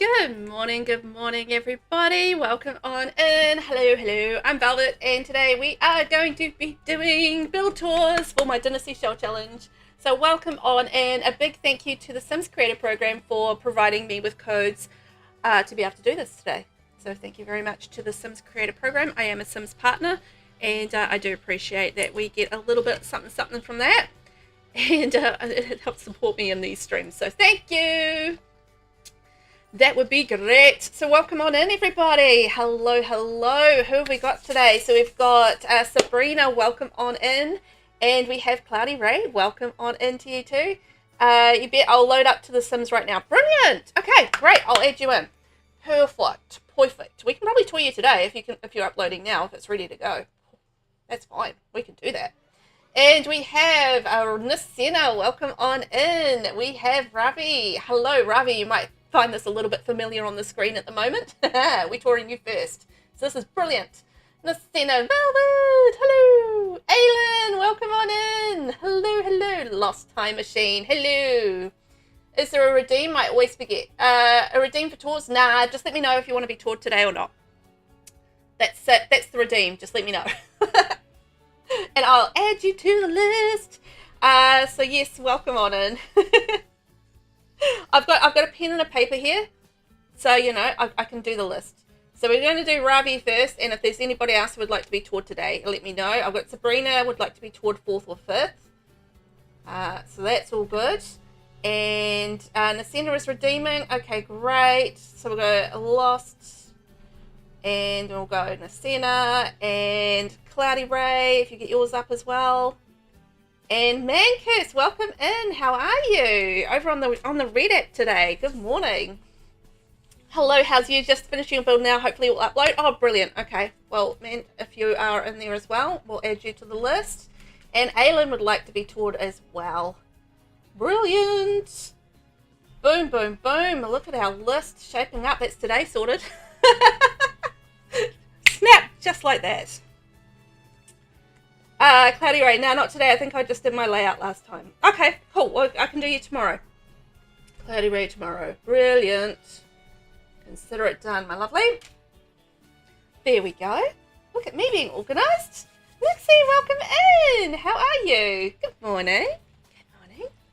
Good morning, everybody. Welcome on in. Hello. I'm Velvet, and today we are going to be doing build tours for my Dynasty Shell challenge. So welcome on in. A big thank you to the Sims Creator Program for providing me with codes to be able to do this today. So thank you very much to the Sims Creator Program. I am a Sims partner, and I do appreciate that we get a little bit something from that, and it helps support me in these streams. So thank you. That would be great. So welcome on in, everybody. Hello. Who have we got today? So we've got Sabrina, welcome on in. And we have Cloudy Ray, welcome on in to you too. You bet I'll load up to the Sims right now. Brilliant. Okay, great. I'll add you in. Perfect. We can probably tour you today if you're uploading now, if it's ready to go. That's fine. We can do that. And we have Niscenna, welcome on in. We have Ravi. Hello, Ravi. You might find this a little bit familiar on the screen at the moment. We're touring you first, so this is brilliant. Niscenna, Velvet, hello. Aaleyn, welcome on in. Hello. Losttimemachine, hello. Is there a redeem? I always forget. A redeem for tours? Nah, just let me know if you want to be toured today or not. That's it. That's the redeem. Just let me know. And I'll add you to the list. So yes, welcome on in. I've got a pen and a paper here, so you know I can do the list. So we're going to do Ravi first, and if there's anybody else who would like to be toured today, let me know. I've got Sabrina would like to be toured 4th or 5th, so that's all good. And Niscenna is redeeming. Okay, great. So we'll go Lost, and we'll go Niscenna and Cloudy Ray. If you get yours up as well. And Mankiss, welcome in. How are you? Over on the Red app today. Good morning. Hello, how's you? Just finishing a build now. Hopefully it will upload. Oh, brilliant. Okay. Well, man, if you are in there as well, we'll add you to the list. And Aaleyn would like to be toured as well. Brilliant. Boom. Look at our list shaping up. That's today sorted. Snap, just like that. Cloudy Ray, no, not today. I think I just did my layout last time. Okay, cool. Well, I can do you tomorrow. Cloudy Ray tomorrow. Brilliant. Consider it done, my lovely. There we go. Look at me being organised. Nixie, welcome in. How are you? Good morning.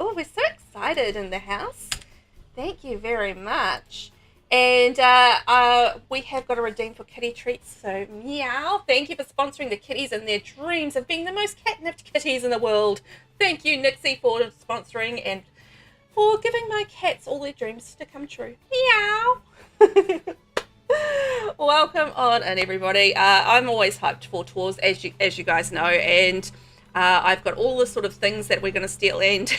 Oh, we're so excited in the house. Thank you very much. And we have got a redeem for kitty treats, so meow. Thank you for sponsoring the kitties and their dreams of being the most catnipped kitties in the world. Thank you, Nixie, for sponsoring and for giving my cats all their dreams to come true. Meow. Welcome on in, everybody. I'm always hyped for tours, as you guys know, and I've got all the sort of things that we're going to steal and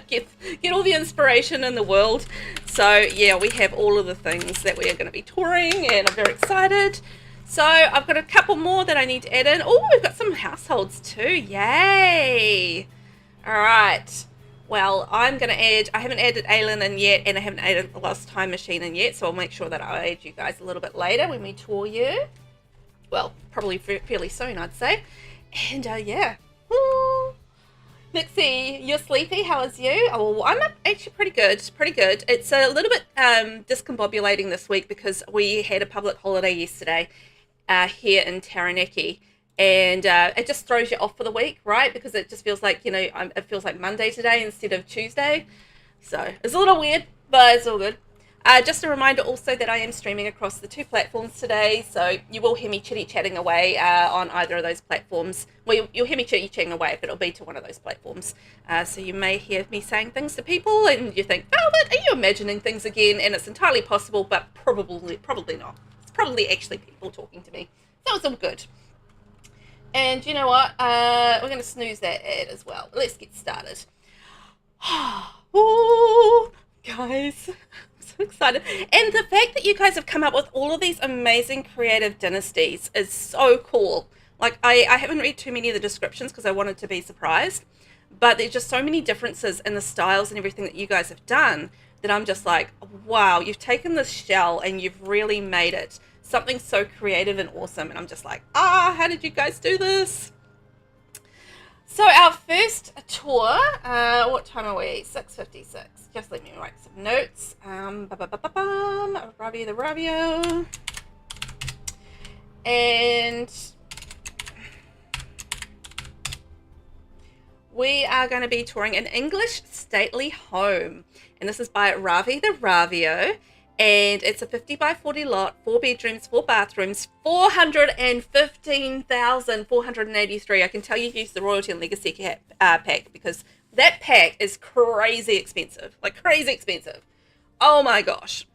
get all the inspiration in the world. So yeah, we have all of the things that we are going to be touring, and I'm very excited. So I've got a couple more that I need to add in. Oh, we've got some households too. Yay. All right. Well, I'm going to add, I haven't added Aaleyn in yet, and I haven't added the Losttimemachine in yet, so I'll make sure that I'll add you guys a little bit later when we tour you. Well, probably fairly soon, I'd say. And yeah. Woo. Nixie, you're sleepy. How is you? Oh, I'm up actually pretty good. It's a little bit discombobulating this week because we had a public holiday yesterday here in Taranaki, and it just throws you off for the week, right? Because it just feels like, you know, it feels like Monday today instead of Tuesday. So it's a little weird, but it's all good. Just a reminder also that I am streaming across the 2 platforms today, so you will hear me chitty-chatting away on either of those platforms. Well, you'll hear me chitty-chatting away, but it'll be to one of those platforms. So you may hear me saying things to people, and you think, Velvet, are you imagining things again? And it's entirely possible, but probably not. It's probably actually people talking to me. So it's all good. And you know what? We're going to snooze that ad as well. Let's get started. Ooh, guys. Excited, and the fact that you guys have come up with all of these amazing creative dynasties is so cool. Like, I haven't read too many of the descriptions because I wanted to be surprised, but there's just so many differences in the styles and everything that you guys have done that I'm just like, wow, you've taken this shell and you've really made it something so creative and awesome. And I'm just like, how did you guys do this? So our first tour, what time are we? 6:56. Just let me write some notes. RaviTheRavio. And we are going to be touring an English stately home. And this is by RaviTheRavio. And it's a 50 by 40 lot, 4 bedrooms, 4 bathrooms, 415,483. I can tell you use the Royalty and Legacy pack because that pack is crazy expensive, like crazy expensive. Oh my gosh.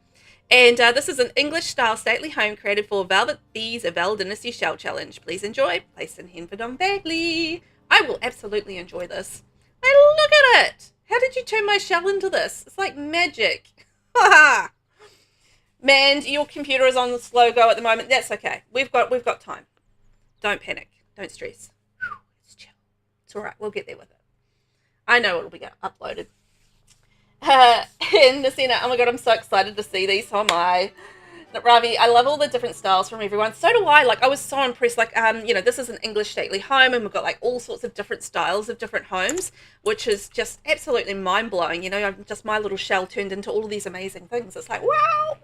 And this is an English style stately home created for VelvettB's Dynasty Shell challenge. Please enjoy. Placed in Henford Bagley. I will absolutely enjoy this. Hey, look at it. How did you turn my shell into this? It's like magic. Ha Man, your computer is on the slow go at the moment. That's okay. We've got time. Don't panic. Don't stress. It's chill. It's all right. We'll get there with it. I know it'll be uploaded. In Niscenna, oh my god, I'm so excited to see these. So am I. Ravi, I love all the different styles from everyone. So do I. Like, I was so impressed. Like, you know, this is an English stately home, and we've got like all sorts of different styles of different homes, which is just absolutely mind blowing. You know, just my little shell turned into all of these amazing things. It's like, wow.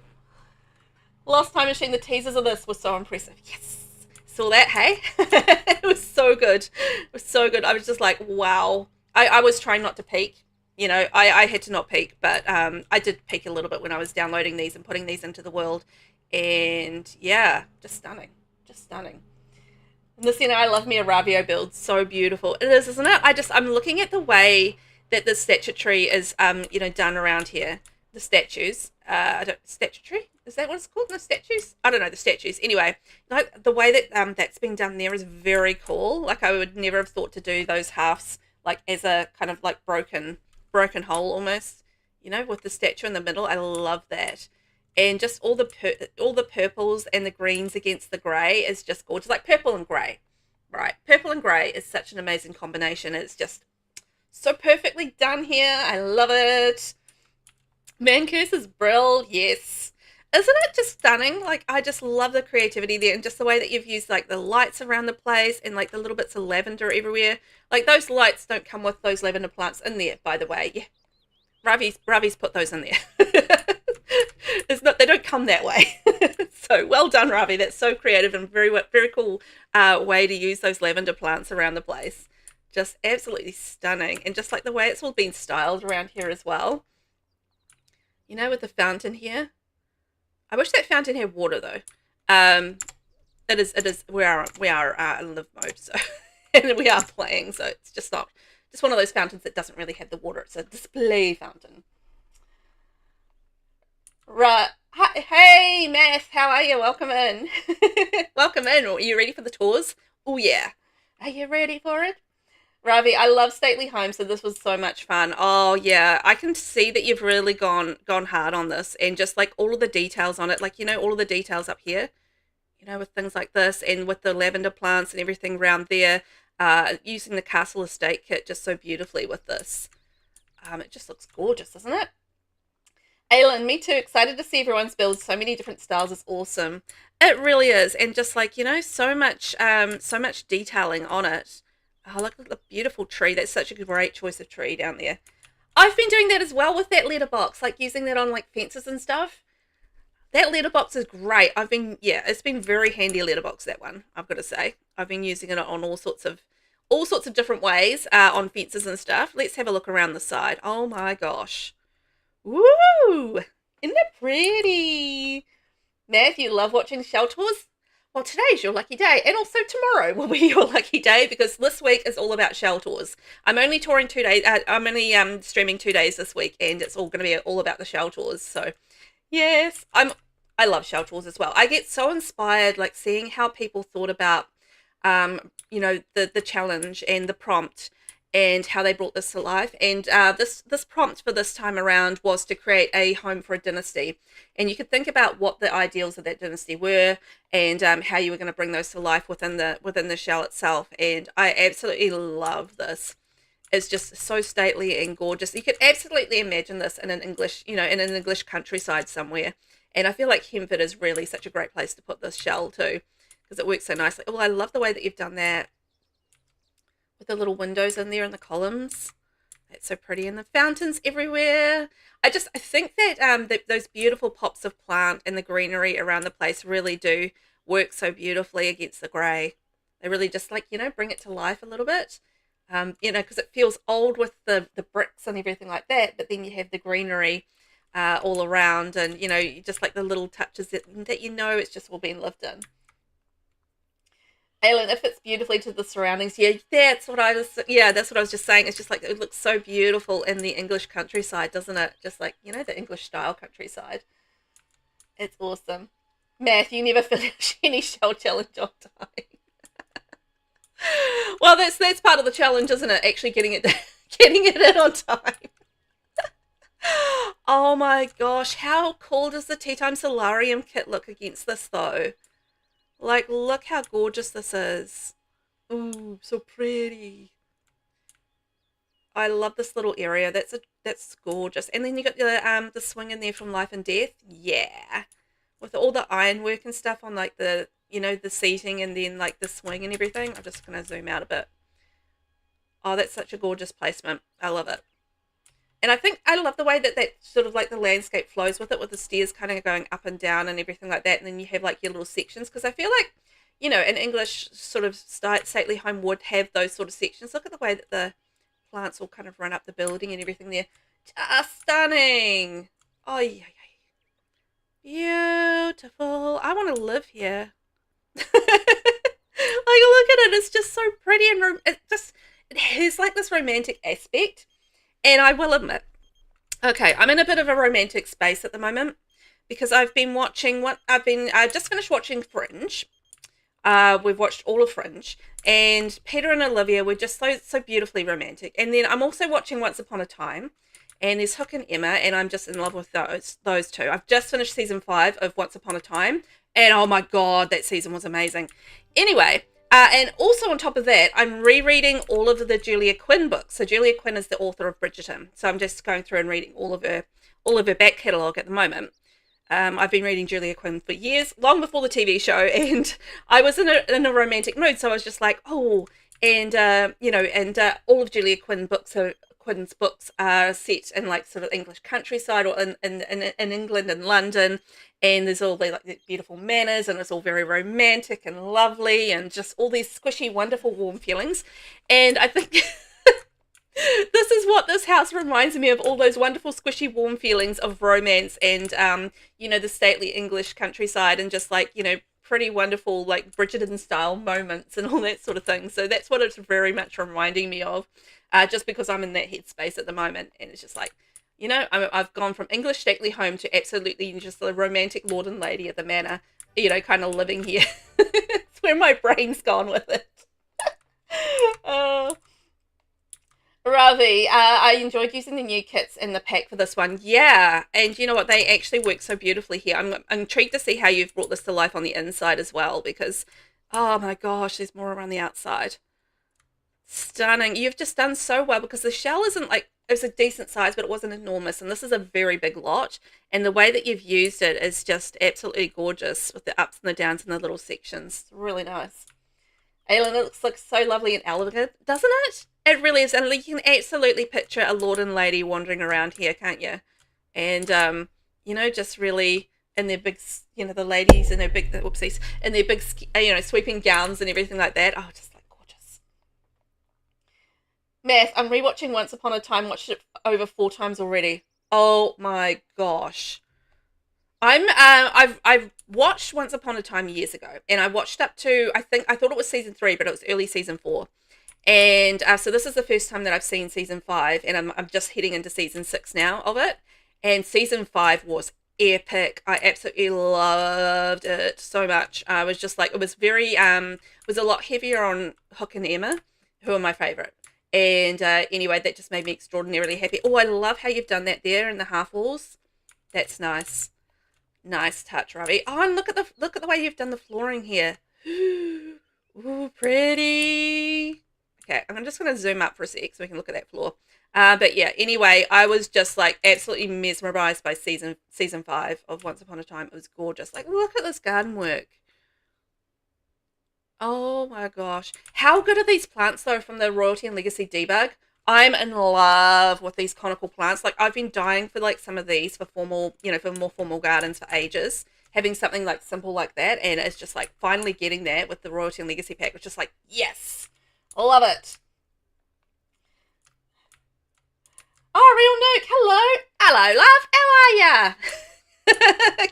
Losttimemachine, the teasers of this were so impressive. Yes. Saw that, hey? It was so good. It was so good. I was just like, wow. I was trying not to peek. You know, I had to not peek, but I did peek a little bit when I was downloading these and putting these into the world. And yeah, just stunning. Just stunning. And this, you know, I love me a Ravio build. So beautiful. It is, isn't it? I'm looking at the way that the statuary is, you know, done around here. The statues. Statuary? Is that what it's called? The statues? I don't know, the statues. Anyway, like the way that that's been done there is very cool. Like I would never have thought to do those halves like as a kind of like broken hole almost, you know, with the statue in the middle. I love that. And just all the purples and the greens against the grey is just gorgeous. Like purple and grey, right? Purple and grey is such an amazing combination. It's just so perfectly done here. I love it. Man Curse is brill, yes. Isn't it just stunning? Like, I just love the creativity there and just the way that you've used, like, the lights around the place and, like, the little bits of lavender everywhere. Like, those lights don't come with those lavender plants in there, by the way. Yeah, Ravi's put those in there. They don't come that way. So, well done, Ravi. That's so creative and very cool way to use those lavender plants around the place. Just absolutely stunning. And just, like, the way it's all been styled around here as well. You know, with the fountain here. I wish that fountain had water though. It is. We are in live mode, so and we are playing, so it's just one of those fountains that doesn't really have the water. It's a display fountain. Right. Hi, hey, Math, how are you? Welcome in. Welcome in. Are you ready for the tours? Oh yeah. Are you ready for it? Ravi, I love stately homes, so this was so much fun. Oh yeah, I can see that you've really gone hard on this, and just like all of the details on it, like, you know, all of the details up here, you know, with things like this and with the lavender plants and everything around there, using the Castle Estate kit just so beautifully with this. It just looks gorgeous, doesn't it? Aaleyn, me too. Excited to see everyone's builds. So many different styles is awesome. It really is, and just like, you know, so much detailing on it. Oh, look at the beautiful tree. That's such a great choice of tree down there. I've been doing that as well with that letterbox, like using that on like fences and stuff. That letterbox is great. It's been very handy letterbox, that one, I've got to say. I've been using it on all sorts of different ways on fences and stuff. Let's have a look around the side. Oh my gosh. Woo! Isn't it pretty? Matthew, love watching shell tours? Well, today's your lucky day, and also tomorrow will be your lucky day because this week is all about shell tours. I'm only touring 2 days. I'm only streaming 2 days this week, and it's all going to be all about the shell tours. So, yes, I love shell tours as well. I get so inspired, like seeing how people thought about, you know, the challenge and the prompt, and how they brought this to life. And this prompt for this time around was to create a home for a dynasty. And you could think about what the ideals of that dynasty were, and how you were going to bring those to life within the shell itself. And I absolutely love this. It's just so stately and gorgeous. You could absolutely imagine this in an English, you know, in an English countryside somewhere. And I feel like Henford is really such a great place to put this shell too, because it works so nicely. Oh, I love the way that you've done that with the little windows in there and the columns. That's so pretty, and the fountains everywhere. I think that those beautiful pops of plant and the greenery around the place really do work so beautifully against the grey. They really just like, bring it to life a little bit. Because it feels old with the bricks and everything like that, but then you have the greenery all around, and just like the little touches that it's just all being lived in. Aaleyn, it fits beautifully to the surroundings. Yeah, that's what I was just saying. It's just like, it looks so beautiful in the English countryside, doesn't it? Just like, the English style countryside. It's awesome. Math, you never finish any shell challenge on time. Well, that's part of the challenge, isn't it? Actually getting it in on time. Oh my gosh, how cool does the Tea Time Solarium kit look against this though? Like, look how gorgeous this is. Ooh, so pretty. I love this little area. That's gorgeous. And then you got the swing in there from Life and Death. Yeah. With all the ironwork and stuff on like the seating, and then like the swing and everything. I'm just going to zoom out a bit. Oh, that's such a gorgeous placement. I love it. And I love the way that sort of like the landscape flows with it, with the stairs kind of going up and down and everything like that. And then you have like your little sections, because I feel like, an English sort of stately home would have those sort of sections. Look at the way that the plants all kind of run up the building and everything there. Just stunning. Oh, yeah. Beautiful. I want to live here. Like, look at it. It's just so pretty, and it has like this romantic aspect. And I will admit, okay, I'm in a bit of a romantic space at the moment, because I've been watching I just finished watching Fringe. We've watched all of Fringe, and Peter and Olivia were just so beautifully romantic. And then I'm also watching Once Upon a Time, and there's Hook and Emma, and I'm just in love with those two. I've just finished season 5 of Once Upon a Time, and oh my god, that season was amazing. Anyway, and also on top of that, I'm rereading all of the Julia Quinn books. So Julia Quinn is the author of Bridgerton. So I'm just going through and reading all of her back catalogue at the moment. I've been reading Julia Quinn for years, long before the TV show, and I was in a romantic mood. So I was just like, oh, and all of Julia Quinn's books are set in like sort of English countryside, or in England and London. And there's all the like beautiful manners, and it's all very romantic and lovely, and just all these squishy, wonderful, warm feelings. And I think this is what this house reminds me of, all those wonderful, squishy, warm feelings of romance and, the stately English countryside, and just like, pretty wonderful, like Bridgerton style moments and all that sort of thing. So that's what it's very much reminding me of, just because I'm in that headspace at the moment. And it's just like, I've gone from English stately home to absolutely just the romantic lord and lady at the manor, kind of living here. It's where my brain's gone with it. Ravi, I enjoyed using the new kits in the pack for this one. Yeah, and you know what? They actually work so beautifully here. I'm intrigued to see how you've brought this to life on the inside as well, because, oh my gosh, there's more around the outside. Stunning. You've just done so well, because the shell isn't like, it was a decent size, but it wasn't enormous, and this is a very big lot, and the way that you've used it is just absolutely gorgeous, with the ups and the downs and the little sections. It's really nice. Aaleyn, it looks so lovely and elegant, doesn't it? It really is, and you can absolutely picture a lord and lady wandering around here, can't you? And just really in their big, the ladies in their big, whoopsies, in their big, sweeping gowns and everything like that. Oh, just like gorgeous. Math, I'm rewatching Once Upon a Time. Watched it over 4 times already. Oh my gosh. I've watched Once Upon a Time years ago, and I watched up to, I thought it was season 3, but it was early season 4. And so this is the first time that I've seen season 5, and I'm just heading into season 6 now of it. And season 5 was epic. I absolutely loved it so much. I was just like, it was very, was a lot heavier on Hook and Emma, who are my favourite. And anyway, that just made me extraordinarily happy. Oh, I love how you've done that there in the half walls. That's nice. Nice touch, Ravi. Oh, and look at the way you've done the flooring here. Ooh, pretty. Okay, I'm just going to zoom up for a sec so we can look at that floor. But yeah, anyway, I was just like absolutely mesmerized by season 5 of Once Upon a Time. It was gorgeous. Like, look at this garden work. Oh my gosh. How good are these plants though from the Royalty and Legacy debug? I'm in love with these conical plants. Like I've been dying for like some of these for formal, for more formal gardens for ages. Having something like simple like that, and it's just like finally getting that with the Royalty and Legacy pack, which is like, yes. Love it. Oh, real Nuke, hello. Hello, love. How are ya?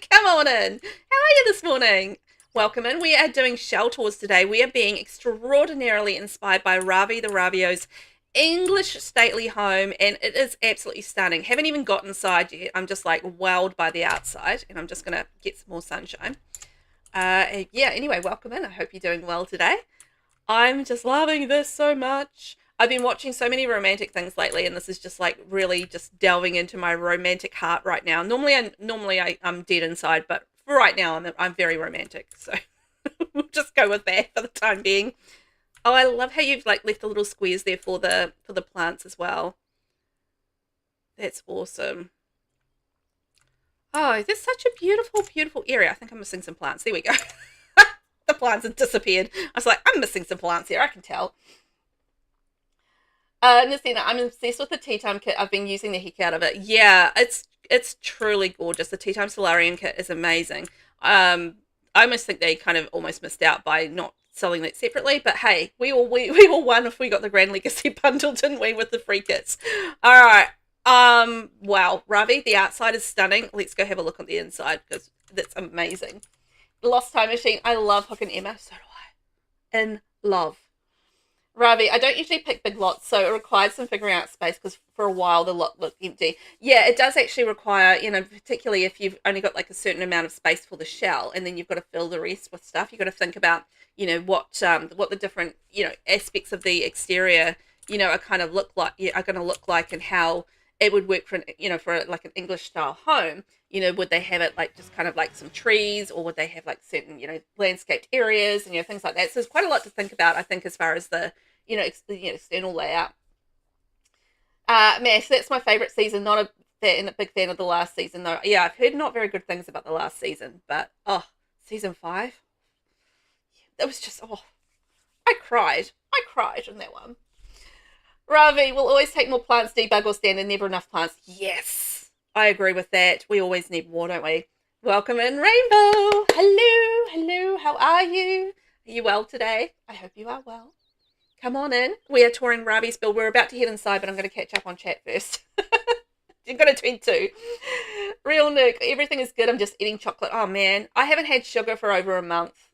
Come on in. How are you this morning? Welcome in. We are doing shell tours today. We are being extraordinarily inspired by RaviTheRavio's English stately home, and it is absolutely stunning. Haven't even got inside yet. I'm just like wowed by the outside, and I'm just going to get some more sunshine. Yeah, anyway, welcome in. I hope you're doing well today. I'm just loving this so much. I've been watching so many romantic things lately, and this is just like really just delving into my romantic heart right now. I'm dead inside, but for right now, I'm very romantic. So we'll just go with that for the time being. Oh, I love how you've like left the little squares there for the plants as well. That's awesome. Oh, there's such a beautiful, beautiful area. I think I'm missing some plants. There we go. The plants have disappeared. I was like, I'm missing some plants here. I can tell. Niscenna, I'm obsessed with the tea time kit. I've been using the heck out of it. Yeah, it's truly gorgeous. The tea time solarium kit is amazing. I almost think they kind of almost missed out by not selling that separately. But hey, we all won if we got the Grand Legacy bundle, didn't we, with the free kits? All right. Wow, Ravi, the outside is stunning. Let's go have a look on the inside because that's amazing. Losttimemachine, I love Hook and Emma. So do I. In love. Ravi, I don't usually pick big lots, so it requires some figuring out space because for a while the lot looked empty. Yeah, it does actually require, particularly if you've only got like a certain amount of space for the shell and then you've got to fill the rest with stuff. You've got to think about, what the different, aspects of the exterior, are kind of are going to look like and how it would work for, for like an English style home. Would they have it like just kind of like some trees, or would they have like certain, landscaped areas and, things like that. So there's quite a lot to think about, I think, as far as the, external layout. Mash, that's my favorite season. Not a big fan of the last season though. Yeah, I've heard not very good things about the last season, but season 5, it was just I cried in that one. Ravi, we'll always take more plants, debug or stand, and never enough plants. Yes, I agree with that. We always need more, don't we? Welcome in, Rainbow. Hello. How are you? Are you well today? I hope you are well. Come on in. We are touring Ravi's build. We're about to head inside, but I'm going to catch up on chat first. You've got to tweet too. Real Nick, everything is good. I'm just eating chocolate. Oh, man. I haven't had sugar for over a month.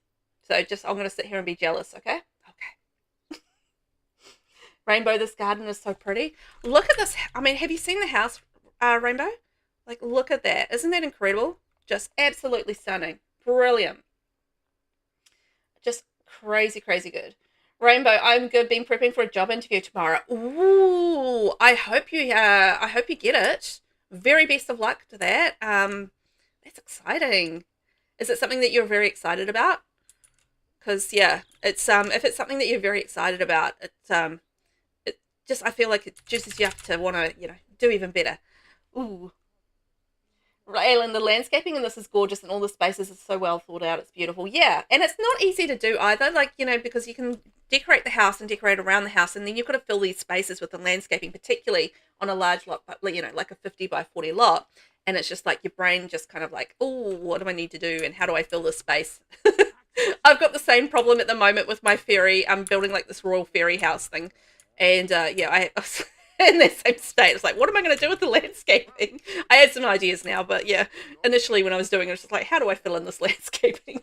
So I'm going to sit here and be jealous, okay? Okay. Rainbow, this garden is so pretty. Look at this. I mean, have you seen the house, Rainbow? Like, look at that. Isn't that incredible? Just absolutely stunning. Brilliant. Just crazy, crazy good. Rainbow, I'm good. Been prepping for a job interview tomorrow. Ooh, I hope you get it. Very best of luck to that. That's exciting. Is it something that you're very excited about? Because yeah, it's if it's something that you're very excited about, it just I feel like it juices you up to want to do even better. Ooh. Aaleyn, the landscaping in this is gorgeous and all the spaces are so well thought out. It's beautiful. Yeah, and it's not easy to do either, like, because you can decorate the house and decorate around the house, and then you've got to fill these spaces with the landscaping, particularly on a large lot, but, like a 50 by 40 lot, and it's just like your brain just kind of like, oh, what do I need to do and how do I fill this space? I've got the same problem at the moment with my fairy. I'm building like this royal fairy house thing, and yeah, I in that same state. It's like, what am I going to do with the landscaping? I had some ideas now, but yeah, initially when I was doing it, it was just like, how do I fill in this landscaping?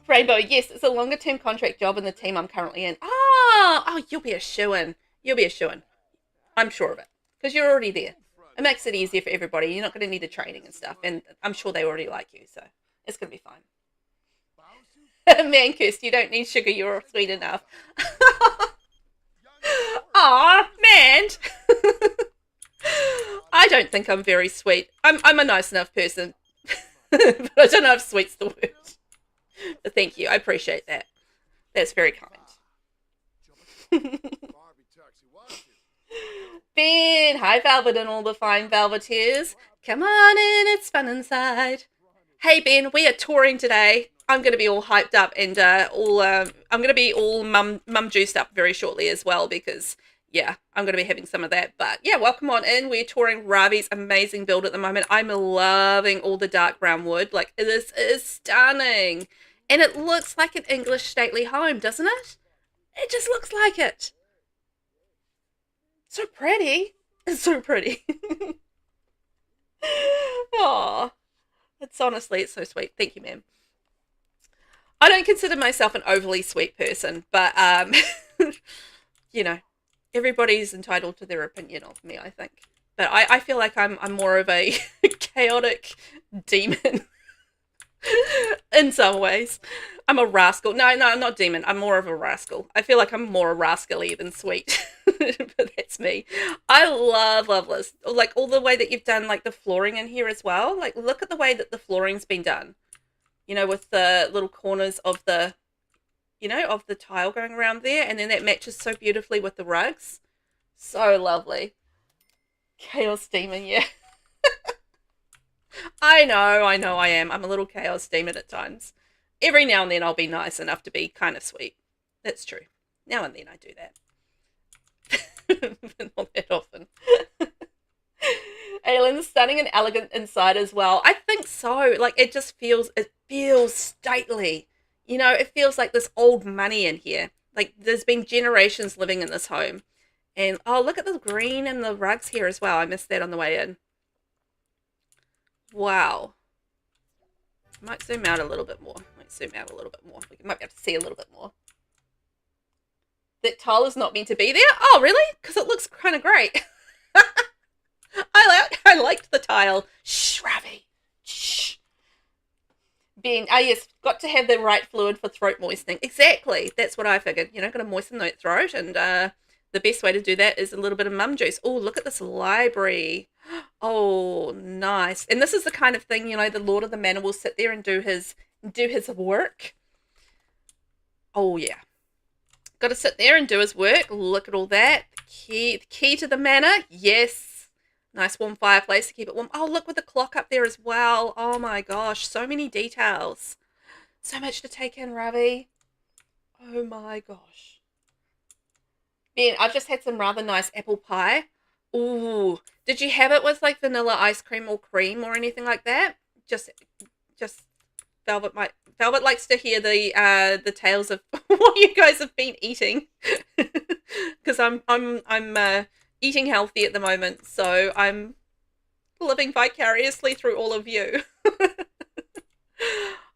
Rainbow, yes, it's a longer term contract job in the team I'm currently in. Oh, you'll be a shoo-in. You'll be a shoo-in. I'm sure of it, because you're already there. It makes it easier for everybody. You're not going to need the training and stuff, and I'm sure they already like you, so it's going to be fine. Man cursed, you don't need sugar, you're sweet enough. Aw, man. I don't think I'm very sweet. I'm a nice enough person. But I don't know if sweet's the word. But thank you, I appreciate that. That's very kind. Ben, hi Velvet and all the fine Velveteers. Come on in, it's fun inside. Hey Ben, we are touring today. I'm going to be all hyped up and I'm going to be all mum juiced up very shortly as well because yeah, I'm going to be having some of that. But yeah, welcome on in. We're touring Ravi's amazing build at the moment. I'm loving all the dark brown wood. Like this is stunning, and it looks like an English stately home, doesn't it? It just looks like it. So pretty. It's so pretty. Oh, it's so sweet. Thank you, ma'am. I don't consider myself an overly sweet person, but you know, everybody's entitled to their opinion of me, I think. But I feel like I'm more of a chaotic demon in some ways. I'm a rascal. No, I'm not demon. I'm more of a rascal. I feel like I'm more rascally than sweet. But that's me. I love this. Like all the way that you've done like the flooring in here as well. Like look at the way that the flooring's been done. You know, with the little corners of the, you know, of the tile going around there. And then that matches so beautifully with the rugs. So lovely. Chaos demon, yeah. I know I am. I'm a little chaos demon at times. Every now and then I'll be nice enough to be kind of sweet. That's true. Now and then I do that. But not that often. Aaleyn's stunning and elegant inside as well. I think so. Like it feels stately. You know, it feels like this old money in here. Like there's been generations living in this home. And oh, look at the green and the rugs here as well. I missed that on the way in. Wow. I might zoom out a little bit more. We might be able to see a little bit more. That tile is not meant to be there? Oh, really? Because it looks kind of great. I liked the tile. Shh, Ravi. Shh. Ben, yes, got to have the right fluid for throat moistening. Exactly. That's what I figured. You know, got to moisten that throat, and the best way to do that is a little bit of mum juice. Oh, look at this library. Oh, nice. And this is the kind of thing, you know, the Lord of the Manor will sit there and do his work. Oh, yeah. Got to sit there and do his work. Look at all that. The key to the manor. Yes. Nice warm fireplace to keep it warm. Oh, look with the clock up there as well. Oh my gosh. So many details. So much to take in, Ravi. Oh my gosh. Ben, I've just had some rather nice apple pie. Ooh. Did you have it with like vanilla ice cream or cream or anything like that? Just Velvet likes to hear the tales of what you guys have been eating, because I'm eating healthy at the moment, so I'm living vicariously through all of you.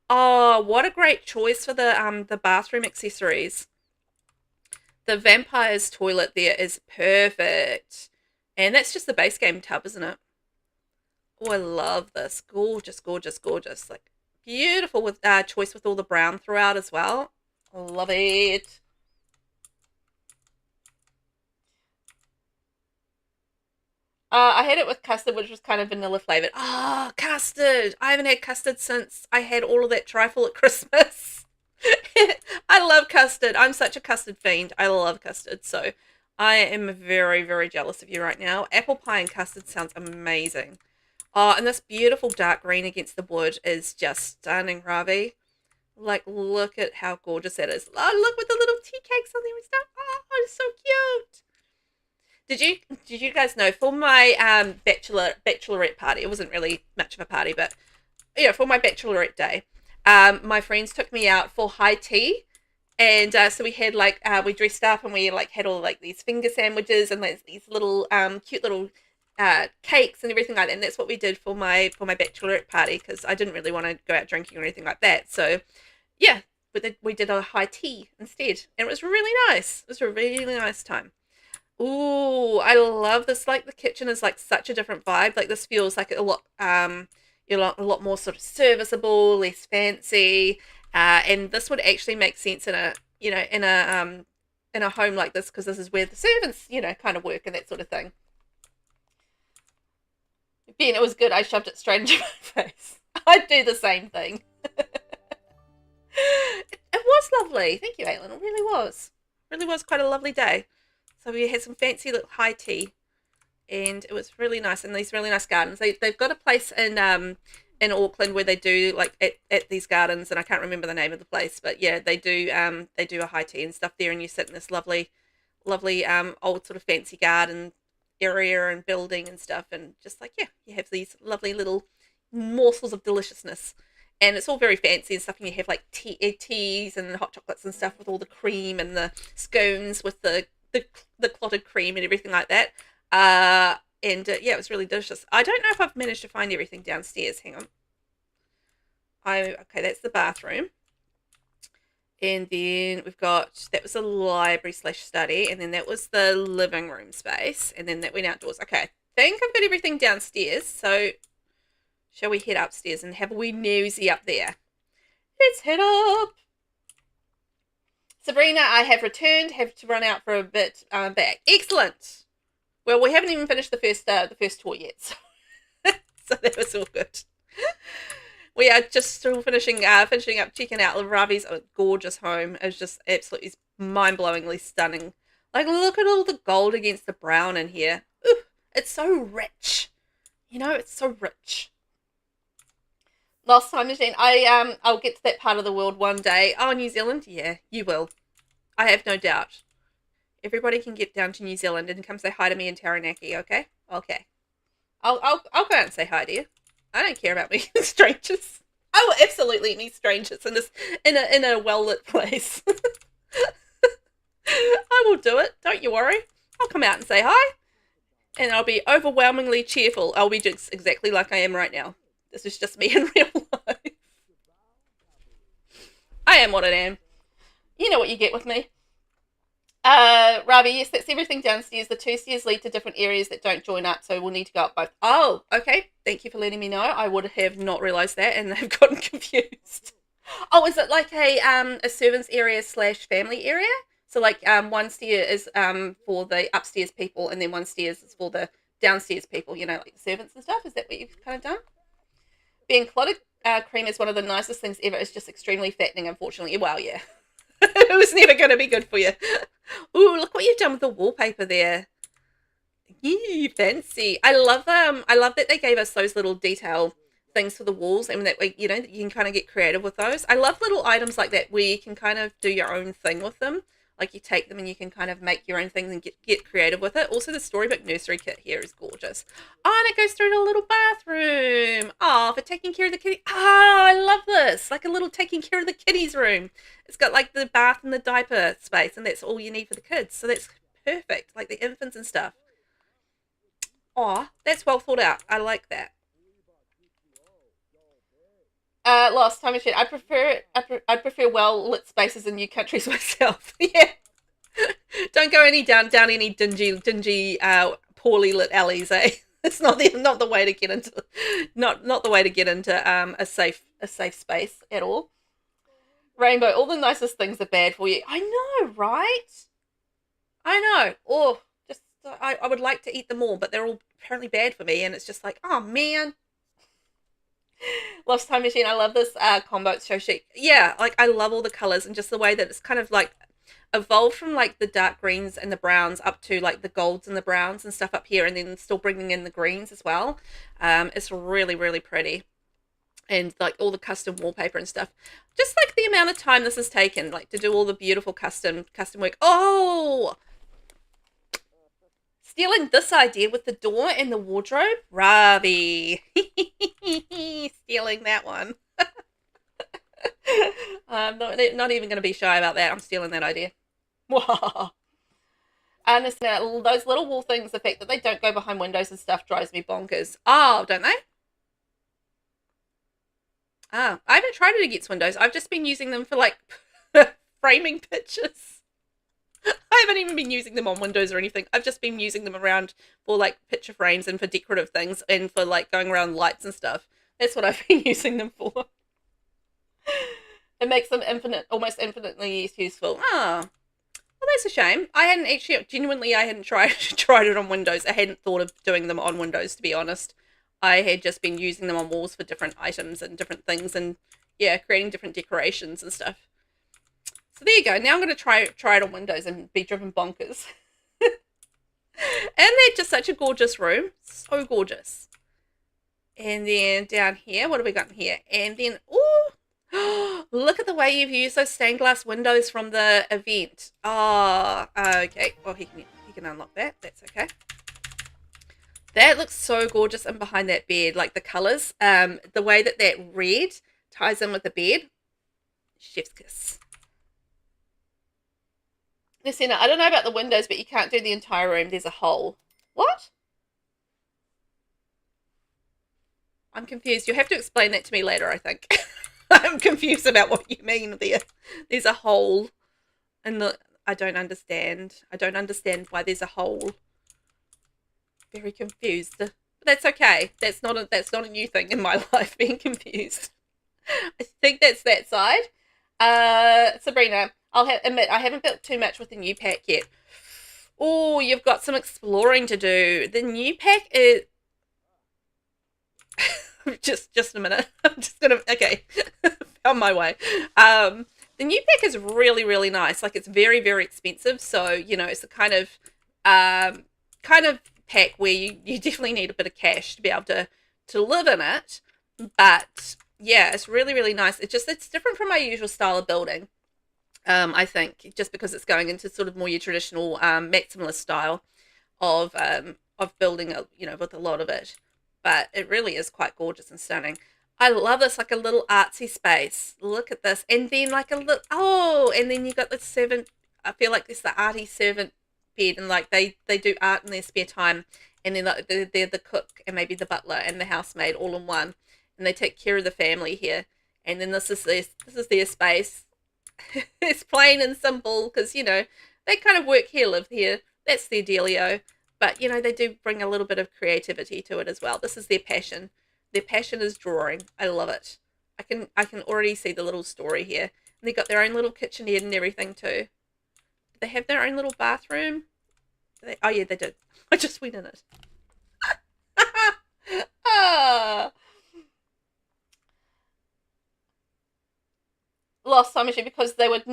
Oh, what a great choice for the bathroom accessories. The vampire's toilet there is perfect, and that's just the base game tub, isn't it? Oh, I love this. Gorgeous, gorgeous, gorgeous. Like beautiful with choice with all the brown throughout as well. Love it. I had it with custard, which was kind of vanilla flavored. Oh, custard. I haven't had custard since I had all of that trifle at Christmas. I love custard. I'm such a custard fiend. I love custard. So I am very, very jealous of you right now. Apple pie and custard sounds amazing. Oh, and this beautiful dark green against the wood is just stunning, Ravi. Like, look at how gorgeous that is. Oh, look with the little tea cakes on there and stuff. Oh, it's so cute. Did you guys know for my bachelorette party, it wasn't really much of a party, but yeah, for my bachelorette day, my friends took me out for high tea, and so we had like we dressed up and we like had all like these finger sandwiches and like, these little cute little cakes and everything like that. And that's what we did for my bachelorette party, because I didn't really want to go out drinking or anything like that. So yeah, we did a high tea instead, and it was really nice. It was a really nice time. Ooh, I love this. Like the kitchen is like such a different vibe. Like this feels like a lot a lot more sort of serviceable, less fancy. And this would actually make sense in a in a home like this, because this is where the servants, kind of work and that sort of thing. Ben, it was good. I shoved it straight into my face. I'd do the same thing. It was lovely. Thank you, Aaleyn. It really was. Really was quite a lovely day. So we had some fancy little high tea, and it was really nice. And these really nice gardens. They've got a place in in Auckland where they do like at these gardens, and I can't remember the name of the place, but yeah, they do a high tea and stuff there, and you sit in this lovely old sort of fancy garden area and building and stuff, and just like, yeah, you have these lovely little morsels of deliciousness, and it's all very fancy and stuff, and you have like teas and hot chocolates and stuff with all the cream and the scones with the clotted cream and everything like that. Yeah, it was really delicious. I don't know if I've managed to find everything downstairs. Hang on. Okay, that's the bathroom. And then we've got, that was a library / study, and then that was the living room space, and then that went outdoors. Okay, I think I've got everything downstairs, so shall we head upstairs and have a wee nosy up there? Let's head up. Sabrina, I have returned, have to run out for a bit back. Excellent. Well, we haven't even finished the first tour yet, so, so that was all good. We are just still finishing up, checking out Ravi's gorgeous home. It's just absolutely mind-blowingly stunning. Like, look at all the gold against the brown in here. Ooh, it's so rich. You know, it's so rich. Losttimemachine, I'll get to that part of the world one day. Oh, New Zealand? Yeah, you will. I have no doubt. Everybody can get down to New Zealand and come say hi to me in Taranaki, okay? Okay. I'll go out and say hi to you. I don't care about meeting strangers. I will absolutely meet strangers in a well-lit place. I will do it. Don't you worry. I'll come out and say hi. And I'll be overwhelmingly cheerful. I'll be just exactly like I am right now. This is just me in real life. I am what I am. You know what you get with me. Ravi, yes, that's everything downstairs. The 2 stairs lead to different areas that don't join up, so we'll need to go up both. Oh, okay. Thank you for letting me know. I would have not realised that and have gotten confused. Oh, is it like a servants area / family area? So like one stair is for the upstairs people, and then one stairs is for the downstairs people, you know, like the servants and stuff. Is that what you've kind of done? Being clotted cream is one of the nicest things ever. It's just extremely fattening, unfortunately. Well, yeah. It was never going to be good for you. Ooh, look what you've done with the wallpaper there. Yee, fancy. I love that they gave us those little detail things for the walls, and that way, you know, you can kind of get creative with those. I love little items like that where you can kind of do your own thing with them. Like you take them and you can kind of make your own things and get creative with it. Also, the Storybook Nursery kit here is gorgeous. Oh, and it goes through to a little bathroom. Oh, for taking care of the kitty. Oh, I love this. Like a little taking care of the kitties room. It's got like the bath and the diaper space, and that's all you need for the kids. So that's perfect. Like the infants and stuff. Oh, that's well thought out. I like that. Losttimemachine, I prefer well lit spaces in new countries myself. Yeah. Don't go down any dingy poorly lit alleys, eh? It's not the way to get into not the way to get into a safe space at all. Rainbow, all the nicest things are bad for you. I know, right? I know. Oh, just I would like to eat them all, but they're all apparently bad for me, and it's just like, oh man. Losttimemachine, I love this combo. It's so chic. Yeah, like I love all the colors and just the way that it's kind of like evolved from like the dark greens and the browns up to like the golds and the browns and stuff up here, and then still bringing in the greens as well. It's really, really pretty. And like all the custom wallpaper and stuff. Just like the amount of time this has taken, like to do all the beautiful custom work. Oh, stealing this idea with the door and the wardrobe. Ravi. Stealing that one. I'm not even going to be shy about that. I'm stealing that idea. And those little wall things, the fact that they don't go behind windows and stuff drives me bonkers. Oh, don't they? Ah, I haven't tried it against windows. I've just been using them for like framing pictures. I haven't even been using them on windows or anything. I've just been using them around for like picture frames and for decorative things and for like going around lights and stuff. That's what I've been using them for. It makes them almost infinitely useful. Ah, well, that's a shame. I hadn't tried it on windows. I hadn't thought of doing them on windows, to be honest. I had just been using them on walls for different items and different things, and yeah, creating different decorations and stuff. So there you go. Now I'm going to try it on windows and be driven bonkers. And they're just such a gorgeous room. So gorgeous. And then down here, what have we got in here? And then, oh, look at the way you've used those stained glass windows from the event. Oh, okay. Well, he can unlock that. That's okay. That looks so gorgeous in behind that bed. Like the colors, the way that red ties in with the bed. Chef's kiss. Niscenna, I don't know about the windows, but you can't do the entire room. There's a hole. What? I'm confused. You'll have to explain that to me later, I think. I'm confused about what you mean there. There's a hole in the... I don't understand. I don't understand why there's a hole. Very confused. But that's okay. That's not a new thing in my life, being confused. I think that's that side. Sabrina, I'll admit, I haven't built too much with the new pack yet. Oh, you've got some exploring to do. The new pack is... just a minute. I'm just gonna... Okay. Found my way. The new pack is really, really nice. Like, it's very, very expensive. So, you know, it's the kind of pack where you definitely need a bit of cash to be able to live in it. But, yeah, it's really, really nice. It's different from my usual style of building. I think, just because it's going into sort of more your traditional maximalist style of building, you know, with a lot of it. But it really is quite gorgeous and stunning. I love this, like a little artsy space. Look at this. And then like a little, oh, and then you got the servant, I feel like it's the arty servant bed, and like they do art in their spare time. And then like, they're the cook and maybe the butler and the housemaid all in one. And they take care of the family here. And then this is their space. It's plain and simple because, you know, they kind of work here, live here. That's their dealio. But, you know, they do bring a little bit of creativity to it as well. This is their passion. Their passion is drawing. I love it. I can already see the little story here. And they got their own little kitchenette and everything too. Do they have their own little bathroom? Oh, yeah, they did. I just went in it. Ah. Losttimemachine, because they would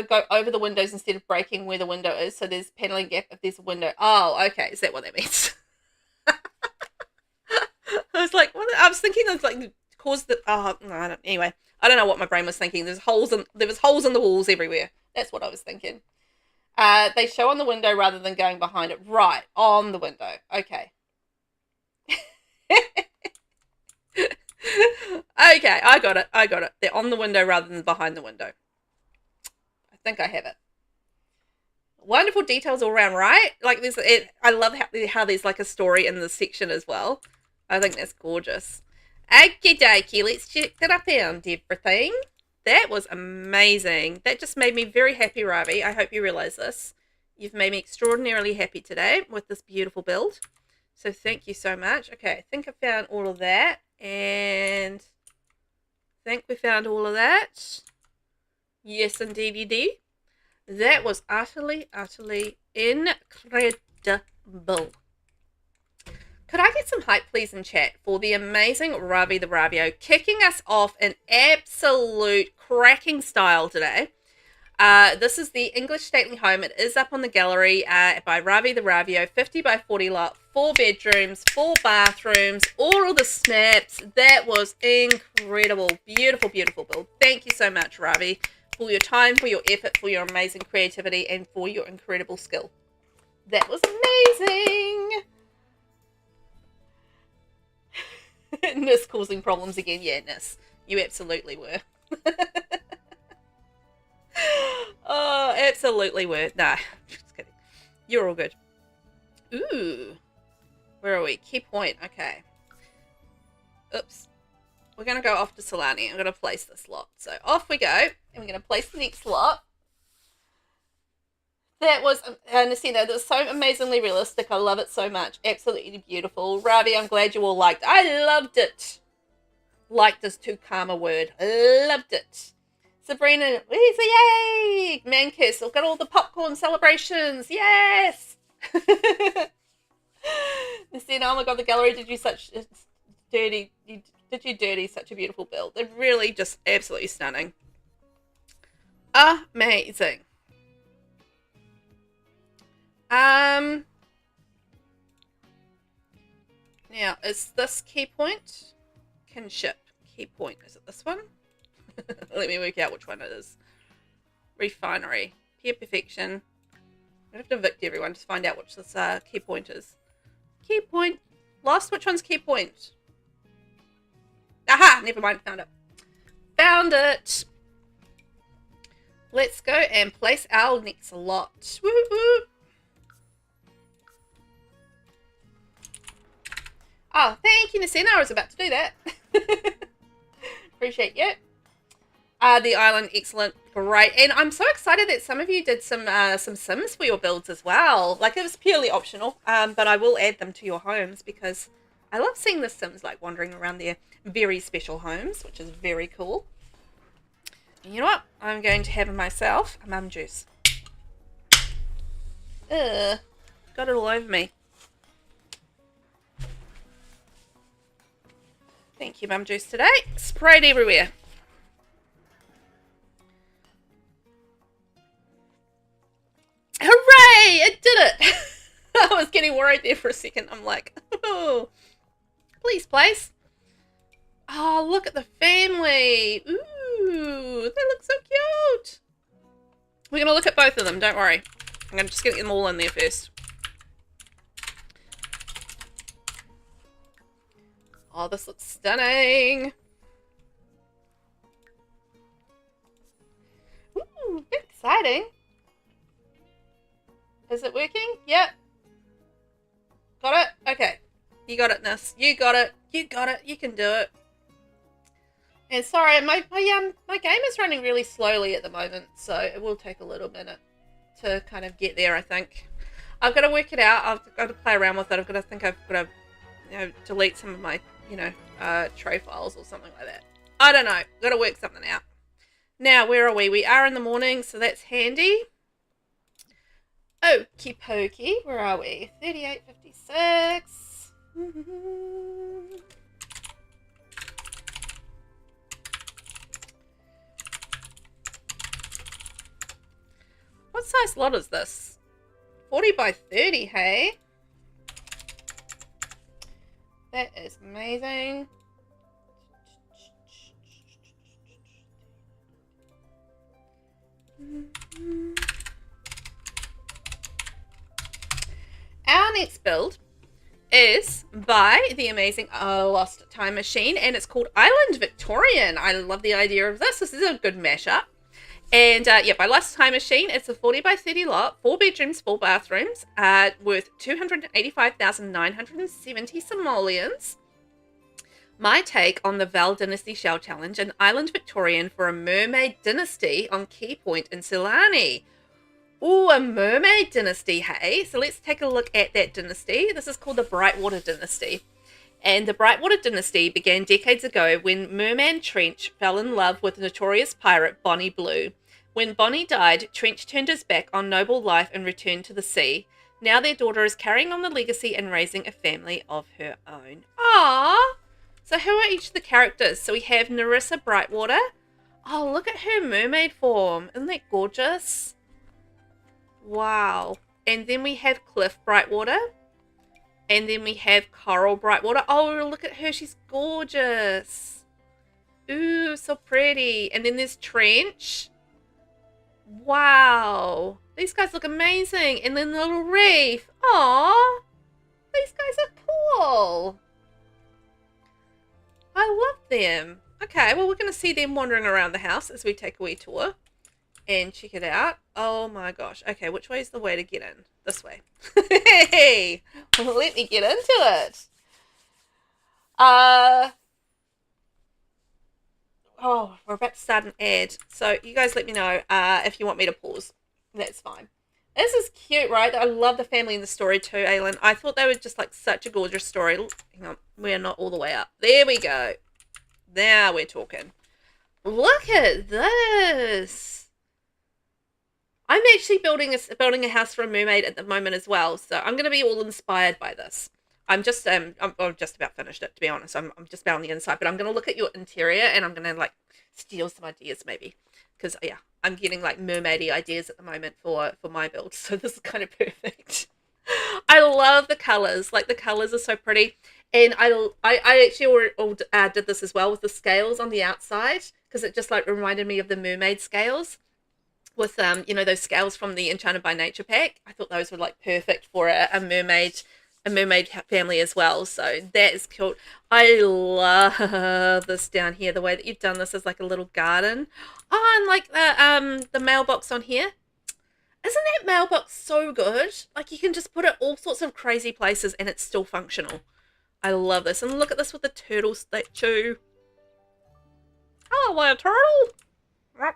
go over the windows instead of breaking where the window is. So there's paneling gap if there's a window. Oh, okay. Is that what that means? I was like, what? I was thinking of like cause the. Oh no, anyway, I don't know what my brain was thinking. There was holes in the walls everywhere. That's what I was thinking. They show on the window rather than going behind it. Right, on the window. Okay. Okay, I got it. They're on the window rather than behind the window. I think I have it. Wonderful details all around, right? Like I love how there's like a story in this section as well. I think that's gorgeous. Okie dokie, let's check that up and everything. That was amazing. That just made me very happy, Ravi. I hope you realize this. You've made me extraordinarily happy today with this beautiful build. So thank you so much. Okay, I think I found all of that. And I think we found all of that. Yes, indeed you did. That was utterly, utterly incredible. Could I get some hype, please, in chat for the amazing RaviTheRavio kicking us off in absolute cracking style today. This is the English stately home. It is up on the gallery by RaviTheRavio, 50 by 40 lot, 4 bedrooms, 4 bathrooms, all of the snaps. That was incredible. Beautiful, beautiful build. Thank you so much, Ravi, for your time, for your effort, for your amazing creativity, and for your incredible skill. That was amazing. Nis causing problems again. Yeah, Nis, you absolutely were. Oh, absolutely were. Nah, just kidding. You're all good. Ooh. Where are we? Key point. Okay. Oops. We're going to go off to Solani. I'm going to place this lot. So off we go. And we're going to place the next lot. That was, Niscenna, that was so amazingly realistic. I love it so much. Absolutely beautiful. Ravi, I'm glad you all liked it. I loved it. Liked is too calm a word. Loved it. Sabrina, yay! Man kiss. We've got all the popcorn celebrations. Yes! Niscenna, oh my god, the gallery did you such dirty. Did you dirty such a beautiful build. They're really just absolutely stunning. Amazing. Now, is this key point? Kinship. Key point. Is it this one? Let me work out which one it is. Refinery. Peer perfection. I have to evict everyone to find out which this key point is. Key point. Lost. Which one's key point? Aha! Never mind. Found it. Found it. Let's go and place our next lot. Woo woo. Oh, thank you, Niscenna. I was about to do that. Appreciate you. The island, excellent, great. And I'm so excited that some of you did some Sims for your builds as well. Like, it was purely optional, but I will add them to your homes because I love seeing the Sims like wandering around their very special homes, which is very cool. And you know what? I'm going to have myself a mum juice. Ugh, got it all over me. Thank you, mum juice today. Sprayed everywhere. Hooray! It did it! I was getting worried there for a second. I'm like, oh, please, place. Oh, look at the family. Ooh, they look so cute. We're going to look at both of them. Don't worry. I'm just going to get them all in there first. Oh, this looks stunning. Ooh, exciting. Is it working? Yep. Got it? Okay. You got it, Nis. You got it. You got it. You can do it. And sorry, my game is running really slowly at the moment, so it will take a little minute to kind of get there, I think. I've got to work it out. I've got to play around with it. I've got to delete some of my, tray files or something like that. I don't know. Got to work something out. Now, where are we? We are in the morning, so that's handy. Okie pokey. Where are we? 38:56. What size lot is this? 40 by 30, hey? That is amazing. Our next build is by the amazing Losttimemachine, and it's called Island Victorian. I love the idea of this. This is a good mashup. And yeah, by Losttimemachine, it's a 40 by 30 lot, 4 bedrooms, 4 bathrooms, worth 285,970 simoleons. My take on the Dynasty Shell challenge, an Island Victorian for a mermaid dynasty on Key Point in Aaleyn. Ooh, a mermaid dynasty, hey? So let's take a look at that dynasty. This is called the Brightwater Dynasty. And the Brightwater Dynasty began decades ago when Merman Trench fell in love with notorious pirate Bonnie Blue. When Bonnie died, Trench turned his back on noble life and returned to the sea. Now their daughter is carrying on the legacy and raising a family of her own. Aww! So who are each of the characters? So we have Narissa Brightwater. Oh, look at her mermaid form. Isn't that gorgeous? Wow. And then we have Cliff Brightwater. And then we have Coral Brightwater. Oh, look at her. She's gorgeous. Ooh, so pretty. And then there's Trench. Wow. These guys look amazing. And then the little reef. Aww. These guys are cool. I love them. Okay, well, we're going to see them wandering around the house as we take a wee tour and check it out. Oh my gosh. Okay, which way is the way to get in? This way. Hey, well, let me get into it. Oh, we're about to start an ad. So you guys let me know if you want me to pause. That's fine. This is cute, right? I love the family in the story too, Aaleyn. I thought they were just like such a gorgeous story. Hang on, we're not all the way up. There we go. Now we're talking. Look at this. I'm actually building a house for a mermaid at the moment as well, so I'm going to be all inspired by this. I'm just about finished it, to be honest. I'm just about on the inside, but I'm going to look at your interior and I'm going to like steal some ideas maybe, because yeah, I'm getting like mermaidy ideas at the moment for my build, so this is kind of perfect. I love the colors. Like, the colors are so pretty. And I actually did this as well with the scales on the outside, because it just like reminded me of the mermaid scales with you know, those scales from the Enchanted by Nature pack. I thought those were like perfect for a mermaid family as well. So that is cool. I love this down here, the way that you've done this is like a little garden. Oh, and like the mailbox on here. Isn't that mailbox so good? Like you can just put it all sorts of crazy places and it's still functional. I love this. And look at this with the turtle statue. Hello, turtle. I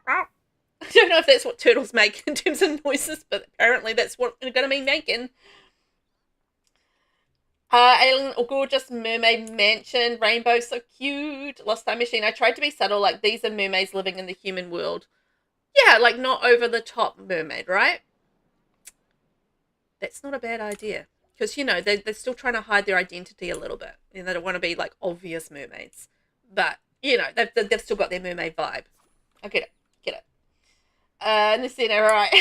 don't know if that's what turtles make in terms of noises, but apparently that's what they're going to be making. Aaleyn, a gorgeous mermaid mansion. Rainbow, so cute. Losttimemachine. I tried to be subtle, like these are mermaids living in the human world. Yeah, like not over the top mermaid, right? That's not a bad idea. Because, you know, they're still trying to hide their identity a little bit. You know, they don't want to be like obvious mermaids. But, you know, they've still got their mermaid vibe. I get it. Get it. Niscenna, right.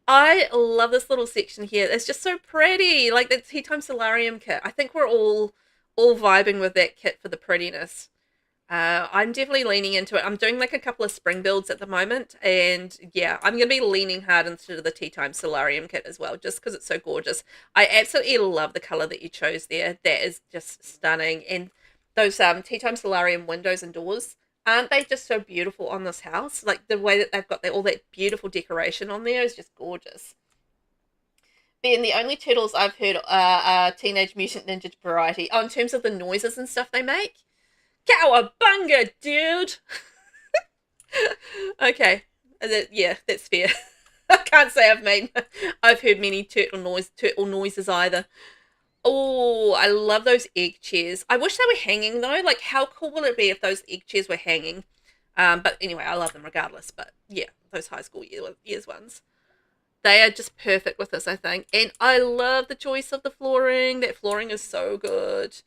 I love this little section here. It's just so pretty. Like the Tea Time Solarium kit. I think we're all vibing with that kit for the prettiness. I'm definitely leaning into it. I'm doing like a couple of spring builds at the moment, and yeah, I'm going to be leaning hard into the Tea Time Solarium kit as well, just because it's so gorgeous. I absolutely love the color that you chose there. That is just stunning. And those Tea Time Solarium windows and doors, aren't they just so beautiful on this house? Like the way that they've got all that beautiful decoration on there is just gorgeous. Being the only turtles I've heard are Teenage Mutant Ninja variety. Oh, in terms of the noises and stuff they make? Cowabunga, dude! Okay. Yeah, that's fair. I can't say I've heard many turtle noises either. Oh, I love those egg chairs. I wish they were hanging though. Like, how cool would it be if those egg chairs were hanging? But anyway, I love them regardless. But yeah, those high school years ones. They are just perfect with this, I think. And I love the choice of the flooring. That flooring is so good.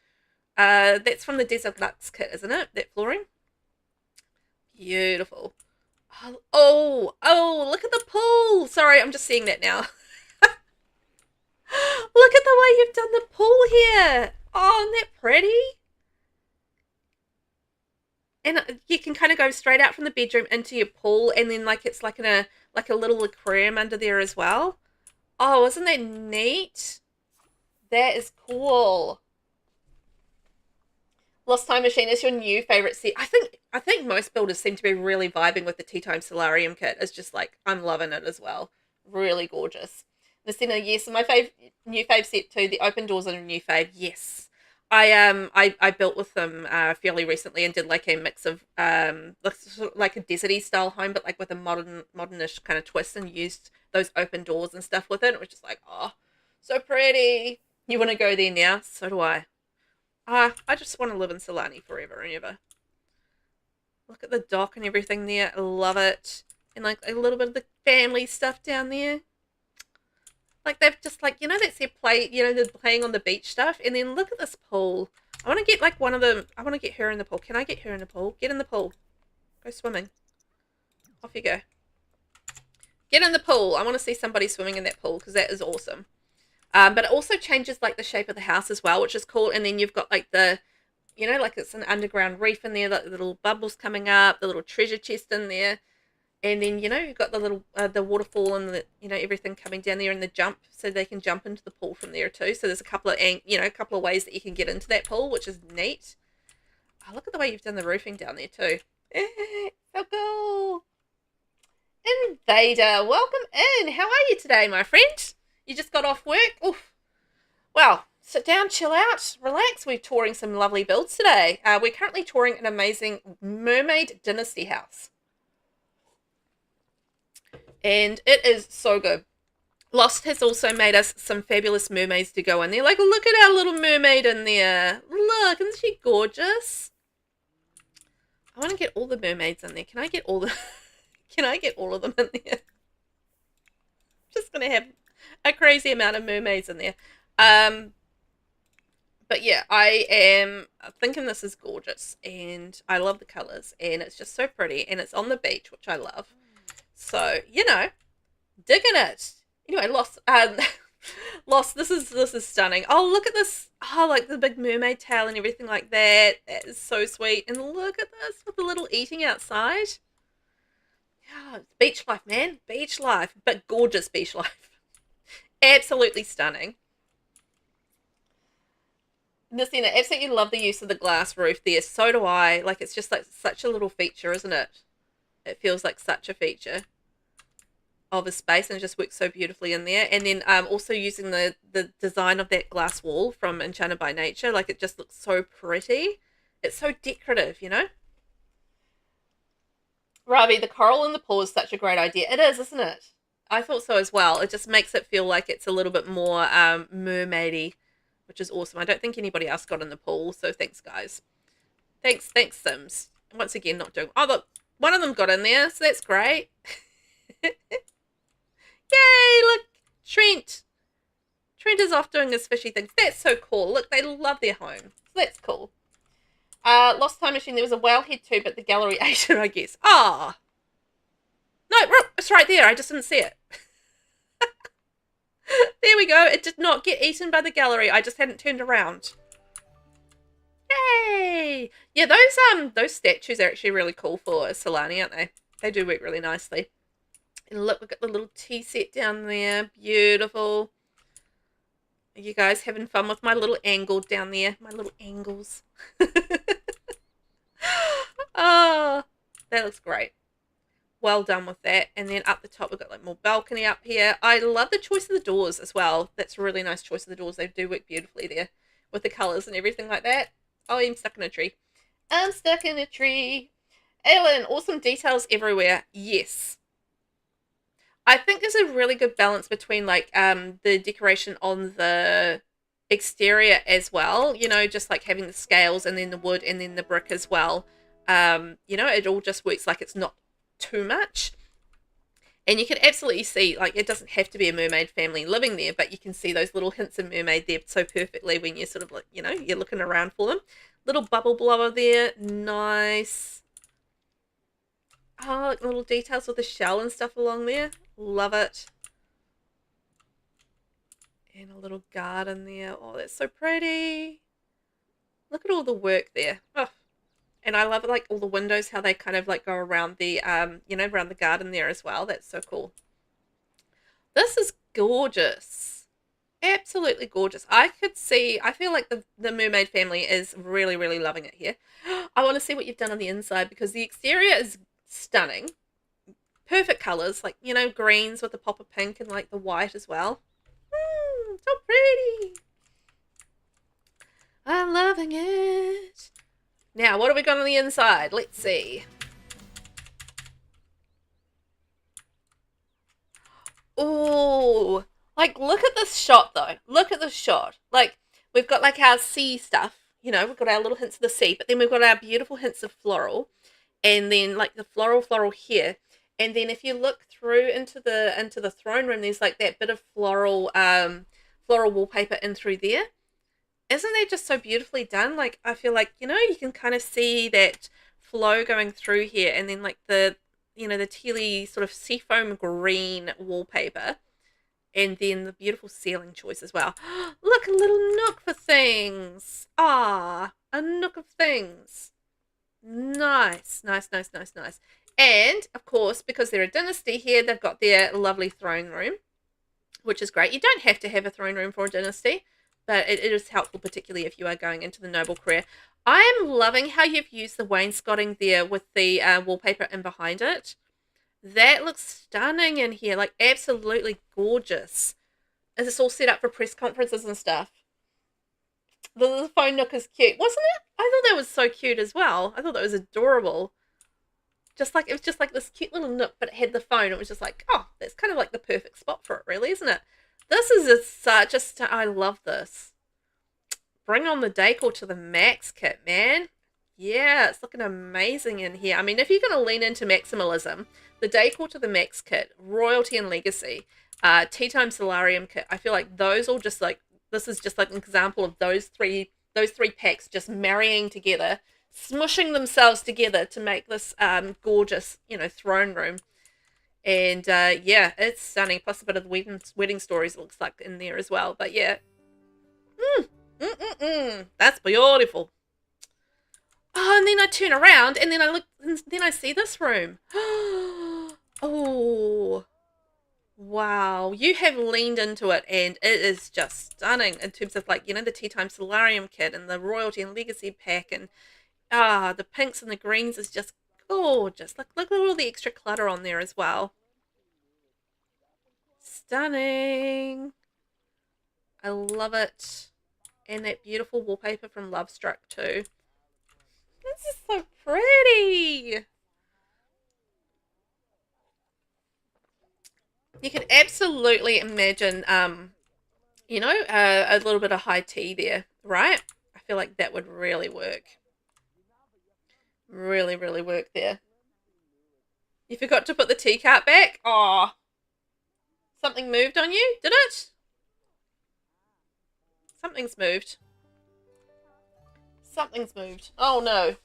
That's from the Desert Lux kit, isn't it? That flooring? Beautiful. Oh, look at the pool. Sorry, I'm just seeing that now. Look at the way you've done the pool here. Oh, isn't that pretty? And you can kind of go straight out from the bedroom into your pool, and then like it's like in a little aquarium under there as well. Oh, isn't that neat? That is cool. Losttimemachine is your new favorite set. I think most builders seem to be really vibing with the Tea Time Solarium kit. It's just like I'm loving it as well. Really gorgeous. Niscenna, yes, my new fave set too. The open doors are a new fave. Yes, I built with them fairly recently and did like a mix of like a deserty style home, but like with a modernish kind of twist, and used those open doors and stuff with it. It was just like, oh, so pretty. You want to go there now? So do I. I just want to live in Solani forever and ever. Look at the dock and everything there. I love it. And like a little bit of the family stuff down there. Like they've just like, you know, that's their play, you know, they're playing on the beach stuff. And then look at this pool. I want to get like one of them. I want to get her in the pool. Can I get her in the pool? Get in the pool. Go swimming. Off you go. Get in the pool. I want to see somebody swimming in that pool because that is awesome. But it also changes like the shape of the house as well, which is cool. And then you've got like the, you know, like it's an underground reef in there, like the little bubbles coming up, the little treasure chest in there. And then, you know, you've got the little, the waterfall and the, you know, everything coming down there and the jump, so they can jump into the pool from there too. So there's a couple of, you know, a couple of ways that you can get into that pool, which is neat. Oh, look at the way you've done the roofing down there too. So cool. Invader, welcome in. How are you today, my friend? You just got off work? Oof. Well, sit down, chill out, relax. We're touring some lovely builds today. We're currently touring an amazing mermaid dynasty house. And it is so good. Lost has also made us some fabulous mermaids to go in there. Like, look at our little mermaid in there. Look, isn't she gorgeous? I want to get all the mermaids in there. Can I get all the... Can I get all of them in there? Just going to have a crazy amount of mermaids in there. But yeah, I am thinking this is gorgeous. And I love the colours. And it's just so pretty. And it's on the beach, which I love. So, you know, digging it. Anyway, Lost, Lost, this is stunning. Oh, look at this. Oh, like the big mermaid tail and everything like that. That is so sweet. And look at this with the little eating outside. Yeah, beach life, man. Beach life. But gorgeous beach life. Absolutely stunning. Niscenna, absolutely love the use of the glass roof there. So do I. Like, it's just like such a little feature, isn't it? It feels like such a feature of a space, and it just works so beautifully in there. And then also using the design of that glass wall from Enchanted by Nature, like it just looks so pretty. It's so decorative, you know. Ravi, the coral in the pool is such a great idea. It is, isn't it? I thought so as well. It just makes it feel like it's a little bit more mermaidy, which is awesome. I don't think anybody else got in the pool, so thanks, guys. Thanks, Sims. Once again, not doing. Oh, look, one of them got in there, so that's great. Yay, look, Trent. Trent is off doing his fishy things. That's so cool. Look, they love their home. So that's cool. Lost Time Machine, there was a whale head too, but the gallery ate it, I guess. Ah. No, it's right there. I just didn't see it. There we go. It did not get eaten by the gallery. I just hadn't turned around. Yay! Yeah, those statues are actually really cool for Solani, aren't they? They do work really nicely. And look, we've got the little tea set down there. Beautiful. Are you guys having fun with my little angle down there? My little angles. Oh, that looks great. Well done with that. And then up the top, we've got like more balcony up here. I love the choice of the doors as well. That's a really nice choice of the doors. They do work beautifully there with the colours and everything like that. Oh, I'm stuck in a tree. I'm stuck in a tree. Aaleyn, awesome details everywhere. Yes. I think there's a really good balance between like the decoration on the exterior as well, you know, just like having the scales and then the wood and then the brick as well. You know, it all just works like it's not too much. And you can absolutely see, like, it doesn't have to be a mermaid family living there, but you can see those little hints of mermaid there so perfectly when you're sort of like, you know, you're looking around for them. Little bubble blower there. Nice. Oh, like little details with the shell and stuff along there. Love it. And a little garden there. Oh, that's so pretty. Look at all the work there. Oh. And I love like all the windows, how they kind of like go around the, you know, around the garden there as well. That's so cool. This is gorgeous. Absolutely gorgeous. I feel like the mermaid family is really, really loving it here. I want to see what you've done on the inside because the exterior is stunning. Perfect colours, like, you know, greens with the pop of pink and like the white as well. So pretty. I'm loving it. Now, what have we got on the inside? Let's see. Oh, like, look at this shot, though. Look at this shot. Like, we've got, like, our sea stuff. You know, we've got our little hints of the sea, but then we've got our beautiful hints of floral. And then, like, the floral here. And then if you look through into the throne room, there's, like, that bit of floral wallpaper in through there. Isn't that just so beautifully done? Like, I feel like, you know, you can kind of see that flow going through here and then like the, you know, the tealy sort of seafoam green wallpaper and then the beautiful ceiling choice as well. Look, a little nook for things. Ah, a nook of things. Nice, nice, nice, nice, nice. And, of course, because they're a dynasty here, they've got their lovely throne room, which is great. You don't have to have a throne room for a dynasty. But it is helpful, particularly if you are going into the noble career. I am loving how you've used the wainscoting there with the wallpaper in behind it. That looks stunning in here, like absolutely gorgeous. Is this all set up for press conferences and stuff? The phone nook is cute, wasn't it? I thought that was so cute as well. I thought that was adorable. Just like, it was just like this cute little nook, but it had the phone. It was just like, oh, that's kind of like the perfect spot for it, really, isn't it? This is such a I love this. Bring on the decor to the max, kit, man. Yeah, it's looking amazing in here. I mean, if you're going to lean into maximalism, the decor to the max kit, royalty and legacy, tea time solarium kit, I feel like those all just like, this is just like an example of those three packs just marrying together, smushing themselves together to make this gorgeous, you know, throne room. And yeah, it's stunning. Plus a bit of the wedding stories looks like in there as well. But yeah, that's beautiful. Oh, and then I turn around and then I look, and then I see this room. Oh, wow. You have leaned into it and it is just stunning in terms of like, the Tea Time Solarium kit and the Royalty and Legacy pack, and the pinks and the greens is just gorgeous. Look at all the extra clutter on there as well. Stunning. I love it. And that beautiful wallpaper from Lovestruck too. This is so pretty. You can absolutely imagine, a little bit of high tea there, right? I feel like that would really work. Really, really work there. You forgot to put the tea cart back? Oh, something moved on you, did it? Something's moved. Something's moved. Oh no.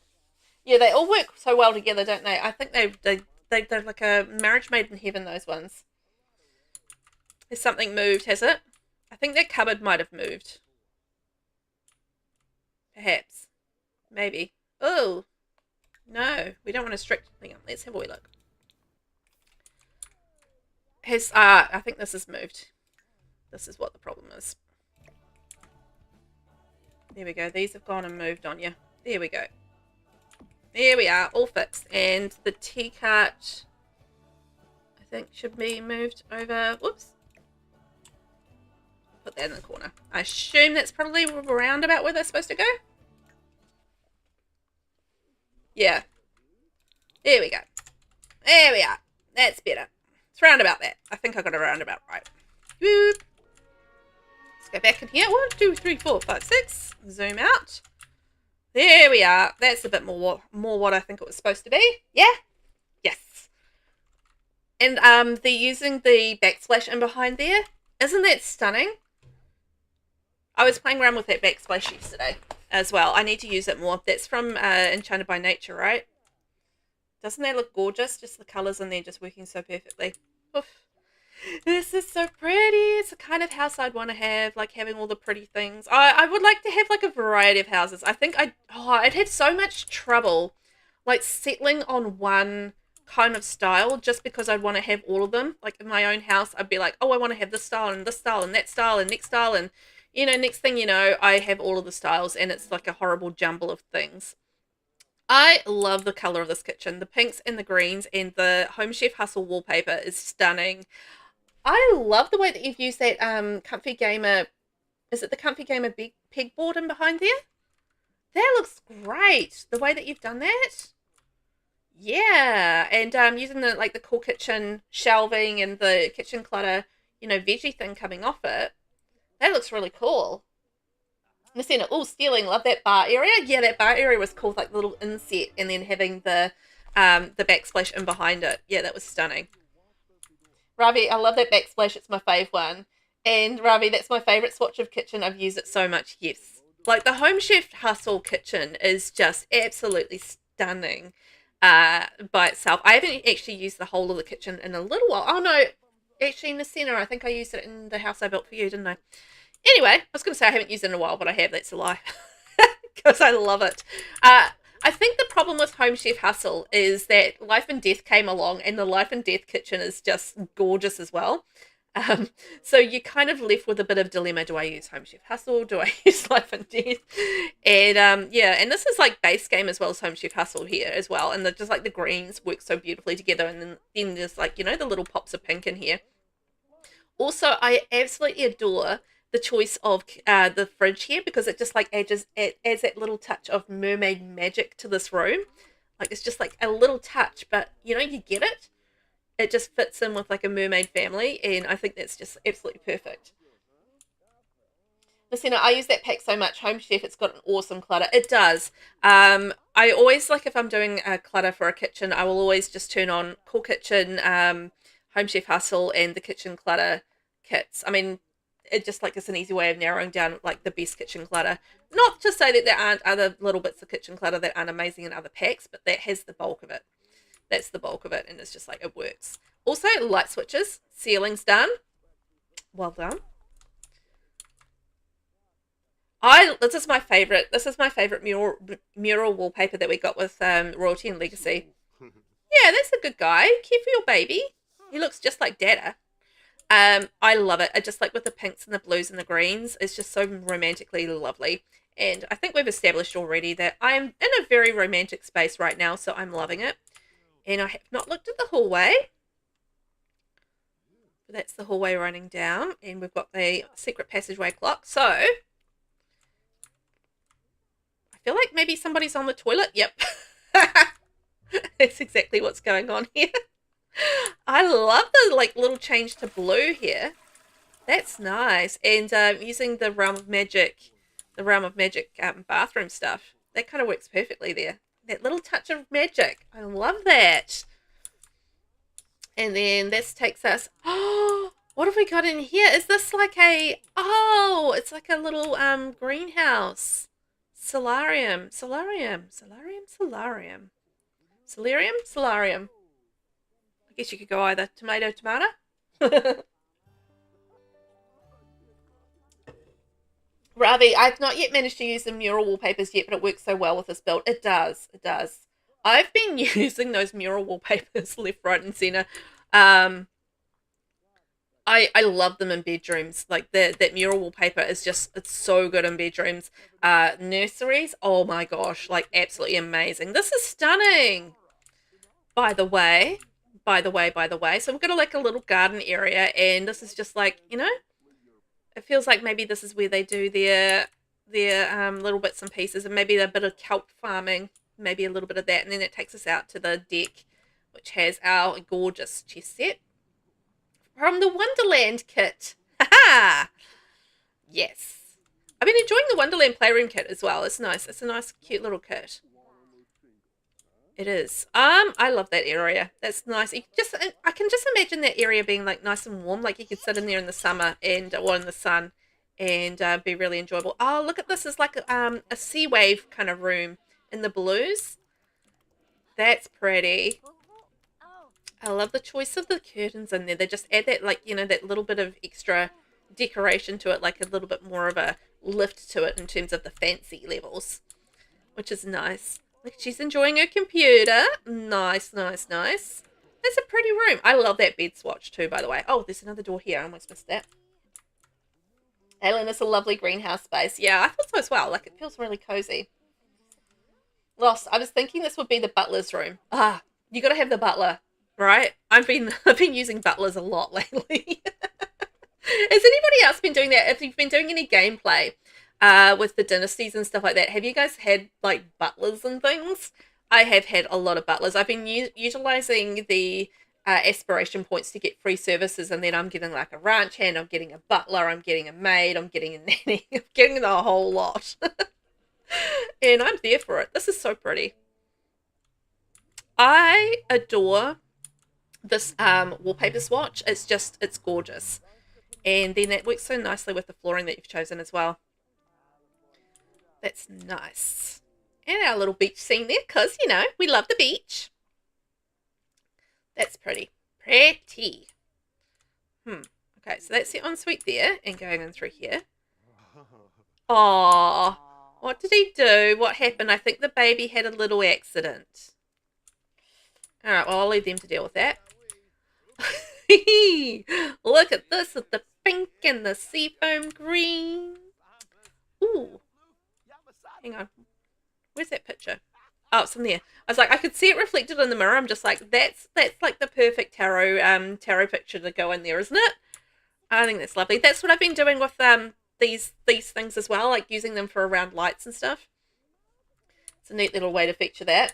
Yeah, they all work so well together, don't they? I think they're like a marriage made in heaven, those ones. Has something moved, has it? I think that cupboard might have moved. Perhaps. Maybe. Oh. No, we don't want to strict. Hang on, let's have a wee look. I think this has moved. This is what the problem is. There we go. These have gone and moved on you. There we go. There we are, all fixed. And the tea cart, I think, should be moved over. Whoops. Put that in the corner. I assume that's probably around about where they're supposed to go. Yeah. There we go. There we are. That's better. It's round about that. I think I got it round about right. Whoop. Let's go back in here. 1, 2, 3, 4, 5, 6. Zoom out. There we are. That's a bit more what I think it was supposed to be. Yeah? Yes. And they're using the backsplash in behind there. Isn't that stunning? I was playing around with that backsplash yesterday as well. I need to use it more. That's from Enchanted by Nature, right? Doesn't that look gorgeous? Just the colours in there just working so perfectly. Oof. This is so pretty. It's the kind of house I'd want to have, like having all the pretty things. I would like to have like a variety of houses. I think I'd have so much trouble like settling on one kind of style just because I'd want to have all of them. Like in my own house, I'd be like, oh, I want to have this style and this style and that style and next style, and next thing you know, I have all of the styles and it's like a horrible jumble of things. I love the colour of this kitchen. The pinks and the greens and the Home Chef Hustle wallpaper is stunning. I love the way that you've used that Comfy Gamer, is it the Comfy Gamer big pegboard in behind there? That looks great. The way that you've done that. Yeah, and using the cool kitchen shelving and the kitchen clutter, veggie thing coming off it. That looks really cool. Niscenna, oh, stealing, love that bar area. Yeah, that bar area was cool, like the little inset, and then having the backsplash in behind it. Yeah, that was stunning. Ravi, I love that backsplash. It's my fave one. And Ravi, that's my favourite swatch of kitchen. I've used it so much, yes. Like the Home Chef Hustle kitchen is just absolutely stunning by itself. I haven't actually used the whole of the kitchen in a little while. Oh no, actually Niscenna, I think I used it in the house I built for you, didn't I? Anyway, I was going to say I haven't used it in a while, but I have. That's a lie. Because I love it. I think the problem with Home Chef Hustle is that Life and Death came along, and the Life and Death kitchen is just gorgeous as well. So you're kind of left with a bit of dilemma. Do I use Home Chef Hustle? Do I use Life and Death? And yeah, and this is like base game as well as Home Chef Hustle here as well. And just like the greens work so beautifully together. And then there's like, the little pops of pink in here. Also, I absolutely adore the choice of the fridge here, because it just like adds that little touch of mermaid magic to this room. Like it's just like a little touch, but you get it. It just fits in with like a mermaid family, and I think that's just absolutely perfect. Niscenna, I use that pack so much. Home Chef, it's got an awesome clutter. It does. I always, like if I'm doing a clutter for a kitchen, I will always just turn on Cool Kitchen, Home Chef Hustle, and the kitchen clutter kits. I mean, it just like is an easy way of narrowing down like the best kitchen clutter. Not to say that there aren't other little bits of kitchen clutter that aren't amazing in other packs, but that has the bulk of it. That's the bulk of it, and it's just like it works. Also, light switches. Ceiling's done. Well done. This is my favorite. This is my favorite mural wallpaper that we got with Royalty and Legacy. Yeah, that's a good guy. Care for your baby. He looks just like Dada. I love it. I just like with the pinks and the blues and the greens. It's just so romantically lovely. And I think we've established already that I'm in a very romantic space right now, so I'm loving it. And I have not looked at the hallway. That's the hallway running down, and we've got the secret passageway clock. So I feel like maybe somebody's on the toilet. Yep. That's exactly what's going on here. I love the little change to blue here. That's nice. And using the Realm of Magic bathroom stuff. That kind of works perfectly there. That little touch of magic. I love that. And then this takes us... Oh, what have we got in here? Is this like a... Oh, it's like a little greenhouse. Solarium. I guess you could go either tomato. Ravi, I've not yet managed to use the mural wallpapers yet, but it works so well with this build. It does. I've been using those mural wallpapers left, right, and center. I love them in bedrooms. Like that mural wallpaper is just, it's so good in bedrooms. Nurseries, oh my gosh, like absolutely amazing. This is stunning. By the way. So we've got a little garden area, and this is just like, it feels like maybe this is where they do their little bits and pieces, and maybe a bit of kelp farming, maybe a little bit of that, and then it takes us out to the deck, which has our gorgeous chess set from the Wonderland kit. Ha! Yes. I've been enjoying the Wonderland Playroom kit as well. It's nice. It's a nice, cute little kit. It is. I love that area. That's nice. I can just imagine that area being like nice and warm. Like you could sit in there in the summer or in the sun and be really enjoyable. Oh, look at this. It's like a sea wave kind of room in the blues. That's pretty. I love the choice of the curtains in there. They just add that that little bit of extra decoration to it, like a little bit more of a lift to it in terms of the fancy levels, which is nice. Look, she's enjoying her computer. Nice. That's a pretty room. I love that bed swatch too, by the way. Oh, there's another door here. I almost missed that. Aaleyn, it's a lovely greenhouse space. Yeah, I thought so as well. Like, it feels really cozy. Lost. I was thinking this would be the butler's room. You got to have the butler, right? I've been using butlers a lot lately. Has anybody else been doing that? If you've been doing any gameplay with the dynasties and stuff like that, have you guys had like butlers and things? I have had a lot of butlers. I've been utilizing the aspiration points to get free services, and then I'm getting like a ranch hand, I'm getting a butler, I'm getting a maid, I'm getting a nanny, I'm getting the whole lot. And I'm there for it. This is so pretty. I adore this wallpaper swatch. It's gorgeous. And then that works so nicely with the flooring that you've chosen as well. That's nice. And our little beach scene there, because, we love the beach. That's pretty. Okay, so that's the ensuite there, and going in through here. Aww. What did he do? What happened? I think the baby had a little accident. Alright, well, I'll leave them to deal with that. Look at this with the pink and the seafoam green. Ooh. Hang on. Where's that picture? Oh, it's in there. I was like, I could see it reflected in the mirror. I'm just like, that's like the perfect tarot picture to go in there, isn't it? I think that's lovely. That's what I've been doing with these things as well, like using them for around lights and stuff. It's a neat little way to feature that.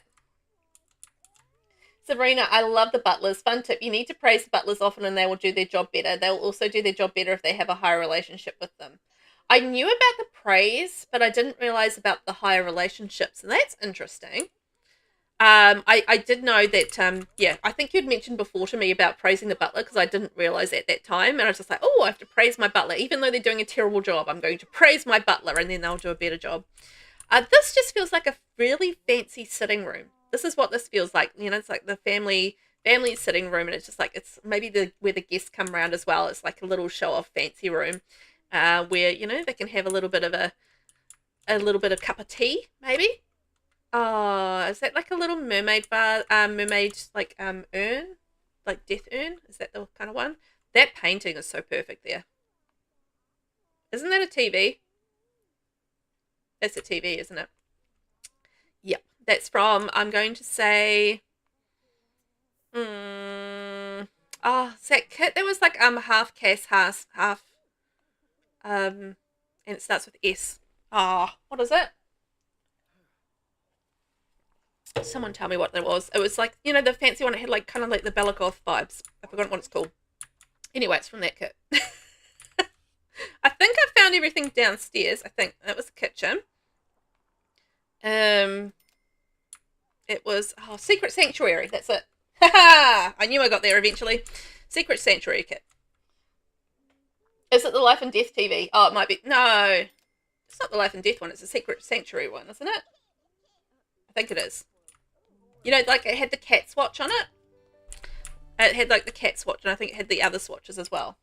Sabrina, I love the butlers. Fun tip, you need to praise the butlers often and they will do their job better. They'll also do their job better if they have a higher relationship with them. I knew about the praise, but I didn't realize about the higher relationships, and that's interesting. I did know that, yeah, I think you'd mentioned before to me about praising the butler, because I didn't realize at that time, and I was just like, oh, I have to praise my butler. Even though they're doing a terrible job, I'm going to praise my butler, and then they'll do a better job. This just feels like a really fancy sitting room. This is what this feels like. It's like the family family sitting room, and it's just like, it's maybe where the guests come around as well. It's like a little show off fancy room, where, you know, they can have a little bit of cup of tea, maybe. Oh, is that like a little mermaid bar, mermaid like urn, like death urn? Is that the kind of one? That painting is so perfect there. Isn't that a TV? That's a TV, isn't it? Yep. That's from, I'm going to say, is that kit? That was like half Cass, half and it starts with S. What is it? Someone tell me what that was. It was like, you know, the fancy one. It had like kind of like the Bella Goth vibes. I forgot what it's called. Anyway, it's from that kit. I think I found everything downstairs. I think that was the kitchen. It was Secret Sanctuary. That's it. I knew I got there eventually. Secret Sanctuary kit. Is it the Life and Death TV? Oh, it might be. No, it's not the Life and Death one. It's the Secret Sanctuary one, isn't it? I think it is. You know, like it had the cat swatch on it. It had like the cat swatch, and I think it had the other swatches as well.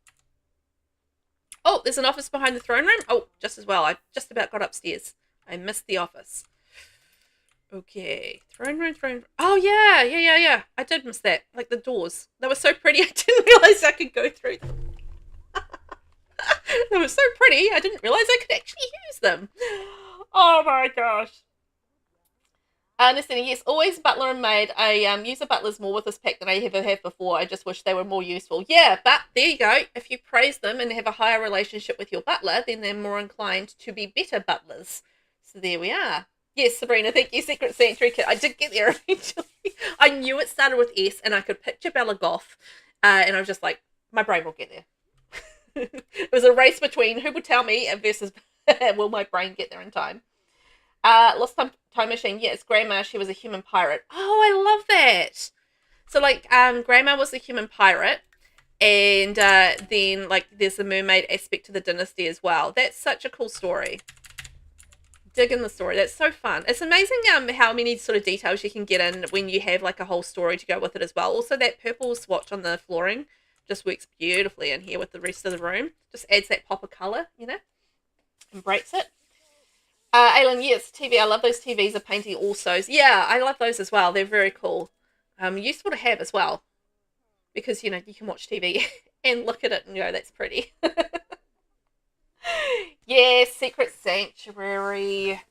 Oh, there's an office behind the throne room. Oh, just as well. I just about got upstairs. I missed the office. Okay, throne room. Oh, yeah. I did miss that. Like the doors. They were so pretty, I didn't realize I could go through them. They were so pretty, I didn't realize I could actually use them. Oh my gosh. Niscenna, yes, always butler and maid. I use the butlers more with this pack than I ever have before. I just wish they were more useful. Yeah, but there you go. If you praise them and have a higher relationship with your butler, then they're more inclined to be better butlers. So there we are. Yes, Sabrina, thank you, Secret Sanctuary kit. I did get there eventually. I knew it started with S, and I could picture Bella Goth, and I was just like, my brain will get there. It was a race between who would tell me versus will my brain get there in time. Losttimemachine, yeah, it's Grandma. She was a human pirate. Oh, I love that. So, like, Grandma was a human pirate, and then, like, there's the mermaid aspect to the dynasty as well. That's such a cool story. Dig in the story. That's so fun. It's amazing how many sort of details you can get in when you have, like, a whole story to go with it as well. Also, that purple swatch on the flooring just works beautifully in here with the rest of the room. Just adds that pop of colour, you know, and breaks it. Aaleyn, yes, TV. I love those TVs of painting also. Yeah, I love those as well. They're very cool. Useful to have as well. Because, you know, you can watch TV and look at it and go, that's pretty. Yes, Secret Sanctuary.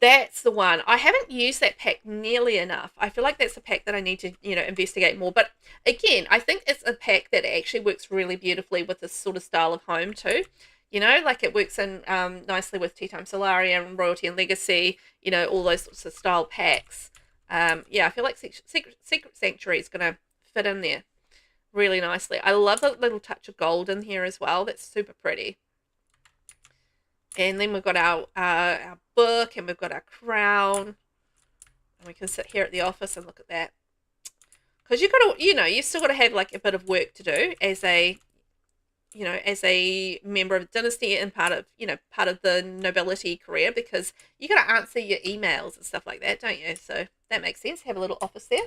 That's the one. I haven't used that pack nearly enough. I feel like that's a pack that I need to, you know, investigate more. But again, I think it's a pack that actually works really beautifully with this sort of style of home too. You know, like it works in nicely with Tea Time Solarium and Royalty and Legacy, you know, all those sorts of style packs. Yeah, I feel like Secret Sanctuary is going to fit in there really nicely. I love a little touch of gold in here as well. That's super pretty. And then we've got our book, and we've got our crown. And we can sit here at the office and look at that. Because you've got to, you know, you've still got to have like a bit of work to do as a, you know, as a member of the dynasty and part of the nobility career, because you got to answer your emails and stuff like that, don't you? So that makes sense. Have a little office there.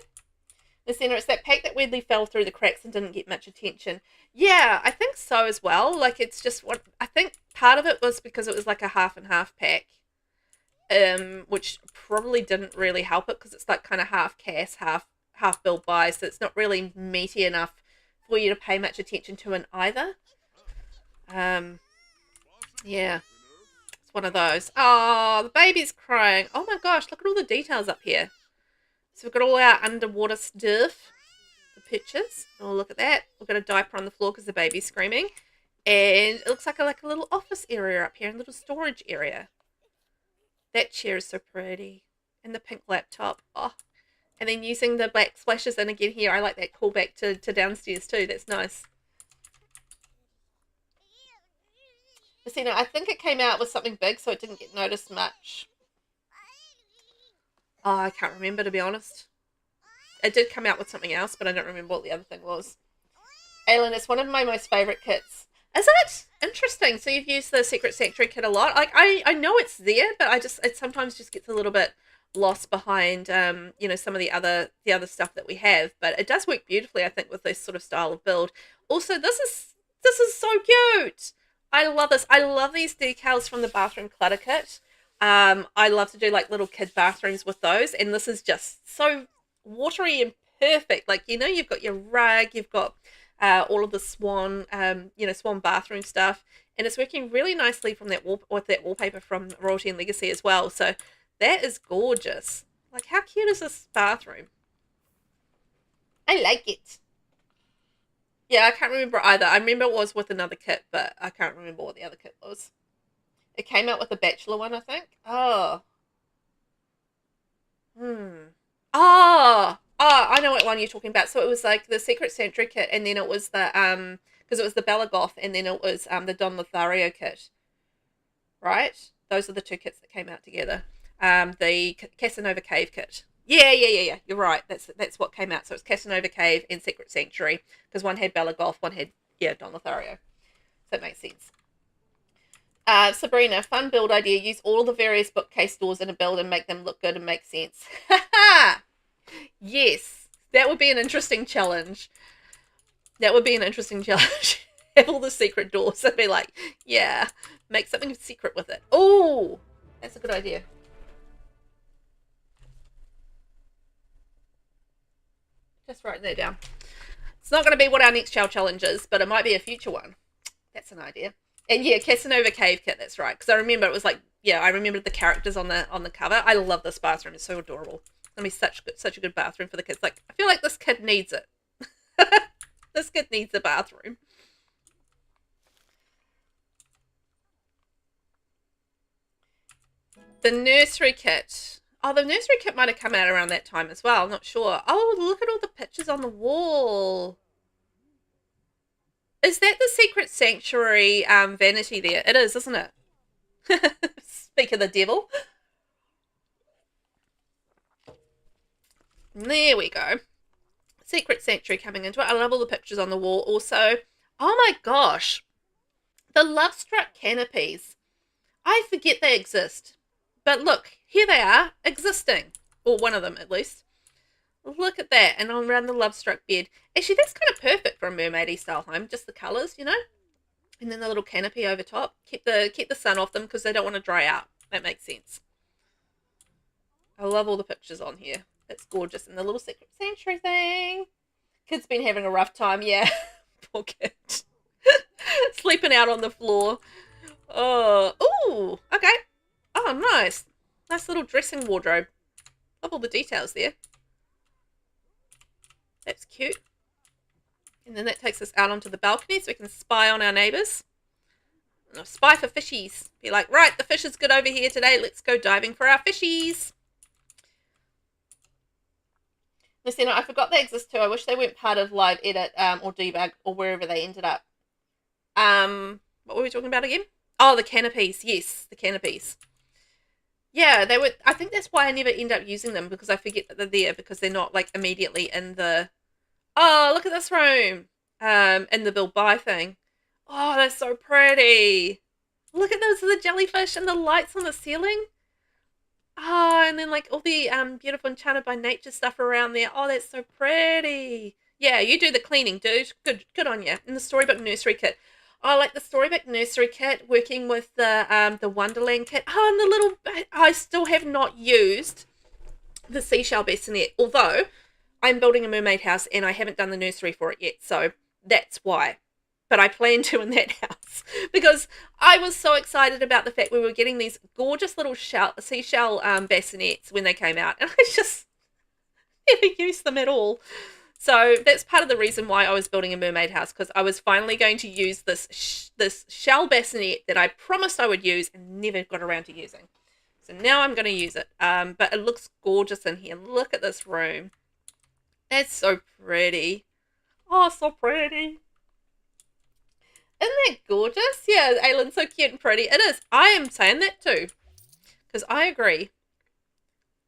Niscenna, it's that pack that weirdly fell through the cracks and didn't get much attention. Yeah, I think so as well. Like, it's just what I think part of it was because it was like a half and half pack, which probably didn't really help it because it's like kind of half Cass, half build by, so it's not really meaty enough for you to pay much attention to in either. Yeah, it's one of those. Oh, the baby's crying. Oh my gosh, look at all the details up here. So we've got all our underwater stuff, the pictures. Oh, look at that. We've got a diaper on the floor because the baby's screaming. And it looks like a little office area up here, and a little storage area. That chair is so pretty. And the pink laptop. Oh, and then using the black splashes. And again here, I like that callback to downstairs too. That's nice. Niscenna, I think it came out with something big, so it didn't get noticed much. Oh, I can't remember, to be honest. It did come out with something else, but I don't remember what the other thing was. Aaleyn, it's one of my most favourite kits. Is it? Interesting. So you've used the Secret Sanctuary kit a lot. Like, I know it's there, but it sometimes just gets a little bit lost behind, you know, some of the other stuff that we have. But it does work beautifully, I think, with this sort of style of build. Also, this is so cute. I love this. I love these decals from the bathroom clutter kit. I love to do like little kid bathrooms with those, and this is just so watery and perfect. Like, you know, you've got your rug, you've got all of the swan, you know, swan bathroom stuff, and it's working really nicely from that with that wallpaper from Royalty and Legacy as well. So that is gorgeous. Like, how cute is this bathroom? I like it. Yeah, I can't remember either. I remember it was with another kit, but I can't remember what the other kit was. It came out with a bachelor one, I think. Oh. I know what one you're talking about. So it was like the Secret Sanctuary kit, and then it was the because it was the Bella Goth, and then it was the Don Lothario kit. Right? Those are the two kits that came out together. The Casanova Cave kit. Yeah. You're right. That's what came out. So it's Casanova Cave and Secret Sanctuary, because one had Bella Goth, one had Don Lothario. So that makes sense. Sabrina, fun build idea. Use all the various bookcase doors in a build and make them look good and make sense. Yes, that would be an interesting challenge. Have all the secret doors and be like, yeah, make something secret with it. Oh, that's a good idea. Just writing that down. It's not going to be what our next shell challenge is, but it might be a future one. That's an idea. And yeah, Casanova Cave kit, that's right. Because I remember it was like, yeah, I remember the characters on the cover. I love this bathroom. It's so adorable. It's going to be such a good bathroom for the kids. Like, I feel like this kid needs it. This kid needs a bathroom. The nursery kit. Oh, the nursery kit might have come out around that time as well. I'm not sure. Oh, look at all the pictures on the wall. Is that the Secret Sanctuary vanity there? It is, isn't it? Speak of the devil. There we go. Secret Sanctuary coming into it. I love all the pictures on the wall also. Oh my gosh. The Lovestruck canopies. I forget they exist. But look, here they are, existing. Or one of them, at least. Look at that. And on around the Lovestruck bed. Actually, that's kind of perfect for a mermaidy style home. Just the colours, you know. And then the little canopy over top. Keep the sun off them because they don't want to dry out. That makes sense. I love all the pictures on here. It's gorgeous. And the little Secret Sanctuary thing. Kid's been having a rough time. Yeah. Poor kid. Sleeping out on the floor. Oh. Ooh. Okay. Oh, nice. Nice little dressing wardrobe. Love all the details there. That's cute. And then that takes us out onto the balcony so we can spy on our neighbours. Spy for fishies. Be like, right, the fish is good over here today. Let's go diving for our fishies. Niscenna, I forgot they exist too. I wish they weren't part of Live Edit or Debug or wherever they ended up. What were we talking about again? Oh, the canopies. Yes, the canopies. Yeah, they were. I think that's why I never end up using them, because I forget that they're there, because they're not like immediately in the. Oh, look at this room. In the build buy thing. Oh, that's so pretty. Look at those, the jellyfish and the lights on the ceiling. Oh, and then like all the beautiful Enchanted by Nature stuff around there. Oh, that's so pretty. Yeah, you do the cleaning, dude. Good on you. And the Storybook Nursery kit. I like the Storybook Nursery kit, working with the Wonderland kit. Oh, and the little, I still have not used the seashell bassinet, although I'm building a mermaid house and I haven't done the nursery for it yet, so that's why. But I plan to in that house, because I was so excited about the fact we were getting these gorgeous little seashell bassinets when they came out, and I just never used them at all. So that's part of the reason why I was building a mermaid house, because I was finally going to use this shell bassinet that I promised I would use and never got around to using. So now I'm going to use it. But it looks gorgeous in here. Look at this room. That's so pretty. Oh, so pretty. Isn't that gorgeous? Yeah, Aaleyn's so cute and pretty. It is. I am saying that too, because I agree.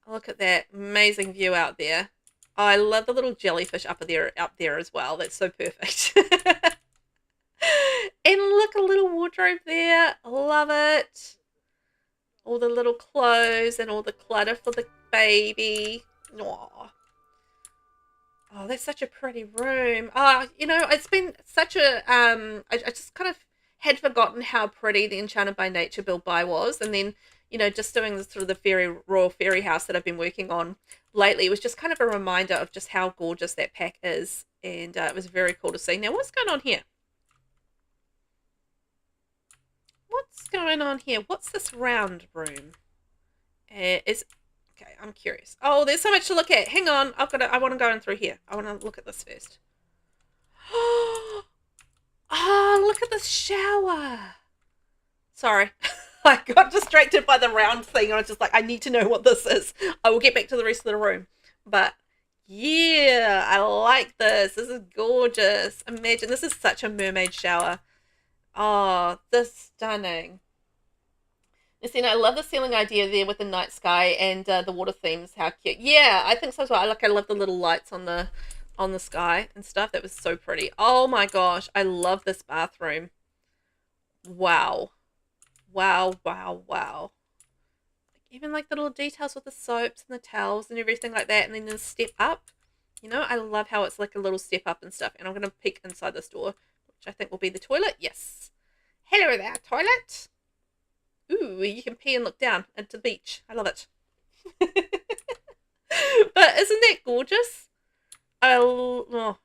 Look at that amazing view out there. Oh, I love the little jellyfish up there as well. That's so perfect. And look, a little wardrobe there. Love it. All the little clothes and all the clutter for the baby. Aww. Oh, that's such a pretty room. You know, it's been such a, I just kind of had forgotten how pretty the Enchanted by Nature build buy was. And then, you know, just doing the sort of the Royal Fairy House that I've been working on lately was just kind of a reminder of just how gorgeous that pack is. And it was very cool to see. Now, what's going on here? What's going on here? What's this round room? Okay, I'm curious. Oh, there's so much to look at. Hang on. I want to go in through here. I want to look at this first. Oh, look at this shower. Sorry. I got distracted by the round thing. I was just like, I need to know what this is. I will get back to the rest of the room. But yeah, I like this. This is gorgeous. Imagine, this is such a mermaid shower. Oh, this is stunning. Niscenna, I love the ceiling idea there with the night sky and the water themes. How cute. Yeah, I think so as well. I love the little lights on the sky and stuff. That was so pretty. Oh my gosh, I love this bathroom. Wow. Wow, wow, wow. Even like the little details with the soaps and the towels and everything like that, and then the step up. You know, I love how it's like a little step up and stuff. And I'm going to peek inside this door, which I think will be the toilet. Yes. Hello there, toilet. Ooh, you can pee and look down into the beach. I love it. But isn't that gorgeous? Oh.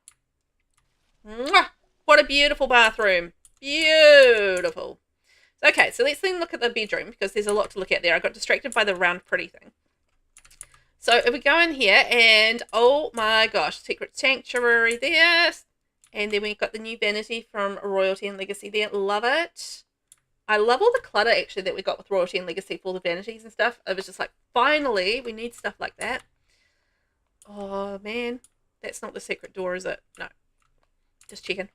Mwah! What a beautiful bathroom. Beautiful. Okay, so let's then look at the bedroom because there's a lot to look at there. I got distracted by the round pretty thing. So if we go in here and, oh my gosh, Secret Sanctuary there. And then we've got the new vanity from Royalty and Legacy there. Love it. I love all the clutter actually that we got with Royalty and Legacy for all the vanities and stuff. It was just like, finally, we need stuff like that. Oh man, that's not the secret door, is it? No, just checking.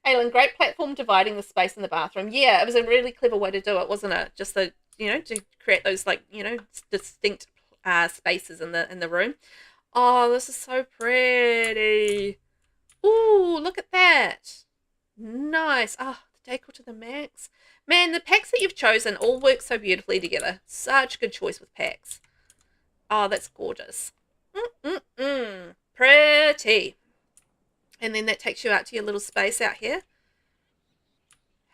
Aaleyn, great platform dividing the space in the bathroom. Yeah, it was a really clever way to do it, wasn't it? Just the, you know, to create those like, you know, distinct spaces in the room. Oh, this is so pretty. Ooh, look at that. Nice. Oh, the decor to the max. Man, the packs that you've chosen all work so beautifully together. Such good choice with packs. Oh, that's gorgeous. Pretty. And then that takes you out to your little space out here.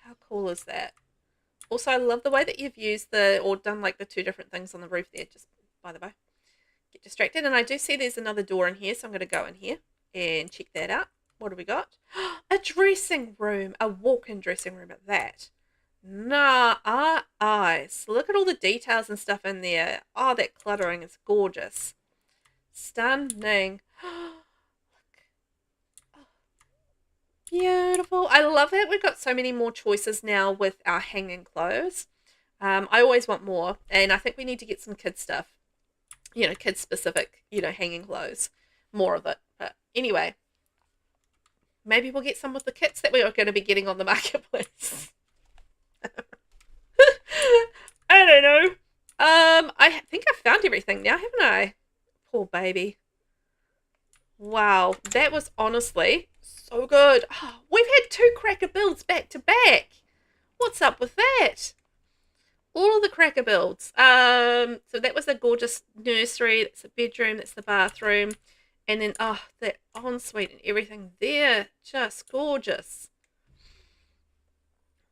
How cool is that? Also, I love the way that you've used or done like the two different things on the roof there, just by the way. Get distracted. And I do see there's another door in here, so I'm going to go in here and check that out. What do we got? A dressing room. A walk-in dressing room at that. Nice. Look at all the details and stuff in there. Oh, that cluttering is gorgeous. Stunning. Beautiful. I love it. We've got so many more choices now with our hanging clothes. I always want more, and I think we need to get some kids stuff. You know, kids specific, you know, hanging clothes. More of it. But anyway, maybe we'll get some with the kits that we are going to be getting on the marketplace. I don't know. I think I've found everything now, haven't I? Poor baby. Wow, that was honestly so good. Oh, we've had 2 cracker builds back to back. What's up with that? All of the cracker builds. So that was a gorgeous nursery. That's the bedroom. That's the bathroom. And then, oh, that ensuite and everything there. Just gorgeous.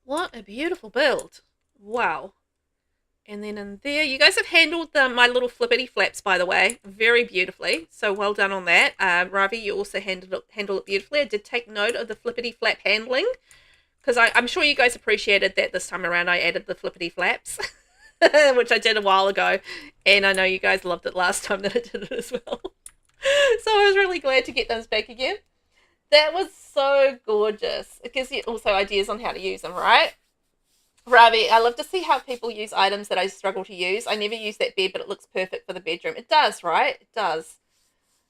What a beautiful build. Wow. And then in there, you guys have handled my little flippity flaps, by the way, very beautifully. So well done on that. Ravi, you also handled it beautifully. I did take note of the flippity flap handling because I'm sure you guys appreciated that this time around. I added the flippity flaps, which I did a while ago. And I know you guys loved it last time that I did it as well. So I was really glad to get those back again. That was so gorgeous. It gives you also ideas on how to use them, right? Ravi, I love to see how people use items that I struggle to use. I never use that bed, but it looks perfect for the bedroom. It does, right? It does.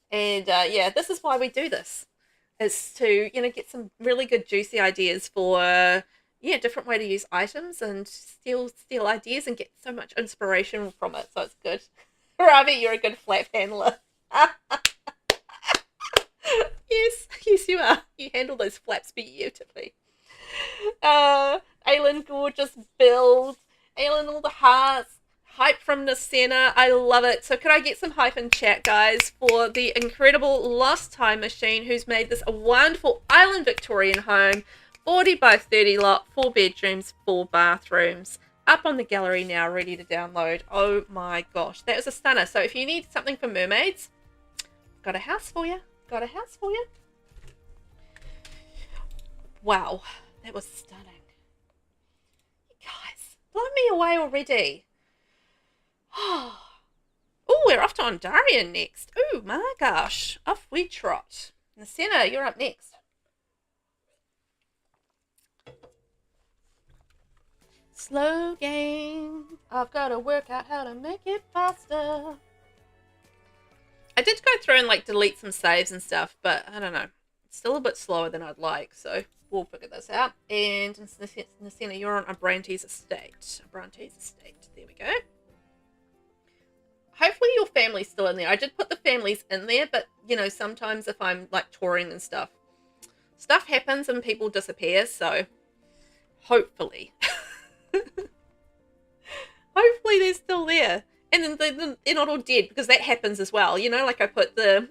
And yeah, this is why we do this. Is to, you know, get some really good juicy ideas for, yeah, different way to use items and steal ideas and get so much inspiration from it. So it's good. Ravi, you're a good flap handler. Yes, you are. You handle those flaps beautifully. Aaleyn, gorgeous build. Aaleyn, all the hearts. Hype from Niscenna. I love it. So could I get some hype in chat, guys, for the incredible Losttimemachine, who's made this a wonderful island Victorian home. 40 by 30 lot, 4 bedrooms, 4 bathrooms. Up on the gallery now, ready to download. Oh my gosh, that was a stunner. So if you need something for mermaids, got a house for you. Got a house for you. Wow, that was stunning. You guys, blow me away already. Oh, we're off to Ondarian next. Oh my gosh, off we trot. Niscenna, you're up next. Slow game. I've got to work out how to make it faster. I did go through and like delete some saves and stuff, but I don't know. It's still a bit slower than I'd like, so we'll figure this out. And Niscenna, you're on a Bronte's estate. There we go. Hopefully your family's still in there. I did put the families in there, but you know, sometimes if I'm like touring and stuff happens and people disappear, so hopefully. Hopefully they're still there. And then they're not all dead, because that happens as well. You know, like I put the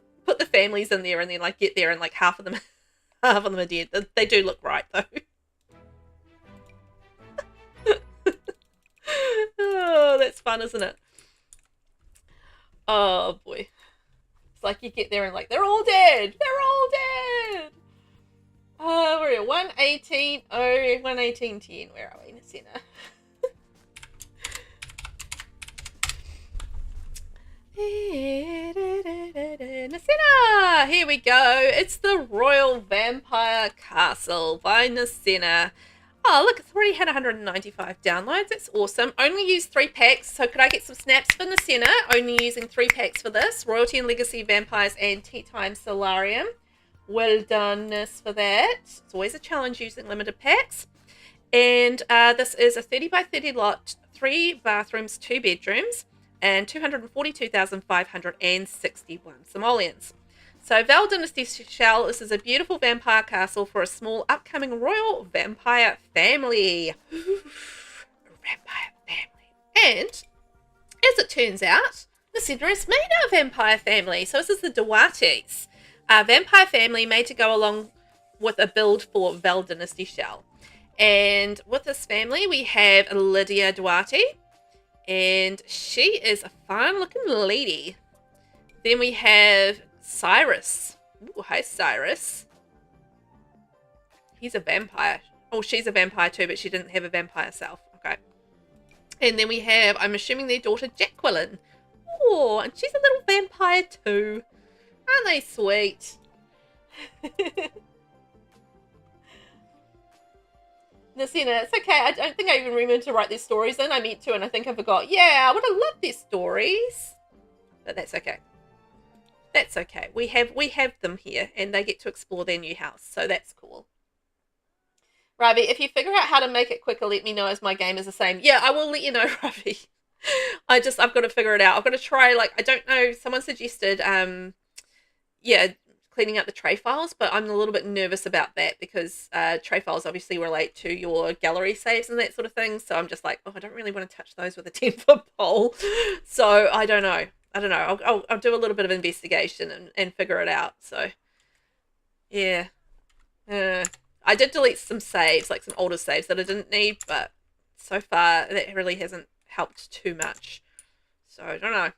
families in there and then like get there and like half of them are dead. They do look right though. Oh, that's fun, isn't it? Oh boy. It's like you get there and like, they're all dead! They're all dead! We're at 118. Oh, 118.10. Where are we? Niscenna. Niscenna! Here we go. It's the Royal Vampire Castle by Niscenna. Oh, look, it's already had 195 downloads. That's awesome. Only used 3 packs, so could I get some snaps for Niscenna? Only using 3 packs for this. Royalty and Legacy Vampires and Tea Time Solarium. Well done, Nis, for that. It's always a challenge using limited packs. And this is a 30 by 30 lot, 3 bathrooms, 2 bedrooms, and 242,561 simoleons. So, Dynasty Shell, this is a beautiful vampire castle for a small upcoming royal vampire family. Vampire family. And, as it turns out, Niscenna is made a vampire family. So, this is the Duartes. A vampire family made to go along with a build for Dynasty Shell. And with this family, we have Lydia Duarte. And she is a fine-looking lady. Then we have Cyrus. Ooh, hi, Cyrus. He's a vampire. Oh, she's a vampire too, but she didn't have a vampire self. Okay. And then we have, I'm assuming, their daughter, Jacqueline. Oh, and she's a little vampire too. Aren't they sweet? Niscenna, it's okay. I don't think I even remembered to write their stories in. I meant to, and I think I forgot. Yeah, I would have loved their stories. But that's okay. That's okay. We have them here, and they get to explore their new house, so that's cool. Ravi, if you figure out how to make it quicker, let me know, as my game is the same. Yeah, I will let you know, Ravi. I've got to figure it out. I've got to try, like, I don't know, someone suggested, yeah, cleaning up the tray files, but I'm a little bit nervous about that because tray files obviously relate to your gallery saves and that sort of thing, so I'm just like, oh, I don't really want to touch those with a 10-foot pole. So I don't know. I'll do a little bit of investigation and figure it out. So yeah, I did delete some saves, like some older saves that I didn't need, but so far that really hasn't helped too much. So I don't know.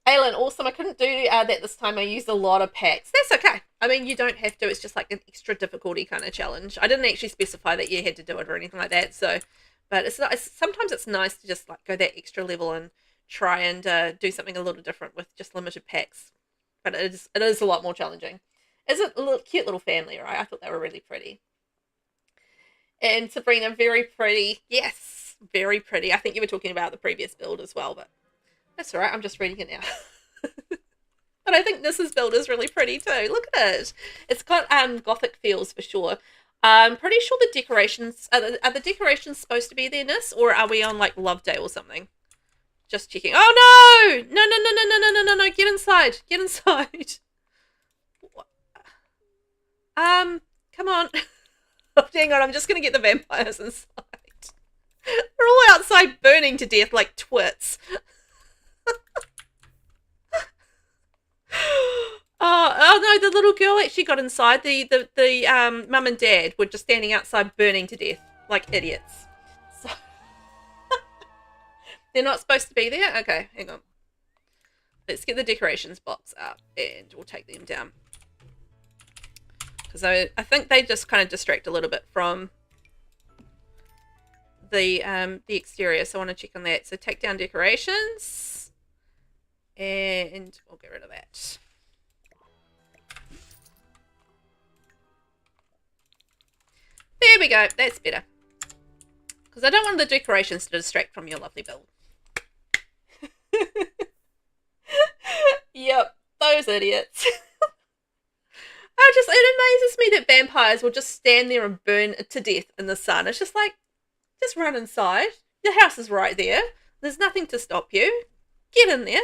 Aaleyn, awesome. I couldn't do that this time. I used a lot of packs. That's okay. I mean, you don't have to. It's just like an extra difficulty kind of challenge. I didn't actually specify that you had to do it or anything like that. So, but sometimes it's nice to just like go that extra level and try and do something a little different with just limited packs. But it is a lot more challenging. It's a cute little family, right? I thought they were really pretty. And Sabrina, very pretty. Yes, very pretty. I think you were talking about the previous build as well, but that's all right. I'm just reading it now. But I think Nis's build is really pretty too. Look at it. It's got gothic feels for sure. I'm pretty sure the decorations are the decorations supposed to be there, Nis, or are we on like Love Day or something? Just checking. Oh no! No! Get inside! Get inside! Come on. Hang on. I'm just gonna get the vampires inside. They're all outside burning to death like twits. Oh no, the little girl actually got inside. The mum and dad were just standing outside burning to death like idiots. So they're not supposed to be there? Okay, hang on. Let's get the decorations box up and we'll take them down. Because I think they just kind of distract a little bit from the exterior, so I want to check on that. So take down decorations and we'll get rid of that. There we go, that's better. Because I don't want the decorations to distract from your lovely build. Yep, those idiots. It amazes me that vampires will just stand there and burn to death in the sun. It's just like, just run inside. The house is right there. There's nothing to stop you. Get in there.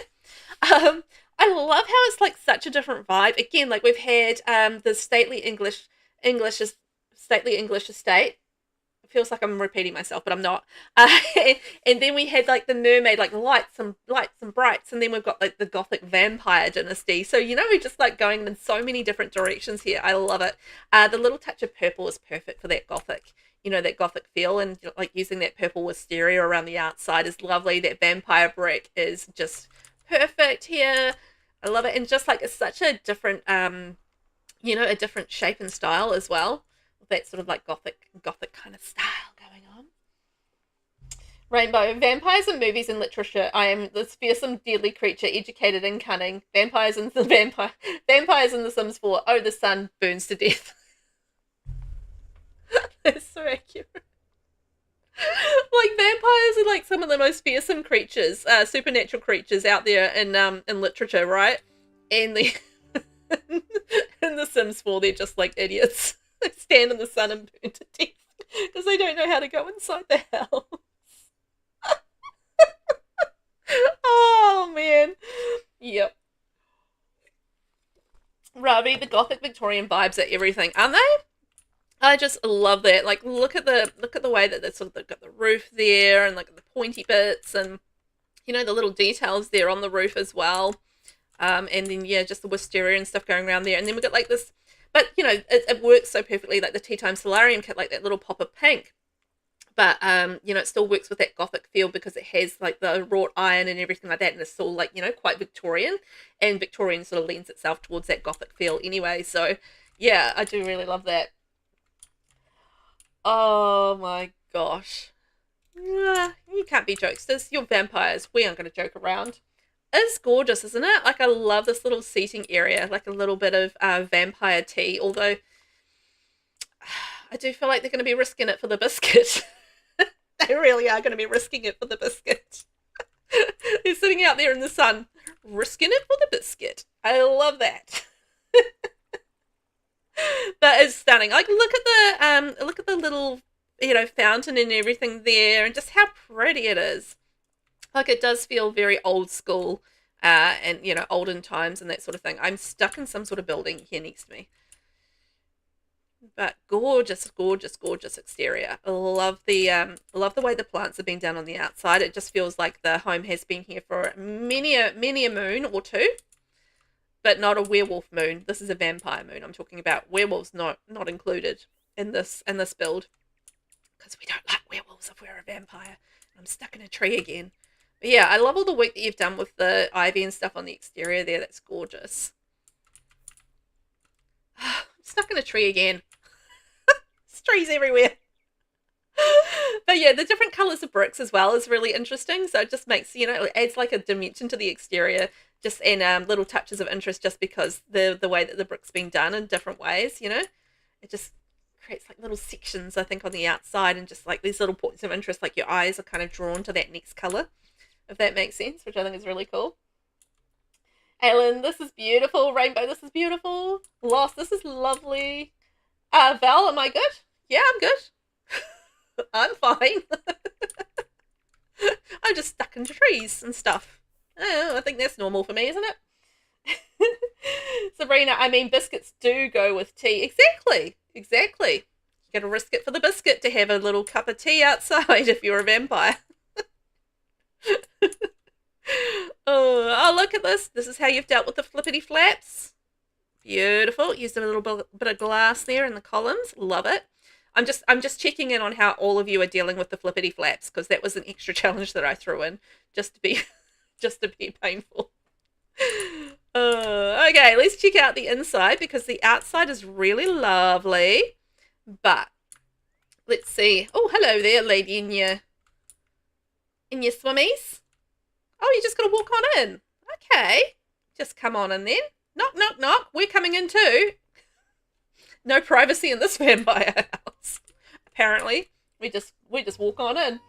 I love how it's like such a different vibe. Again, like we've had the stately English estate. It feels like I'm repeating myself, but I'm not. And then we had like the mermaid, like lights and brights, and then we've got like the gothic vampire dynasty. So we're just like going in so many different directions here. I love it. The little touch of purple is perfect for that gothic, that gothic feel, and like using that purple wisteria around the outside is lovely. That vampire brick is just perfect here. I love it, and just like it's such a different, a different shape and style as well. That sort of like gothic kind of style going on. Rainbow. Vampires in movies and literature. I am this fearsome, deadly creature, educated and cunning. Vampires in The Sims 4. Oh, the sun burns to death. That's so accurate. Like vampires are like some of the most fearsome creatures, supernatural creatures out there in literature, right? And the in The Sims 4, they're just like idiots. They stand in the sun and burn to death because they don't know how to go inside the house. Oh, man. Yep. Ravi, the Gothic Victorian vibes are everything, aren't they? I just love that. Like, look at the way that they've got the roof there, and like the pointy bits, and the little details there on the roof as well. And then just the wisteria and stuff going around there, and then we've got like this. But, it works so perfectly, like the Tea Time Solarium kit, like that little pop of pink. But, it still works with that gothic feel because it has, like, the wrought iron and everything like that. And it's still, like, quite Victorian. And Victorian sort of lends itself towards that gothic feel anyway. So, yeah, I do really love that. Oh, my gosh. You can't be jokesters. You're vampires. We aren't going to joke around. It's gorgeous, isn't it? Like, I love this little seating area, like a little bit of vampire tea, although I do feel like they're going to be risking it for the biscuit. They really are going to be risking it for the biscuit. They're sitting out there in the sun, risking it for the biscuit. I love that. That is stunning. Like, look at the little, fountain and everything there, and just how pretty it is. Like, it does feel very old school, and, olden times and that sort of thing. I'm stuck in some sort of building here next to me. But gorgeous, gorgeous, gorgeous exterior. I love the way the plants have been done on the outside. It just feels like the home has been here for many a moon or two. But not a werewolf moon. This is a vampire moon. I'm talking about werewolves not included in this build. Because we don't like werewolves if we're a vampire. I'm stuck in a tree again. But yeah, I love all the work that you've done with the ivy and stuff on the exterior there. That's gorgeous. I'm stuck in a tree again. There's trees everywhere. But yeah, the different colours of bricks as well is really interesting. So it just makes, it adds like a dimension to the exterior, just and little touches of interest just because the way that the brick's been done in different ways, It just creates like little sections, I think, on the outside, and just like these little points of interest, like your eyes are kind of drawn to that next colour, if that makes sense, which I think is really cool. Aaleyn, this is beautiful. Rainbow, this is beautiful. Lost, this is lovely. Val, am I good? Yeah, I'm good. I'm fine. I'm just stuck in trees and stuff. I think that's normal for me, isn't it? Sabrina, I mean, biscuits do go with tea. Exactly. You gotta risk it for the biscuit to have a little cup of tea outside if you're a vampire. Oh, look at this. This is how you've dealt with the flippity flaps. Beautiful. Used a little bit of glass there in the columns. Love it. I'm just checking in on how all of you are dealing with the flippity flaps, because that was an extra challenge that I threw in just to be just to be painful. Okay, let's check out the inside, because the outside is really lovely. But let's see. Oh, hello there, lady in your swimmies. Oh, you just got to walk on in. Okay, just come on in then. Knock, knock, knock. We're coming in too. No privacy in this vampire house. Apparently, we just walk on in.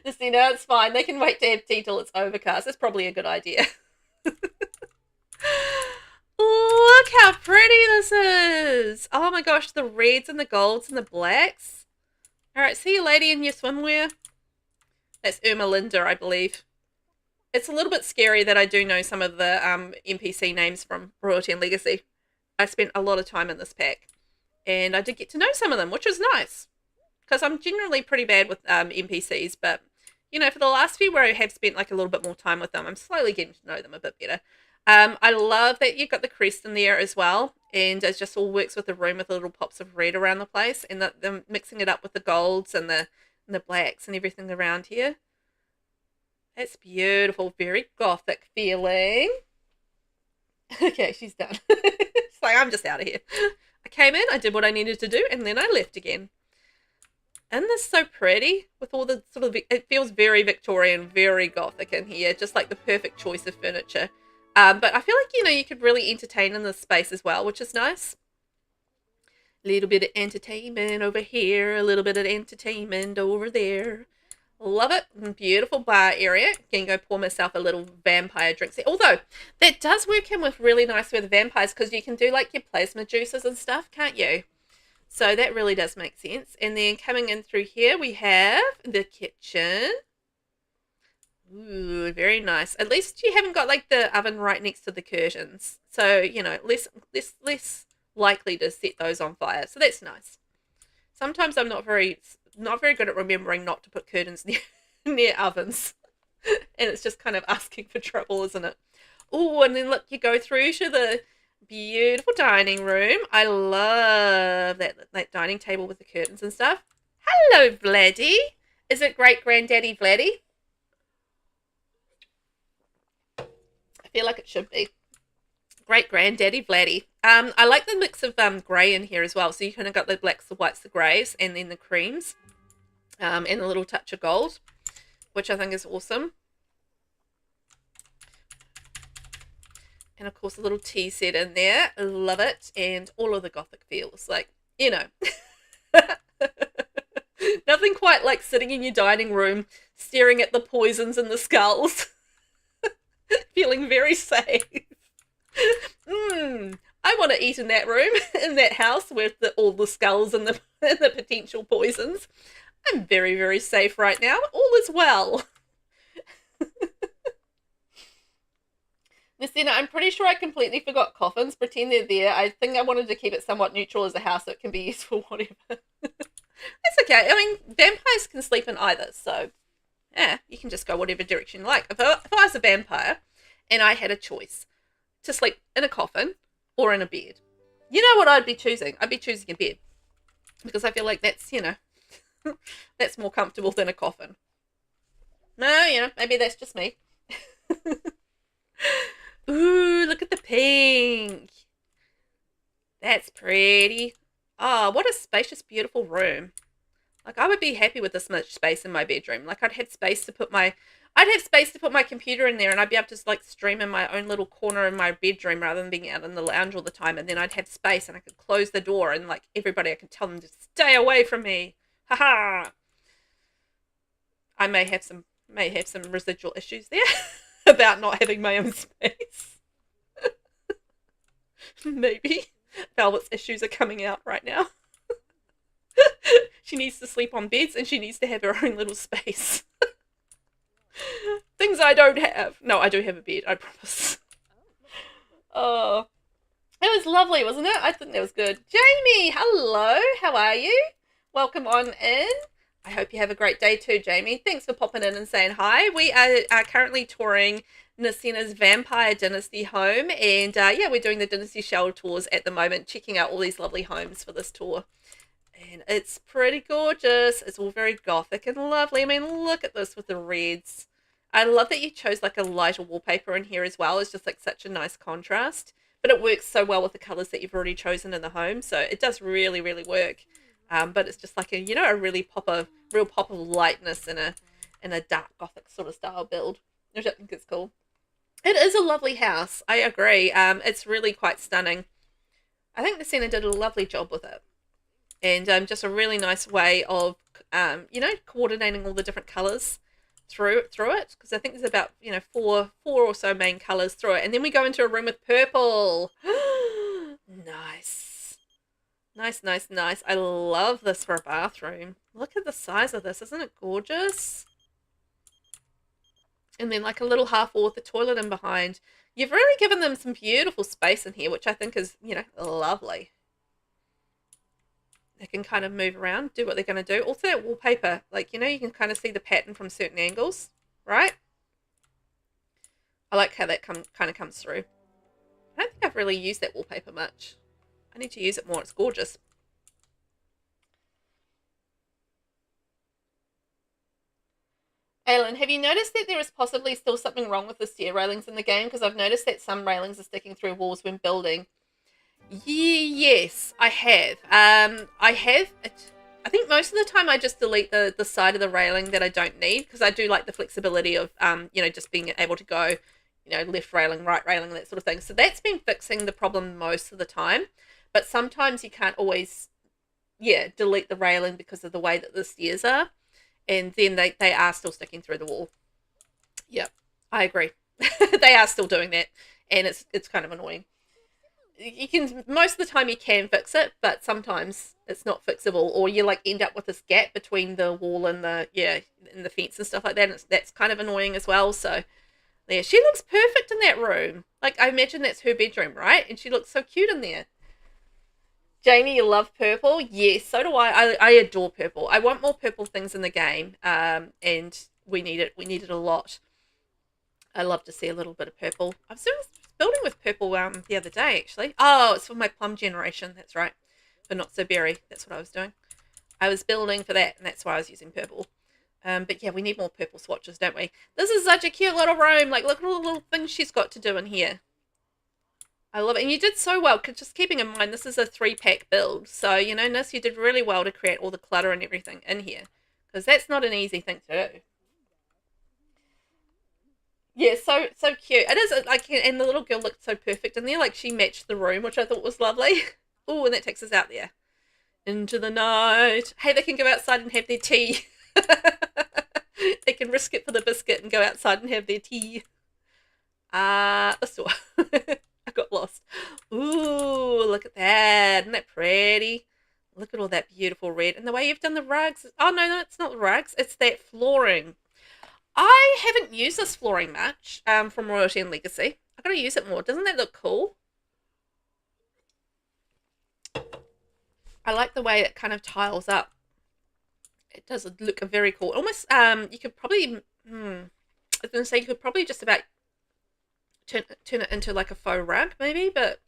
Niscenna, it's fine. They can wait to have tea till it's overcast. That's probably a good idea. Look how pretty this is. Oh my gosh, the reds and the golds and the blacks. All right, see you, lady, in your swimwear. That's Linda, I believe. It's a little bit scary that I do know some of the NPC names from Royalty and Legacy. I spent a lot of time in this pack, and I did get to know some of them, which was nice, because I'm generally pretty bad with NPCs, but, you know, for the last few where I have spent like a little bit more time with them, I'm slowly getting to know them a bit better. I love that you've got the crest in there as well, and it just all works with the room with the little pops of red around the place, and the mixing it up with the golds and the blacks and everything around here. That's beautiful, very gothic feeling. Okay, she's done. It's like, I'm just out of here. I came in, I did what I needed to do, and then I left again. Isn't this so pretty? With all the sort of, it feels very Victorian, very gothic in here, just like the perfect choice of furniture. But I feel like, you know, you could really entertain in this space as well, which is nice. A little bit of entertainment over here, a little bit of entertainment over there. Love it. Beautiful bar area. Can go pour myself a little vampire drink. Although, that does work in with really nice with vampires, because you can do like your plasma juices and stuff, can't you? So that really does make sense. And then coming in through here, we have the kitchen. Ooh, very nice. At least you haven't got like the oven right next to the curtains. So, you know, less likely to set those on fire. So that's nice. Sometimes I'm not very good at remembering not to put curtains near ovens. And it's just kind of asking for trouble, isn't it? Oh, and then look, you go through to the beautiful dining room. I love that dining table with the curtains and stuff. Hello, Vladdy. Is it great granddaddy Vladdy? I feel like it should be. Great granddaddy Vladdy. I like the mix of grey in here as well. So you kind of got the blacks, the whites, the greys, and then the creams. And a little touch of gold, which I think is awesome. And of course a little tea set in there. Love it. And all of the gothic feels. Like, you know. Nothing quite like sitting in your dining room, staring at the poisons and the skulls. Feeling very safe. I want to eat in that room, in that house with all the skulls and the potential poisons. I'm very, very safe right now. All is well. Niscenna, I'm pretty sure I completely forgot coffins. Pretend they're there. I think I wanted to keep it somewhat neutral as a house so it can be used for whatever. That's okay. I mean, vampires can sleep in either, so yeah, you can just go whatever direction you like. If I was a vampire and I had a choice to sleep in a coffin or in a bed, you know what I'd be choosing? I'd be choosing a bed, because I feel like that's, you know, that's more comfortable than a coffin. No, you know, maybe that's just me. Ooh, look at the pink. That's pretty. Oh, what a spacious, beautiful room. Like, I would be happy with this much space in my bedroom. Like, I'd have space to put my computer in there, and I'd be able to like stream in my own little corner in my bedroom rather than being out in the lounge all the time. And then I'd have space, and I could close the door, and like everybody, I could tell them to stay away from me. Haha. I may have some residual issues there about not having my own space. Maybe Velvet's issues are coming out right now. She needs to sleep on beds, and she needs to have her own little space. Things I don't have. No, I do have a bed, I promise. Oh, It was lovely, wasn't it? I think that was good. Jamie, hello. How are you? Welcome on in. I hope you have a great day too, Jamie. Thanks for popping in and saying hi. We are currently touring Niscenna's Vampire Dynasty home, and yeah, we're doing the Dynasty Shell tours at the moment, checking out all these lovely homes for this tour. And it's pretty gorgeous. It's all very gothic and lovely. I mean, look at this with the reds. I love that you chose like a lighter wallpaper in here as well. It's just like such a nice contrast. But it works so well with the colours that you've already chosen in the home. So it does really, really work. But it's just like a, you know, a real pop of lightness in a dark gothic sort of style build, which I think is cool. It is a lovely house. I agree. It's really quite stunning. I think the Niscenna did a lovely job with it. And just a really nice way of, you know, coordinating all the different colours through it, because I think there's about, you know, four or so main colours through it, and then we go into a room with purple. Nice. Nice. I love this for a bathroom. Look at the size of this. Isn't it gorgeous? And then like a little half wall with the toilet in behind. You've really given them some beautiful space in here, which I think is, you know, lovely. They can kind of move around, do what they're going to do. Also that wallpaper, like, you know, you can kind of see the pattern from certain angles, right? I like how that kind of comes through. I don't think I've really used that wallpaper much. I need to use it more. It's gorgeous. Aaleyn, have you noticed that there is possibly still something wrong with the stair railings in the game? Because I've noticed that some railings are sticking through walls when building. Yes, I have. I think most of the time I just delete the side of the railing that I don't need, because I do like the flexibility of, you know, just being able to go, you know, left railing, right railing, that sort of thing. So that's been fixing the problem most of the time. But sometimes you can't always, yeah, delete the railing because of the way that the stairs are. And then they are still sticking through the wall. Yep, I agree. They are still doing that. And it's kind of annoying. You can, most of the time you can fix it, but sometimes it's not fixable, or you like end up with this gap between the wall and the fence and stuff like that, and that's kind of annoying as well. So yeah, she looks perfect in that room. Like, I imagine that's her bedroom, right? And she looks so cute in there. Jamie, you love purple? Yes, so do I adore purple. I want more purple things in the game, and we need it. We need it a lot. I love to see a little bit of purple. I was building with purple the other day, actually. Oh, it's for my plum generation. That's right. For Not So Berry. That's what I was doing. I was building for that, and that's why I was using purple. But yeah, we need more purple swatches, don't we? This is such a cute little room. Like, look at all the little things she's got to do in here. I love it. And you did so well, because just keeping in mind, this is a 3-pack build. So, you know, Nis, you did really well to create all the clutter and everything in here, because that's not an easy thing to do. Yeah, so cute. It is like, and the little girl looked so perfect in there. Like, she matched the room, which I thought was lovely. Oh, and that takes us out there into the night. Hey, they can go outside and have their tea. They can risk it for the biscuit and go outside and have their tea. The store. I got lost. Ooh, look at that. Isn't that pretty? Look at all that beautiful red. And the way you've done the rugs. Oh, no, it's not the rugs. It's that flooring. I haven't used this flooring much from Royalty and Legacy. I've got to use it more. Doesn't that look cool? I like the way it kind of tiles up. It does look very cool. Almost, you could probably, I was going to say, you could probably just about turn it into like a faux rug, maybe, but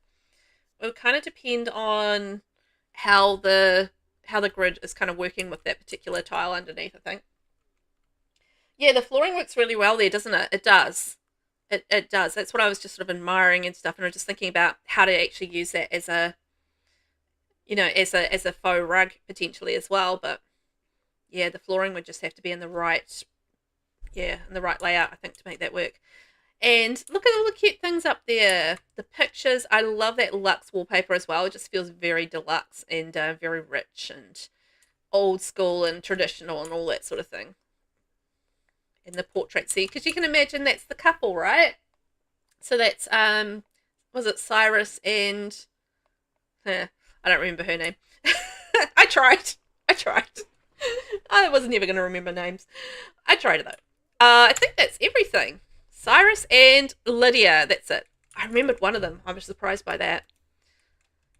it would kind of depend on how the grid is kind of working with that particular tile underneath, I think. Yeah, the flooring works really well there, doesn't it? It does. It does. That's what I was just sort of admiring and stuff, and I was just thinking about how to actually use that as a, you know, as a faux rug potentially as well. But yeah, the flooring would just have to be in the right, in the right layout, I think, to make that work. And look at all the cute things up there. The pictures. I love that luxe wallpaper as well. It just feels very deluxe and very rich and old school and traditional and all that sort of thing. In the portrait, see, because you can imagine that's the couple, right? So that's was it Cyrus and I don't remember her name. I tried. I wasn't ever going to remember names. I tried it though. I think that's everything. Cyrus and Lydia. That's it. I remembered one of them. I was surprised by that.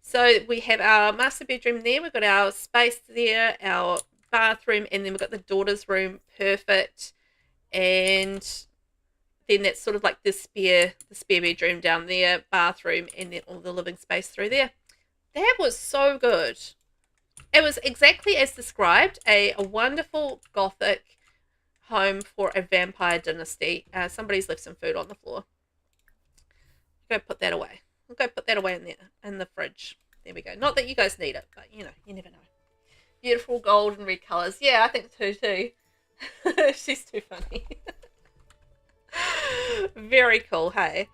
So we have our master bedroom there. We've got our space there, our bathroom, and then we've got the daughter's room. Perfect. And then that's sort of like the spare bedroom down there, bathroom, and then all the living space through there. That was so good. It was exactly as described, a wonderful gothic home for a vampire dynasty. Somebody's left some food on the floor. Go put that away. We'll go put that away in there, in the fridge. There we go. Not that you guys need it, but you know, you never know. Beautiful gold and red colours. Yeah, I think so too. She's too funny. Very cool, hey?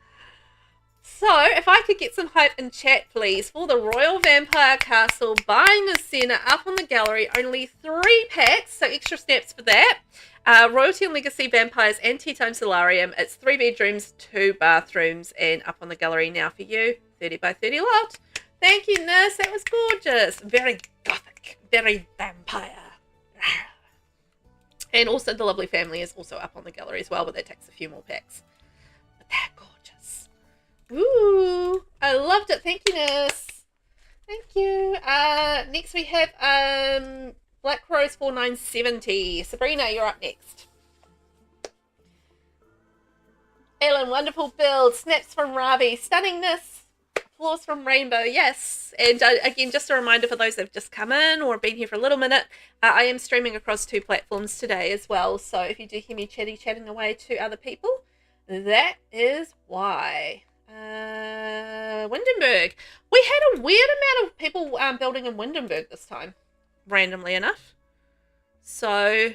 So, if I could get some hype in chat, please, for the Royal Vampire Castle by Niscenna up on the gallery. Only 3 packs, so extra snaps for that. Royalty and Legacy Vampires and Tea Time Solarium. It's 3 bedrooms, 2 bathrooms, and up on the gallery now for you. 30 by 30 lot. Thank you, Nis. That was gorgeous. Very gothic. Very vampire. And also the lovely family is also up on the gallery as well, but that takes a few more packs. But they're gorgeous. Ooh, I loved it. Thank you, Nis. Thank you. Next we have Black Rose 4970. Sabrina, you're up next. Aaleyn, wonderful build. Snaps from Ravi. Stunningness. Applause from Rainbow. Yes. And again, just a reminder for those that have just come in or been here for a little minute, I am streaming across 2 platforms today as well. So if you do hear me chatting away to other people, that is why. Windenburg. We had a weird amount of people building in Windenburg this time, randomly enough. So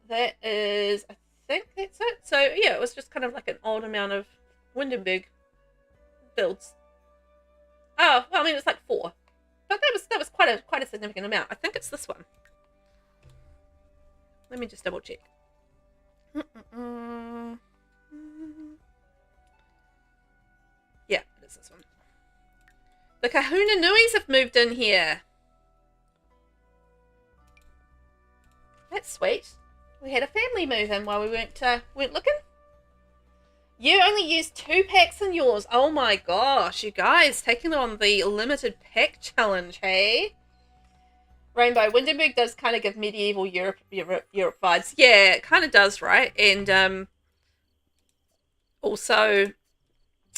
that is, I think that's it. So yeah, it was just kind of like an odd amount of Windenburg builds. Oh, well, I mean, it's like 4, but that was quite a significant amount. I think it's this one. Let me just double check. Yeah, it is this one. The Kahuna Nuis have moved in here. That's sweet. We had a family move in while we weren't looking. You only used 2 packs in yours. Oh my gosh, you guys taking on the limited pack challenge, hey? Rainbow, Windenburg does kind of give medieval Europe vibes. Yeah, it kind of does, right? And also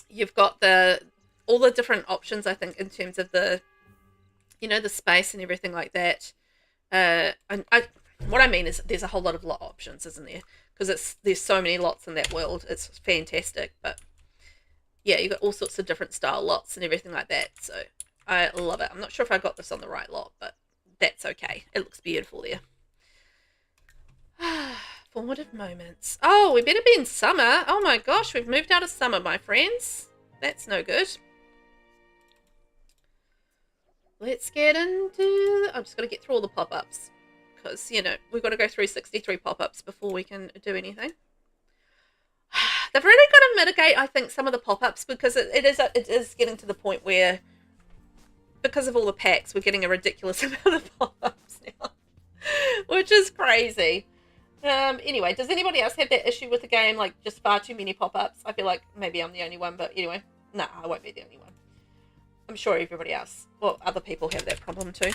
you've got all the different options, I think, in terms of the, you know, the space and everything like that. What I mean is there's a whole lot of lot options, isn't there? Because there's so many lots in that world. It's fantastic. But yeah, you've got all sorts of different style lots and everything like that. So I love it. I'm not sure if I got this on the right lot, but that's okay. It looks beautiful there. Formative moments. Oh, we better be in summer. Oh my gosh, we've moved out of summer, my friends. That's no good. Let's get into... I'm just going to get through all the pop-ups. Because, you know, we've got to go through 63 pop-ups before we can do anything. They've really got to mitigate, I think, some of the pop-ups, because it is getting to the point where, because of all the packs, we're getting a ridiculous amount of pop-ups now, which is crazy. Anyway, does anybody else have that issue with the game, like just far too many pop-ups? I feel like maybe I'm the only one, but anyway, no, I won't be the only one. I'm sure everybody else, well, other people have that problem too.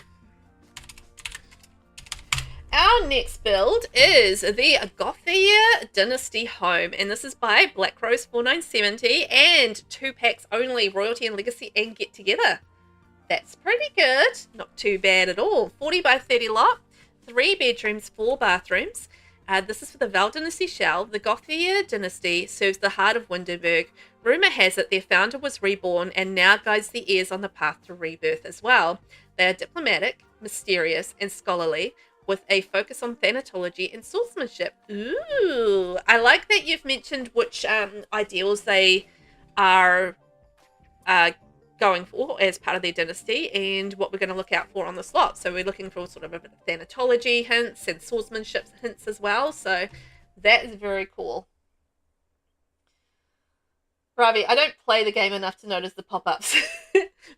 Our next build is the Gothier Dynasty Home, and this is by Black Rose 4970, and 2 packs only, Royalty and Legacy and Get Together. That's pretty good, not too bad at all. 40 by 30 lot, 3 bedrooms, 4 bathrooms. This is for the Dynasty Shell. The Gothier Dynasty serves the heart of Windenburg. Rumour has it their founder was reborn and now guides the heirs on the path to rebirth as well. They are diplomatic, mysterious, and scholarly, with a focus on thanatology and swordsmanship. Ooh, I like that you've mentioned which ideals they are going for as part of their dynasty and what we're going to look out for on the slot. So we're looking for sort of a bit of thanatology hints and swordsmanship hints as well. So that is very cool. Ravi, I don't play the game enough to notice the pop-ups.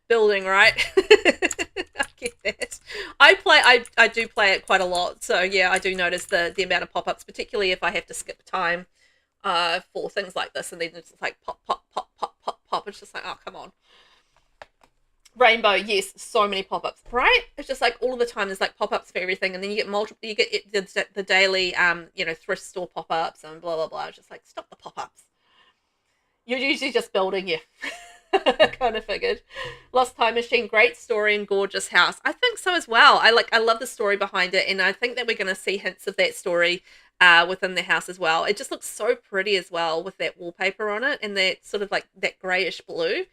Building, right? I get that. I do play it quite a lot. So yeah, I do notice the amount of pop-ups, particularly if I have to skip time for things like this, and then it's like pop, pop, pop, pop, pop, pop. It's just like, oh, come on. Rainbow, yes, so many pop-ups, right? It's just like all the time there's like pop-ups for everything, and then you get multiple, you get the daily, you know, thrift store pop-ups and blah, blah, blah. It's just like, stop the pop-ups. You're usually just building, yeah. Kind of figured. Losttimemachine, great story and gorgeous house. I think so as well. I love the story behind it, and I think that we're going to see hints of that story within the house as well. It just looks so pretty as well with that wallpaper on it and that sort of like that grayish blue.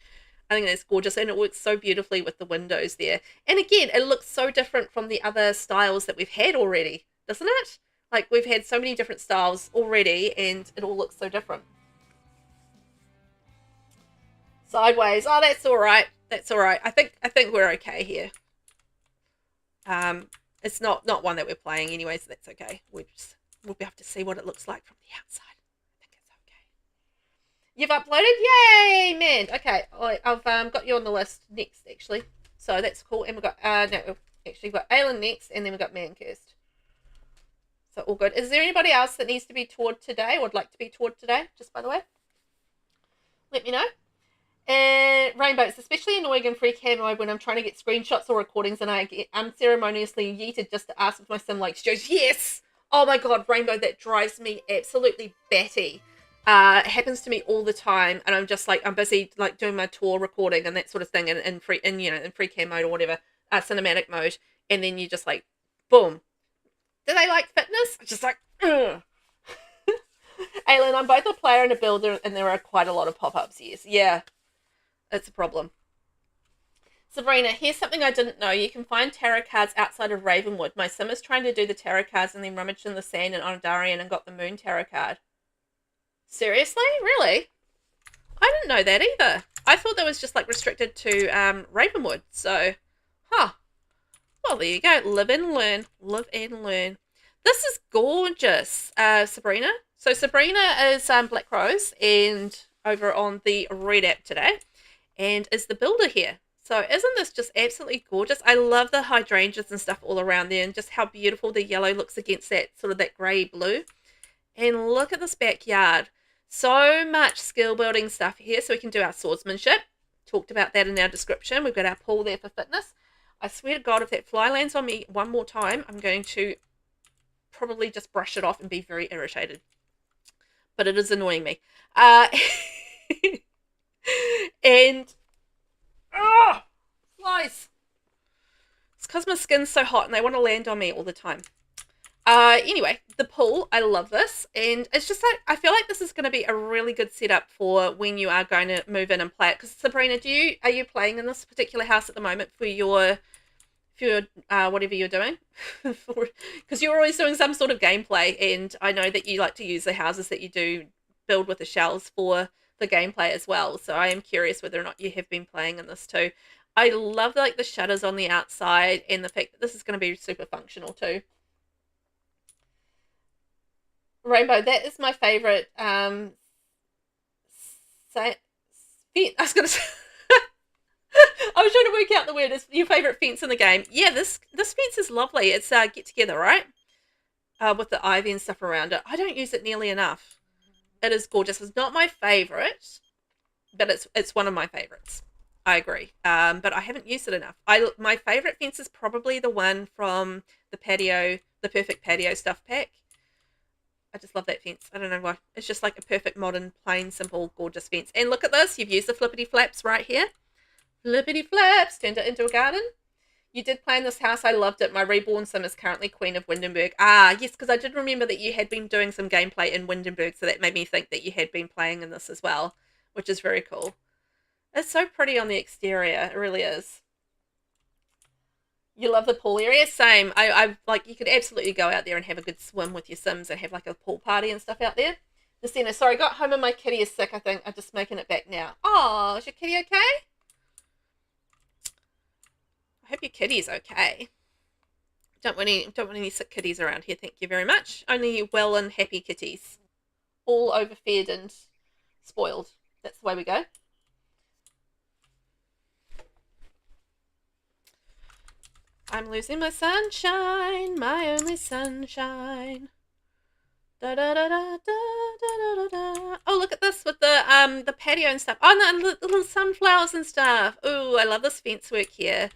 I think that's gorgeous, and it works so beautifully with the windows there. And again, it looks so different from the other styles that we've had already, doesn't it? Like, we've had so many different styles already, and it all looks so different. Sideways. Oh, that's all right. That's all right. I think we're okay here. It's not one that we're playing anyway, so that's okay. We'll have to see what it looks like from the outside. I think it's okay. You've uploaded? Yay, man. Okay, I've got you on the list next, actually. So that's cool. And we've got, no, actually, we've got Aaleyn next, and then we've got Mankirst. So all good. Is there anybody else that needs to be toured today or would like to be toured today, just by the way? Let me know. And Rainbow, it's especially annoying in free cam mode when I'm trying to get screenshots or recordings and I get unceremoniously yeeted just to ask if my sim likes shows. Yes! Oh my god, Rainbow, that drives me absolutely batty. It happens to me all the time, and I'm just like, I'm busy like doing my tour recording and that sort of thing in free cam mode or whatever, cinematic mode, and then you just like, boom. Do they like fitness? Just like, ugh. Aaleyn, I'm both a player and a builder, and there are quite a lot of pop-ups, yes. Yeah. It's a problem. Sabrina, here's something I didn't know. You can find tarot cards outside of Ravenwood. My sim is trying to do the tarot cards and then rummaged in the sand in Onidarian and got the moon tarot card. Seriously? Really? I didn't know that either. I thought that was just like restricted to Ravenwood. So, huh. Well, there you go. Live and learn. Live and learn. This is gorgeous, Sabrina. So Sabrina is Black Rose and over on the Red app today. And is the builder here. So isn't this just absolutely gorgeous? I love the hydrangeas and stuff all around there, and just how beautiful the yellow looks against that sort of that grey blue. And look at this backyard. So much skill building stuff here. So we can do our swordsmanship. Talked about that in our description. We've got our pool there for fitness. I swear to God, if that fly lands on me one more time, I'm going to probably just brush it off and be very irritated. But it is annoying me. And flies. It's because my skin's so hot and they want to land on me all the time. Anyway, the pool, I love this, and it's just like, I feel like this is going to be a really good setup for when you are going to move in and play it. Because Sabrina, are you playing in this particular house at the moment for your whatever you're doing? Because you're always doing some sort of gameplay, and I know that you like to use the houses that you do build with the shells for the gameplay as well. So I am curious whether or not you have been playing in this too. I love like the shutters on the outside and the fact that this is going to be super functional too. Rainbow, that is my favorite I was going to say I was trying to work out the word. Is your favorite fence in the game? Yeah, this fence is lovely. It's get together, right? With the ivy and stuff around it. I don't use it nearly enough. It is gorgeous. It's not my favorite, but it's one of my favorites. I agree. But I haven't used it enough. My favorite fence is probably the one from the Perfect Patio stuff pack. I just love that fence. I don't know why. It's just like a perfect modern, plain, simple, gorgeous fence. And look at this. You've used the flippity flaps right here. Flippity flaps. Turned it into a garden. You did play in this house. I loved it. My reborn sim is currently Queen of Windenburg. Ah, yes, because I did remember that you had been doing some gameplay in Windenburg, so that made me think that you had been playing in this as well, which is very cool. It's so pretty on the exterior. It really is. You love the pool area? Same. I like, you could absolutely go out there and have a good swim with your sims and have like a pool party and stuff out there. Niscenna, sorry, got home and my kitty is sick, I think. I'm just making it back now. Oh, is your kitty okay? I hope your kitty's okay. Don't want any sick kitties around here, thank you very much. Only well and happy kitties. All overfed and spoiled. That's the way we go. I'm losing my sunshine, my only sunshine. Da da da da da da da da. Oh, look at this. with the patio and stuff. Oh, no, the little sunflowers and stuff. Ooh, I love this fence work here.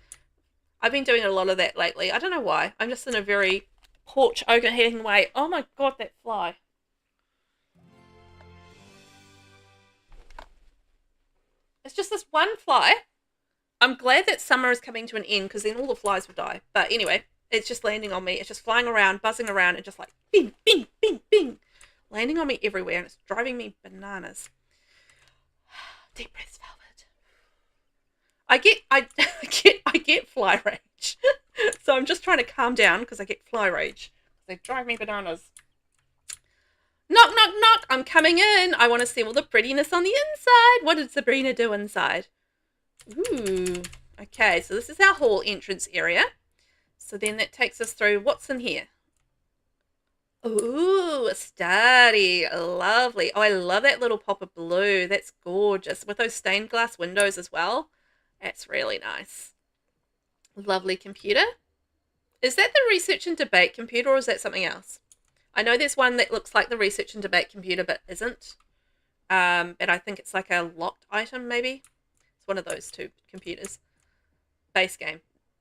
I've been doing a lot of that lately. I don't know why. I'm just in a very porch overheating way. Oh my god, that fly. It's just this one fly. I'm glad that summer is coming to an end because then all the flies will die. But anyway, it's just landing on me. It's just flying around, buzzing around, and just like bing, bing, bing, bing. Landing on me everywhere, and it's driving me bananas. Deep breaths, Velvet. I get fly rage. So I'm just trying to calm down because I get fly rage. They drive me bananas. Knock, knock, knock. I'm coming in. I want to see all the prettiness on the inside. What did Sabrina do inside? Ooh. Okay, so this is our hall entrance area. So then that takes us through. What's in here? Ooh, a study. Lovely. Oh, I love that little pop of blue. That's gorgeous. With those stained glass windows as well. That's really nice. Lovely computer. Is that the research and debate computer or is that something else? I know there's one that looks like the research and debate computer but isn't. And I think it's like a locked item maybe. It's one of those two computers. Base game.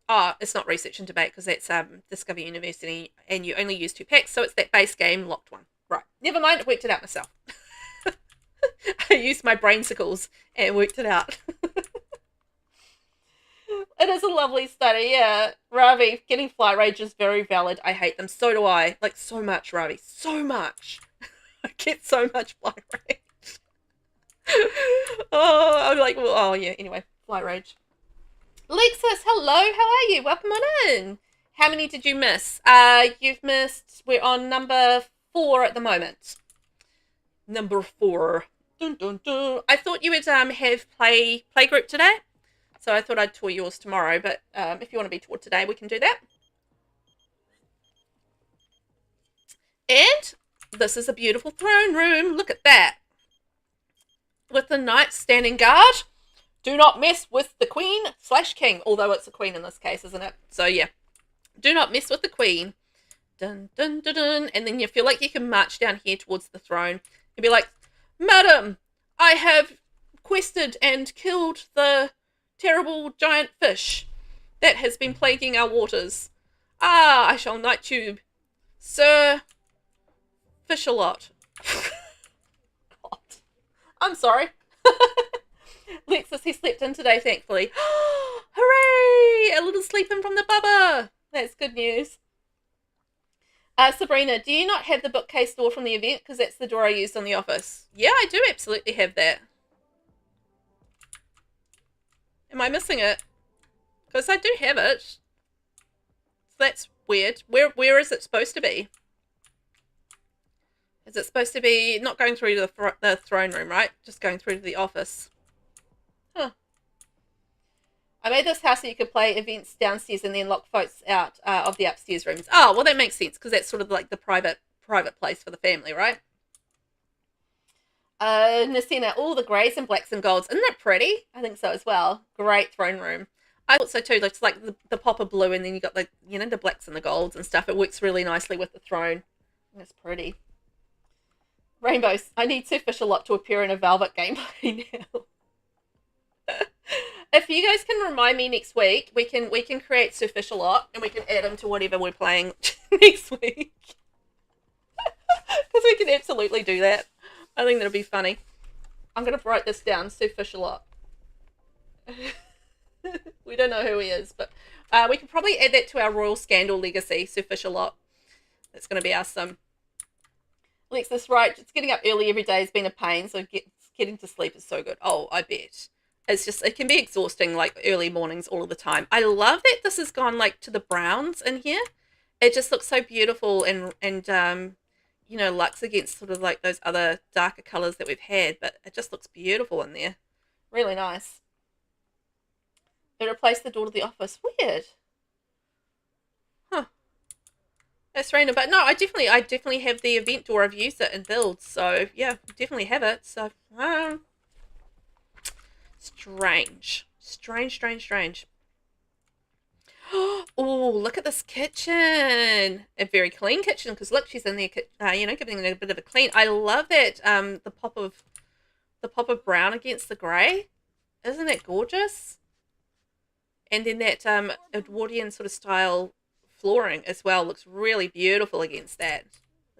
Oh, it's not research and debate because that's Discover University and you only use 2 packs, so it's that base game locked one. Right. Never mind, I worked it out myself. I used my brainsicles and worked it out. It is a lovely study, yeah. Ravi, getting flight rage is very valid. I hate them. So do I. Like, so much, Ravi. So much. I get so much flight rage. Oh, I'm like, well, oh, yeah. Anyway, flight rage. Lexus, hello. How are you? Welcome on in. How many did you miss? You've missed... We're on number 4 at the moment. Number 4. Dun, dun, dun. I thought you would have play group today. So I thought I'd tour yours tomorrow, but if you want to be toured today, we can do that. And this is a beautiful throne room. Look at that. With the knight standing guard. Do not mess with the queen/king, although it's a queen in this case, isn't it? So yeah, do not mess with the queen. Dun, dun, dun, dun. And then you feel like you can march down here towards the throne. You'll be like, Madam, I have quested and killed the terrible giant fish that has been plaguing our waters. Ah, I shall knight you, Sir Fish-a-lot. God. I'm sorry. Lexus, he slept in today, thankfully. Hooray! A little sleeping from the bubba. That's good news. Sabrina, do you not have the bookcase door from the event? Because that's the door I used on the office. Yeah, I do absolutely have that. Am I missing it? Because I do have it. So that's weird. Where is it supposed to be? Is it supposed to be not going through to the throne room, right? Just going through to the office. Huh. I made this house so you could play events downstairs and then lock folks out of the upstairs rooms. Oh, well, that makes sense because that's sort of like the private place for the family, right? Niscenna, all the greys and blacks and golds. Isn't that pretty? I think so as well. Great throne room. I thought so too. It's like the pop of blue and then you got the, you know, the blacks and the golds and stuff. It works really nicely with the throne. That's pretty. Rainbows. I need Sir Fish-a-lot to appear in a Velvet gameplay now. If you guys can remind me next week, we can create Sir Fish-a-lot and we can add him to whatever we're playing next week. Because we can absolutely do that. I think that'll be funny. I'm going to write this down, Sir Fish-a-lot. We don't know who he is, but we can probably add that to our Royal Scandal legacy, Sir Fish-a-lot. That's going to be our sim. Lexus, right, just getting up early every day has been a pain, so getting to sleep is so good. Oh, I bet. It's just, it can be exhausting, like, early mornings all of the time. I love that this has gone, like, to the browns in here. It just looks so beautiful and you know, Lux against sort of, like, those other darker colours that we've had, but it just looks beautiful in there. Really nice. They replaced the door to the office. Weird. Huh. That's random, but no, I definitely have the event door. I've used it in builds, so yeah, definitely have it. So strange. Oh, look at this kitchen. A very clean kitchen because look, she's in there, you know, giving it a bit of a clean. I love that the pop of the pop of brown against the grey. Isn't it gorgeous? And then that Edwardian sort of style flooring as well looks really beautiful against that.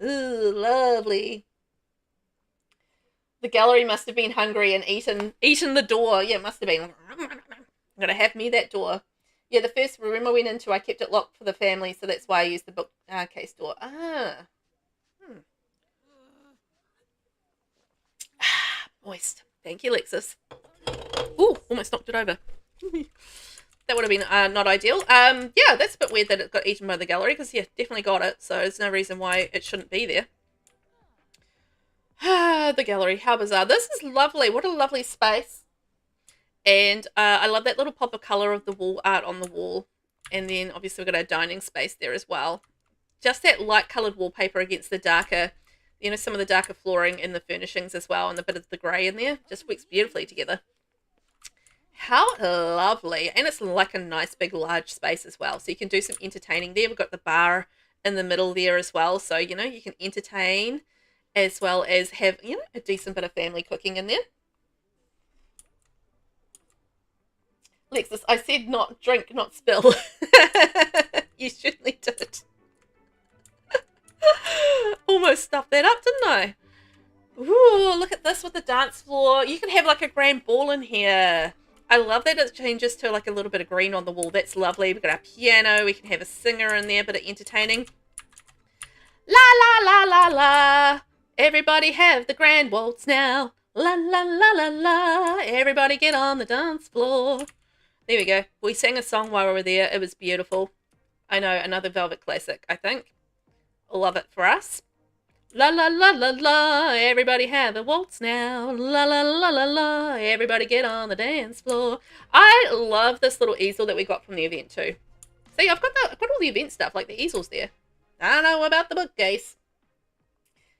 Ooh, lovely. The gallery must have been hungry and eaten the door. Yeah, it must have been. I'm going to have me that door. Yeah, the first room I went into, I kept it locked for the family, so that's why I used the bookcase door. Moist. Thank you, Lexus. Ooh, almost knocked it over. That would have been not ideal. Yeah, that's a bit weird that it got eaten by the gallery, because, yeah, definitely got it, so there's no reason why it shouldn't be there. The gallery, how bizarre. This is lovely. What a lovely space. And I love that little pop of colour of the wall art on the wall. And then, obviously, we've got our dining space there as well. Just that light-coloured wallpaper against the darker, you know, some of the darker flooring in the furnishings as well, and a bit of the grey in there. Just works beautifully together. How lovely. And it's like a nice big large space as well, so you can do some entertaining there. We've got the bar in the middle there as well, so you know you can entertain as well as have, you know, a decent bit of family cooking in there. Lexus, I said not drink, not spill. You certainly did. Almost stuffed that up, didn't I? Ooh, look at this with the dance floor. You can have like a grand ball in here. I love that it changes to like a little bit of green on the wall. That's lovely. We've got our piano. We can have a singer in there, a bit of entertaining. La, la, la, la, la. Everybody have the grand waltz now. La, la, la, la, la. Everybody get on the dance floor. There we go. We sang a song while we were there. It was beautiful. I know, another Velvet classic, I think. Love it for us. La, la, la, la, la. Everybody have a waltz now. La, la, la, la, la. Everybody get on the dance floor. I love this little easel that we got from the event too. See, I've got all the event stuff, like the easels there. I don't know about the bookcase.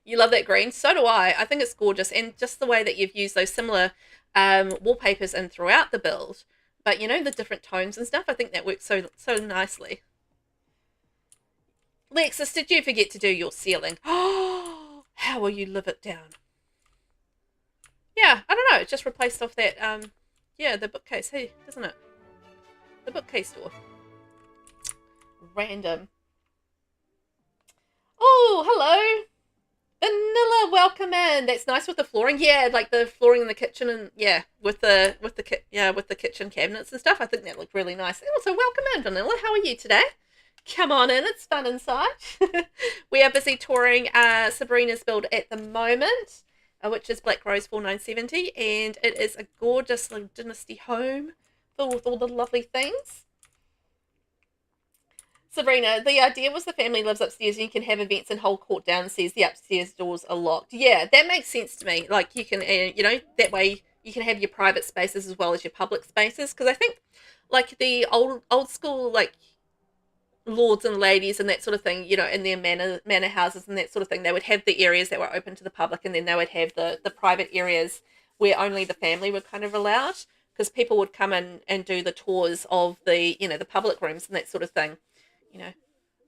You love that green? So do I. I think it's gorgeous. And just the way that you've used those similar wallpapers in throughout the build. But, you know, the different tones and stuff, I think that works so nicely. Lexus, did you forget to do your ceiling? Oh, how will you live it down? Yeah, I don't know. It just replaced off that, yeah, the bookcase. Hey, doesn't it? The bookcase door. Random. Oh, hello. Vanilla, welcome in. That's nice with the flooring. Yeah, like the flooring in the kitchen, and yeah, with the kitchen cabinets and stuff. I think that looked really nice. And also, welcome in, Vanilla. How are you today? Come on in. It's fun inside. We are busy touring Sabrina's build at the moment, which is Black Rose 4970, and it is a gorgeous little dynasty home filled with all the lovely things. Sabrina, the idea was the family lives upstairs and you can have events and hold court downstairs. The upstairs doors are locked. Yeah, that makes sense to me. Like you can, you know, that way you can have your private spaces as well as your public spaces. Because I think like the old school, like lords and ladies and that sort of thing, you know, in their manor houses and that sort of thing, they would have the areas that were open to the public, and then they would have the private areas where only the family were kind of allowed, because people would come in and do the tours of the, you know, the public rooms and that sort of thing. You know,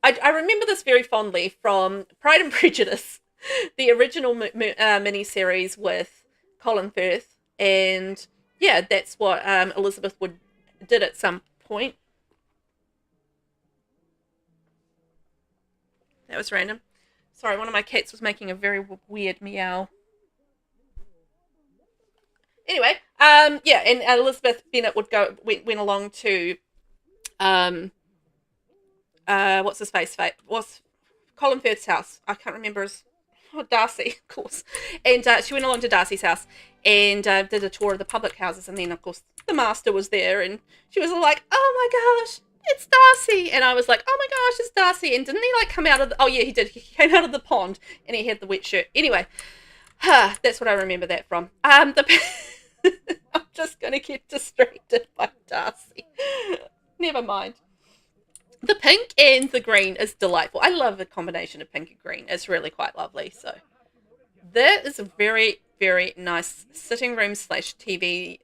I remember this very fondly from Pride and Prejudice, the original mini-series with Colin Firth, and yeah, that's what Elizabeth did at some point. That was random. Sorry, one of my cats was making a very weird meow. Anyway, yeah, and Elizabeth Bennet went along to what's his face? Was Colin Firth's house. I can't remember his... Oh, Darcy, of course. And she went along to Darcy's house and did a tour of the public houses. And then, of course, the master was there. And she was like, oh, my gosh, it's Darcy. And I was like, oh, my gosh, it's Darcy. And didn't he, like, come out of the... Oh, yeah, he did. He came out of the pond and he had the wet shirt. Anyway, that's what I remember that from. I'm just going to get distracted by Darcy. Never mind. The pink and the green is delightful. I love the combination of pink and green. It's really quite lovely. So that is a very, very nice sitting room / TV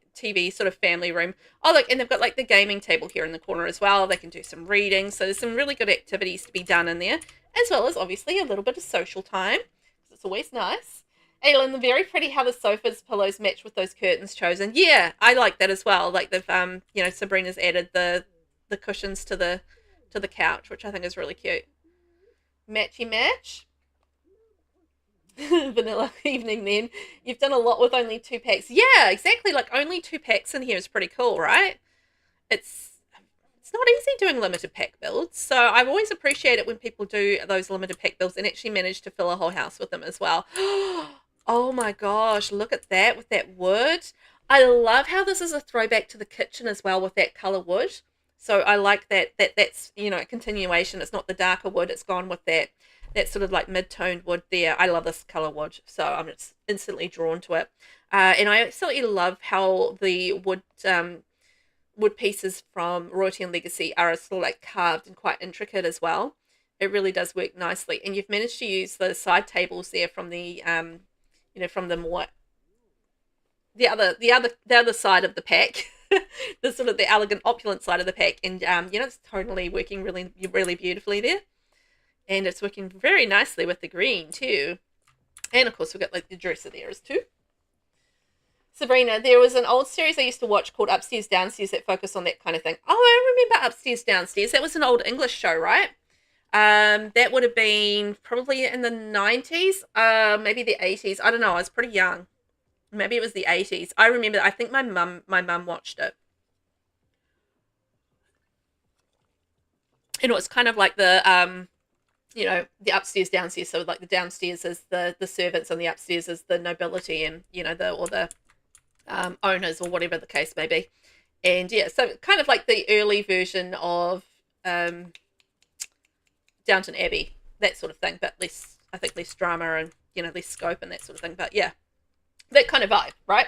sort of family room. Oh, look, and they've got like the gaming table here in the corner as well. They can do some reading. So there's some really good activities to be done in there, as well as obviously a little bit of social time. It's always nice. Aaleyn, very pretty how the sofa's pillows match with those curtains chosen. Yeah, I like that as well. Like they've you know, Sabrina's added the cushions to the couch, which I think is really cute. Matchy match. Vanilla evening then. You've done a lot with only 2 packs. Yeah, exactly. Like only 2 packs in here is pretty cool, right? It's it's not easy doing limited pack builds. So I've always appreciated when people do those limited pack builds and actually manage to fill a whole house with them as well. Oh my gosh, look at that with that wood. I love how this is a throwback to the kitchen as well with that color wood. So I like that's, you know, a continuation. It's not the darker wood. It's gone with that sort of like mid-toned wood there. I love this color wood. So I'm just instantly drawn to it. And I absolutely love how the wood pieces from Royalty and Legacy are sort of like carved and quite intricate as well. It really does work nicely. And you've managed to use the side tables there from the you know, from the more the other side of the pack. The sort of the elegant opulent side of the pack, and you know, it's totally working really beautifully there, and it's working very nicely with the green too. And of course we've got like the dresser there as too. Sabrina, there was an old series I used to watch called Upstairs Downstairs that focused on that kind of thing. Oh, I remember Upstairs Downstairs. That was an old English show, right? That would have been probably in the 90s, maybe the 80s. I don't know. I was pretty young. Maybe it was the 80s. I remember. I think my mum watched it. And it was kind of like the you know, the upstairs downstairs. So like the downstairs is the servants and the upstairs is the nobility, and you know, the owners or whatever the case may be. And yeah, so kind of like the early version of Downton Abbey, that sort of thing, but less, I think, less drama and, you know, less scope and that sort of thing. But yeah, that kind of vibe, right?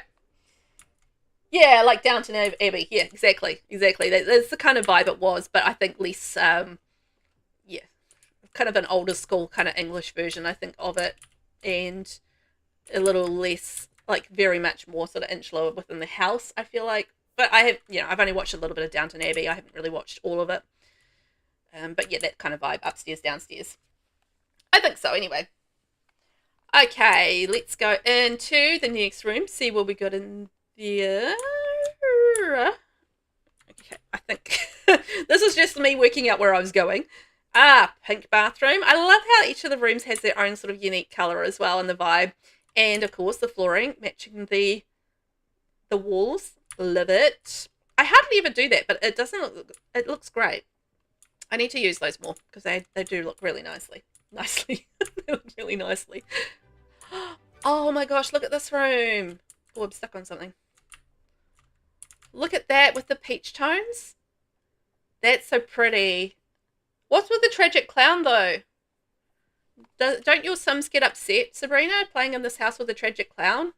Yeah, like Downton Abbey. Yeah, exactly. That's the kind of vibe it was, but I think less, yeah, kind of an older school kind of English version, I think, of it, and a little less, like, very much more sort of insular within the house, I feel like. But I have, you know, I've only watched a little bit of Downton Abbey. I haven't really watched all of it. But yeah, that kind of vibe, upstairs, downstairs. I think so, anyway. Okay, let's go into the next room, see what we got in there. Okay, I think this is just me working out where I was going. Pink bathroom. I love how each of the rooms has their own sort of unique color as well, and the vibe. And of course the flooring matching the walls. Love it. I hardly ever do that, but it doesn't look, it looks great. I need to use those more because they do look really nicely. They look really nicely. Oh my gosh, look at this room. Oh, I'm stuck on something. Look at that with the peach tones. That's so pretty. What's with the tragic clown though? Don't your Sims get upset, Sabrina, playing in this house with a tragic clown?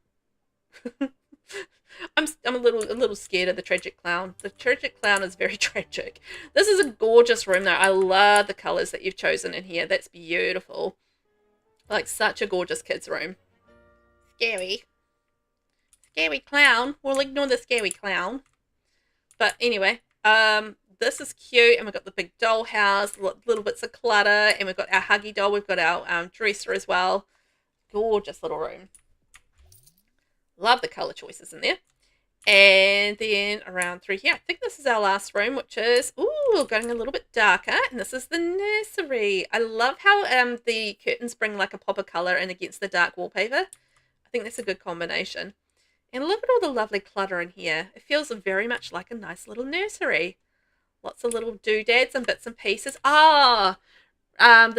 I'm a little scared of the tragic clown. The tragic clown is very tragic. This is a gorgeous room though. I love the colors that you've chosen in here. That's beautiful. Like such a gorgeous kids room. Scary. Scary clown. We'll ignore the scary clown. But anyway, this is cute, and we've got the big doll house, little bits of clutter, and we've got our Huggy doll. We've got our dresser as well. Gorgeous little room. Love the color choices in there. And then around through here, I think this is our last room, which is, ooh, going a little bit darker. And this is the nursery. I love how the curtains bring like a pop of color in against the dark wallpaper. I think that's a good combination. And look at all the lovely clutter in here. It feels very much like a nice little nursery. Lots of little doodads and bits and pieces. The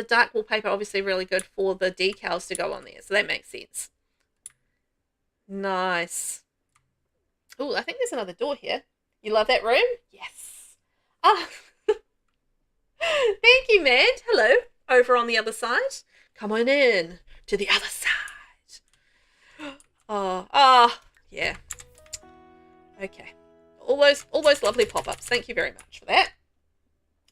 dark wallpaper obviously really good for the decals to go on there. So that makes sense. Nice. Oh, I think there's another door here. You love that room? Yes. Oh, thank you, man. Hello. Over on the other side. Come on in to the other side. Oh, yeah. Okay. All those lovely pop-ups. Thank you very much for that.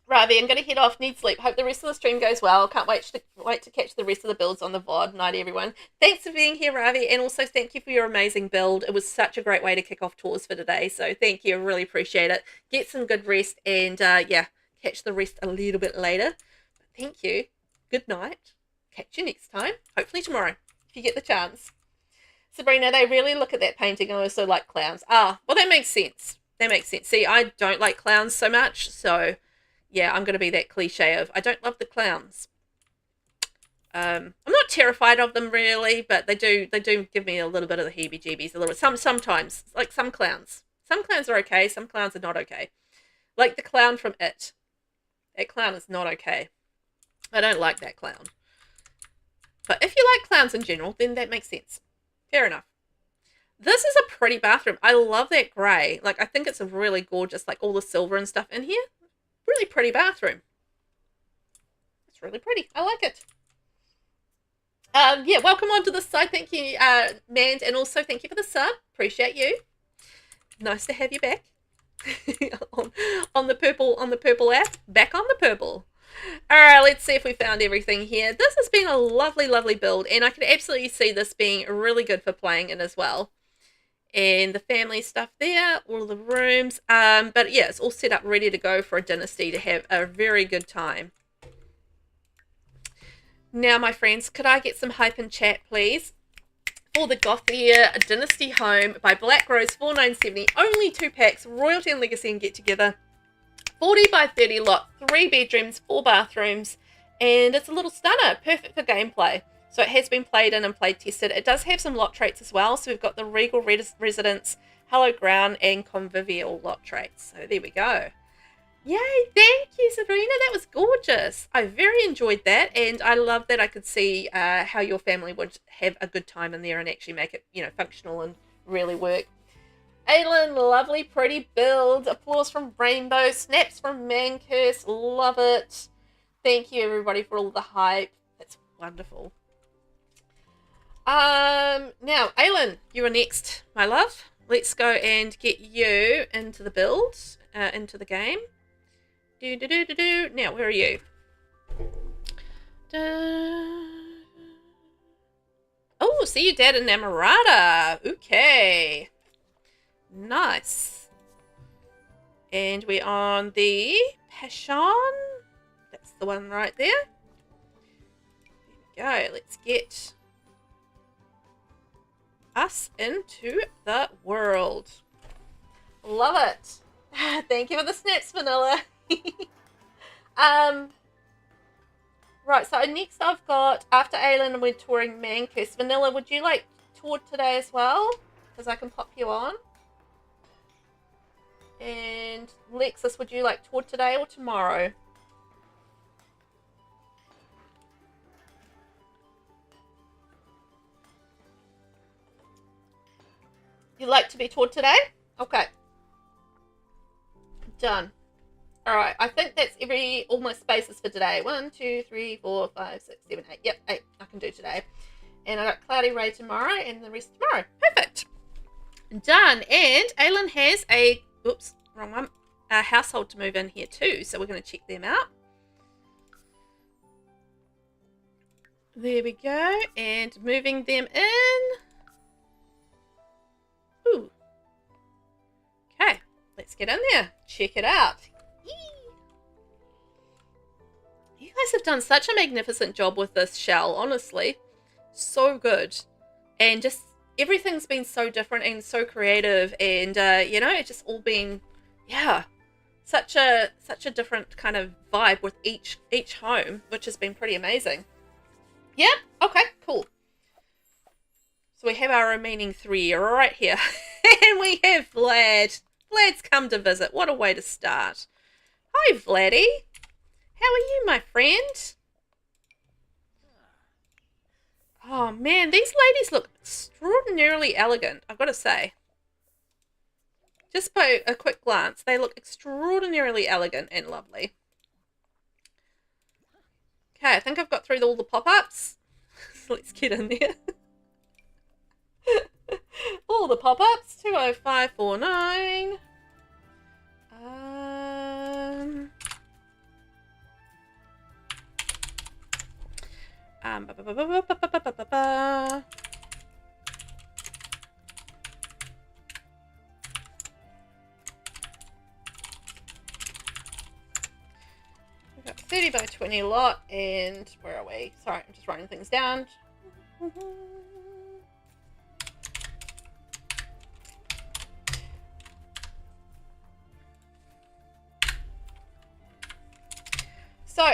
Ravi, I'm going to head off. Need sleep. Hope the rest of the stream goes well. Can't wait to catch the rest of the builds on the VOD. Night, everyone. Thanks for being here, Ravi. And also thank you for your amazing build. It was such a great way to kick off tours for today. So thank you. I really appreciate it. Get some good rest. And yeah, catch the rest a little bit later. But thank you. Good night. Catch you next time. Hopefully tomorrow, if you get the chance. Sabrina, they really look at that painting and also like clowns. Ah, well, that makes sense. That makes sense. See, I don't like clowns so much, so yeah, I'm going to be that cliche of I don't love the clowns. I'm not terrified of them really, but they do give me a little bit of the heebie-jeebies. A little sometimes, like some clowns. Some clowns are okay. Some clowns are not okay. Like the clown from It. That clown is not okay. I don't like that clown. But if you like clowns in general, then that makes sense. Fair enough. This is a pretty bathroom. I love that grey. Like, I think it's a really gorgeous, like all the silver and stuff in here. Really pretty bathroom. It's really pretty. I like it. Yeah, welcome onto the side. Thank you, Mand, and also thank you for the sub. Appreciate you. Nice to have you back on the purple app. Back on the purple. All right, let's see if we found everything here. This has been a lovely, lovely build, and I can absolutely see this being really good for playing in as well. And the family stuff there, all the rooms. But yeah, it's all set up ready to go for a dynasty to have a very good time. Now, my friends, could I get some hype in chat, please? For the Gothier Dynasty Home by Black Rose, $49.70. Only 2 packs, Royalty and Legacy and Get Together. 40 by 30 lot, 3 bedrooms, 4 bathrooms, and it's a little stunner, perfect for gameplay. So it has been played in and played tested. It does have some lot traits as well. So we've got the Regal Residence, Hello Ground, and Convivial lot traits. So there we go. Yay, thank you, Sabrina. That was gorgeous. I very enjoyed that, and I love that I could see how your family would have a good time in there and actually make it, you know, functional and really work. Aaleyn, lovely, pretty build. Applause from Rainbow. Snaps from Mancurse. Love it. Thank you, everybody, for all the hype. That's wonderful. Now, Aaleyn, you are next, my love. Let's go and get you into the build, into the game. Now, where are you? Oh, see you, Dad, in Namorada. Okay. Nice. And we're on the Passion. That's the one right there. There we go. Let's get us into the world. Love it. Thank you for the snaps, Vanilla. Right, so next I've got, after Aaleyn, we're touring Mancurse. Vanilla, would you like toured today as well? Because I can pop you on. And Lexus, would you like toured today or tomorrow? You'd like to be toured today? Okay. Done. Alright, I think that's all my spaces for today. 1, 2, 3, 4, 5, 6, 7, 8. Yep, 8 I can do today. And I got Cloudy Ray tomorrow and the rest tomorrow. Perfect. Done. And Aaleyn has a, oops, wrong one, a household to move in here too. So we're going to check them out. There we go. And moving them in. Ooh. Okay, let's get in there. Check it out. You guys have done such a magnificent job with this shell, honestly. So good. And just everything's been so different and so creative, and you know, it's just all been, yeah, such a different kind of vibe with each home, which has been pretty amazing. Yeah, okay, cool. So we have our remaining 3 right here. And we have Vlad. Vlad's come to visit. What a way to start. Hi, Vladdy. How are you, my friend? Oh, man, these ladies look extraordinarily elegant, I've got to say. Just by a quick glance, they look extraordinarily elegant and lovely. Okay, I think I've got through all the pop-ups. So let's get in there. All the pop-ups. 20549. We've got 30 by 20 lot, and where are we? Sorry, I'm just writing things down.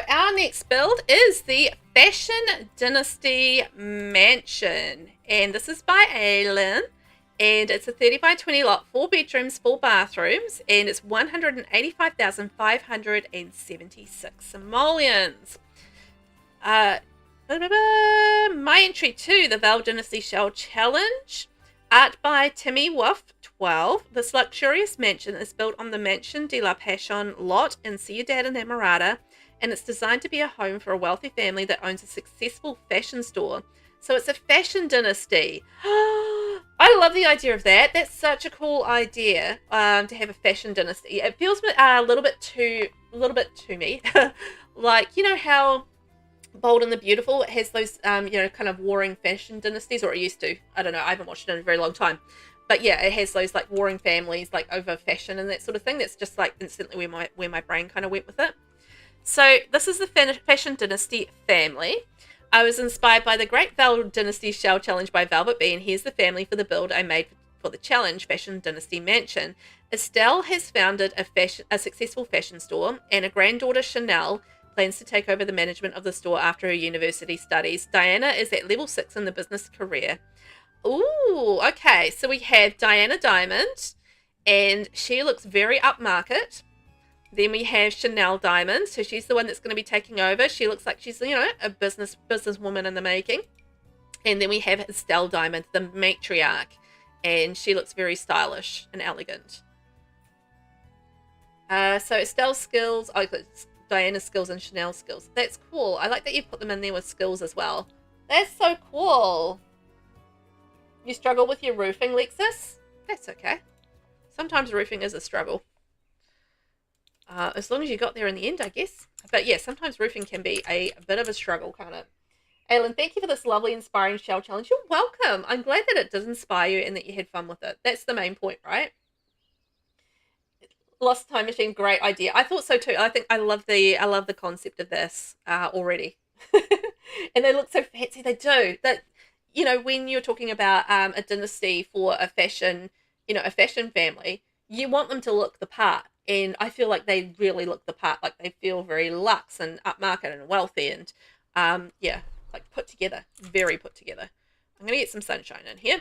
our next build is the Fashion Dynasty Mansion, and this is by Aaleyn, and it's a 30 by 20 lot, 4 bedrooms, 4 bathrooms, and it's 185,576 simoleons. My entry to the Velvet Dynasty Shell Challenge. Art by Timmy Wolf 12. This luxurious mansion is built on the Mansion de la Passion lot in Ciudad Enamorada, and it's designed to be a home for a wealthy family that owns a successful fashion store. So it's a fashion dynasty. I love the idea of that. That's such a cool idea, to have a fashion dynasty. It feels a little bit to me, like, you know how Bold and the Beautiful, it has those, you know, kind of warring fashion dynasties, or it used to. I don't know. I haven't watched it in a very long time. But yeah, it has those like warring families, like over fashion and that sort of thing. That's just like instantly where my brain kind of went with it. So this is the Fashion Dynasty family. I was inspired by the great Velvet Dynasty Shell Challenge by VelvettB, and here's the family for the build I made for the challenge, Fashion Dynasty Mansion. Estelle has founded a successful fashion store, and a granddaughter, Chanel, plans to take over the management of the store after her university studies. Diana is at level 6 in the business career. Ooh, okay. So we have Diana Diamond, and she looks very upmarket. Then we have Chanel Diamond, so she's the one that's going to be taking over. She looks like she's, you know, a businesswoman in the making. And then we have Estelle Diamond, the matriarch, and she looks very stylish and elegant. So Estelle's skills, Diana's skills and Chanel's skills. That's cool. I like that you put them in there with skills as well. That's so cool. You struggle with your roofing, Lexus? That's okay. Sometimes roofing is a struggle. As long as you got there in the end, I guess. But yeah, sometimes roofing can be a bit of a struggle, can't it? Aaleyn, thank you for this lovely, inspiring shell challenge. You're welcome. I'm glad that it did inspire you and that you had fun with it. That's the main point, right? Losttimemachine, great idea. I thought so too. I love the concept of this already. And they look so fancy. They do. That, you know, when you're talking about a dynasty for a fashion, you know, a fashion family, you want them to look the part. And I feel like they really look the part. Like they feel very luxe and upmarket and wealthy and, yeah, like put together. Very put together. I'm going to get some sunshine in here.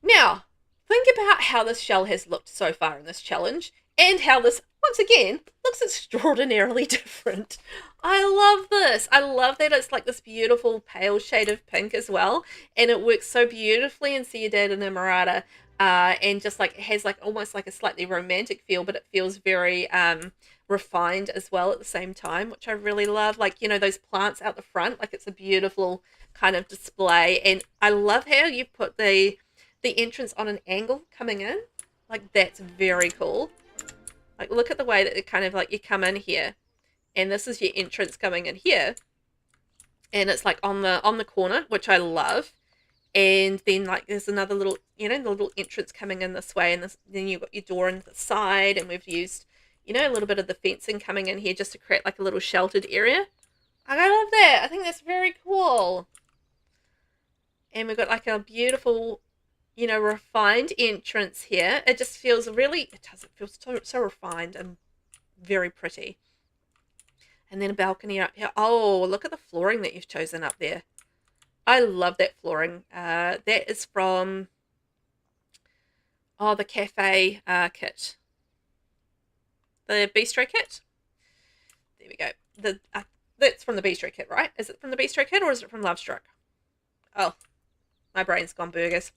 Now, think about how this shell has looked so far in this challenge and how this, once again, looks extraordinarily different. I love this. I love that it's like this beautiful pale shade of pink as well. And it works so beautifully in Ciudad Enamorada. And just like it has like almost like a slightly romantic feel, but it feels very refined as well at the same time, which I really love. Like, you know, those plants out the front, like it's a beautiful kind of display. And I love how you put the entrance on an angle coming in. Like that's very cool. Like look at the way that it kind of like you come in here, and this is your entrance coming in here, and it's like on the corner, which I love. And then like there's another little, you know, the little entrance coming in this way, and then you've got your door on the side, and we've used, you know, a little bit of the fencing coming in here just to create like a little sheltered area. I love that. I think that's very cool. And we've got like a beautiful, you know, refined entrance here. It just feels really, it feel so refined and very pretty. And then a balcony up here. Oh, look at the flooring that you've chosen up there. I love that flooring. That is from, the cafe kit. The bistro kit. There we go. That's from the bistro kit, right? Is it from the bistro kit or is it from Love Struck? Oh, my brain's gone burgers.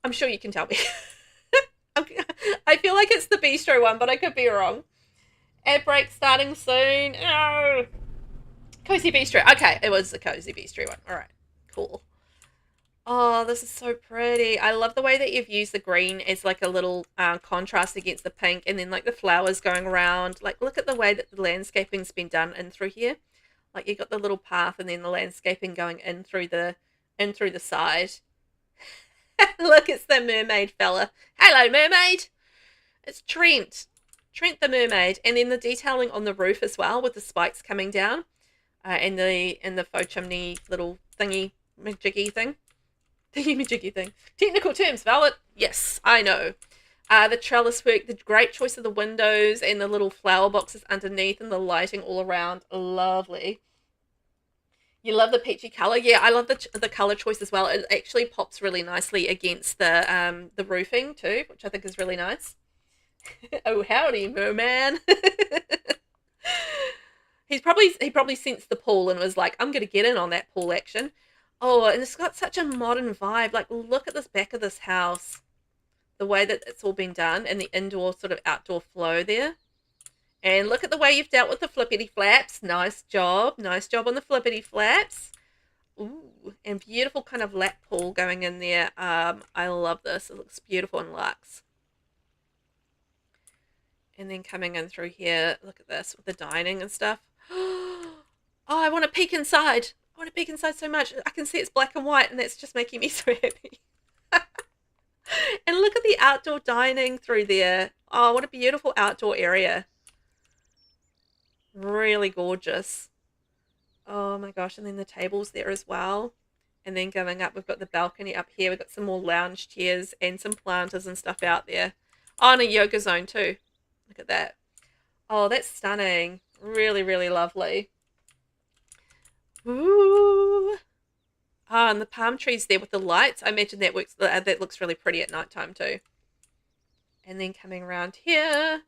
I'm sure you can tell me. I feel like it's the bistro one, but I could be wrong. Ad break starting soon. Oh. Cozy Bistro. Okay, it was the Cozy Bistro one. All right, cool. Oh, this is so pretty. I love the way that you've used the green as like a little contrast against the pink, and then like the flowers going around. Like, look at the way that the landscaping's been done in through here. Like you got the little path, and then the landscaping going in through the side. Look, it's the mermaid fella. Hello, mermaid. It's Trent. Trent the mermaid, and then the detailing on the roof as well with the spikes coming down. And the faux chimney little thingy-majiggy thing. Thingy-majiggy thing. Technical terms, Velvet. Yes, I know. The trellis work, the great choice of the windows and the little flower boxes underneath and the lighting all around. Lovely. You love the peachy color. Yeah, I love the color choice as well. It actually pops really nicely against the roofing too, which I think is really nice. Oh, howdy, merman. He probably sensed the pool and was like, I'm gonna get in on that pool action. Oh, and it's got such a modern vibe. Like, look at this back of this house. The way that it's all been done and the indoor sort of outdoor flow there. And look at the way you've dealt with the flippity flaps. Nice job. Nice job on the flippity flaps. Ooh, and beautiful kind of lap pool going in there. I love this. It looks beautiful and luxe. And then coming in through here, look at this with the dining and stuff. Oh, I want to peek inside. I want to peek inside so much. I can see it's black and white and that's just making me so happy. And look at the outdoor dining through there. Oh, what a beautiful outdoor area. Really gorgeous. Oh my gosh, and then the tables there as well. And then going up, we've got the balcony up here. We've got some more lounge chairs and some planters and stuff out there. Oh, and a yoga zone too. Look at that. Oh, that's stunning. Really, really lovely. Ooh. Ah, and the palm trees there with the lights. I imagine that works. That looks really pretty at night time too. And then coming around here,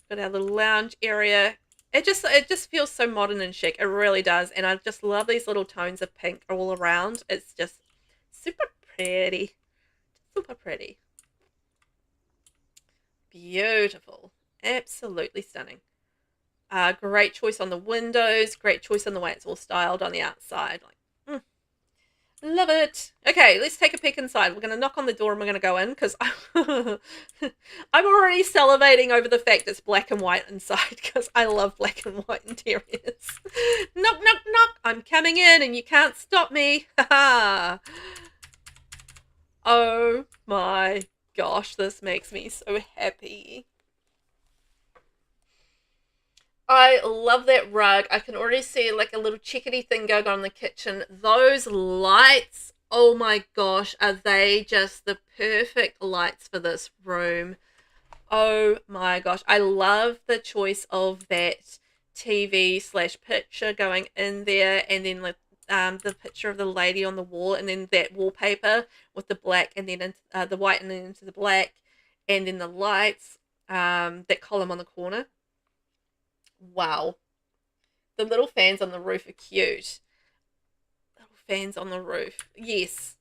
got our little lounge area. It just feels so modern and chic. It really does. And I just love these little tones of pink all around. It's just super pretty. Super pretty. Beautiful. Absolutely stunning. Great choice on the windows. Great choice on the way it's all styled on the outside. Like, love it. Okay, let's take a peek inside. We're going to knock on the door and we're going to go in because I'm already salivating over the fact it's black and white inside because I love black and white interiors. Knock, knock, knock. I'm coming in and you can't stop me. Oh my gosh, this makes me so happy. I love that rug. I can already see like a little chickadee thing going on in the kitchen. Those lights, oh my gosh, are they just the perfect lights for this room? Oh my gosh. I love the choice of that TV/picture going in there and then like the picture of the lady on the wall and then that wallpaper with the black and then the white and then into the black and then the lights, that column on the corner. Wow. The little fans on the roof are cute. Little fans on the roof. Yes.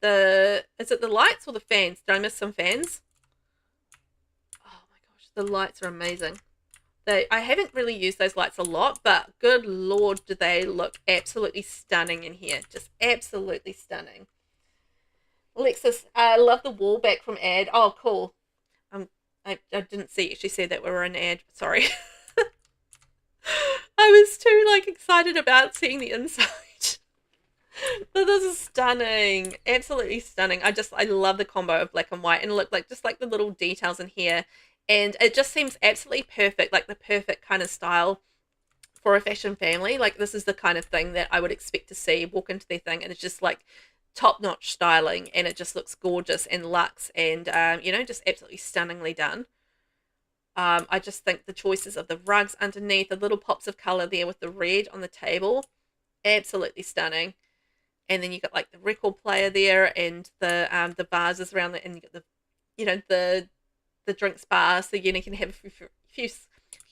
Is it the lights or the fans? Did I miss some fans? Oh my gosh, the lights are amazing. I haven't really used those lights a lot, but good lord, do they look absolutely stunning in here. Just absolutely stunning. Alexis, I love the wall back from ad. Oh, cool. I didn't see she said that we were an ad. Sorry. I was too like excited about seeing the inside. But this is stunning. Absolutely stunning. I love the combo of black and white and look like just like the little details in here. And it just seems absolutely perfect, like the perfect kind of style for a fashion family. Like this is the kind of thing that I would expect to see walk into their thing and it's just like top-notch styling and it just looks gorgeous and luxe and you know, just absolutely stunningly done. I just think the choices of the rugs underneath, the little pops of color there with the red on the table, absolutely stunning. And then you got like the record player there and the vases around it and you got the, you know, the drinks bar so you can have a few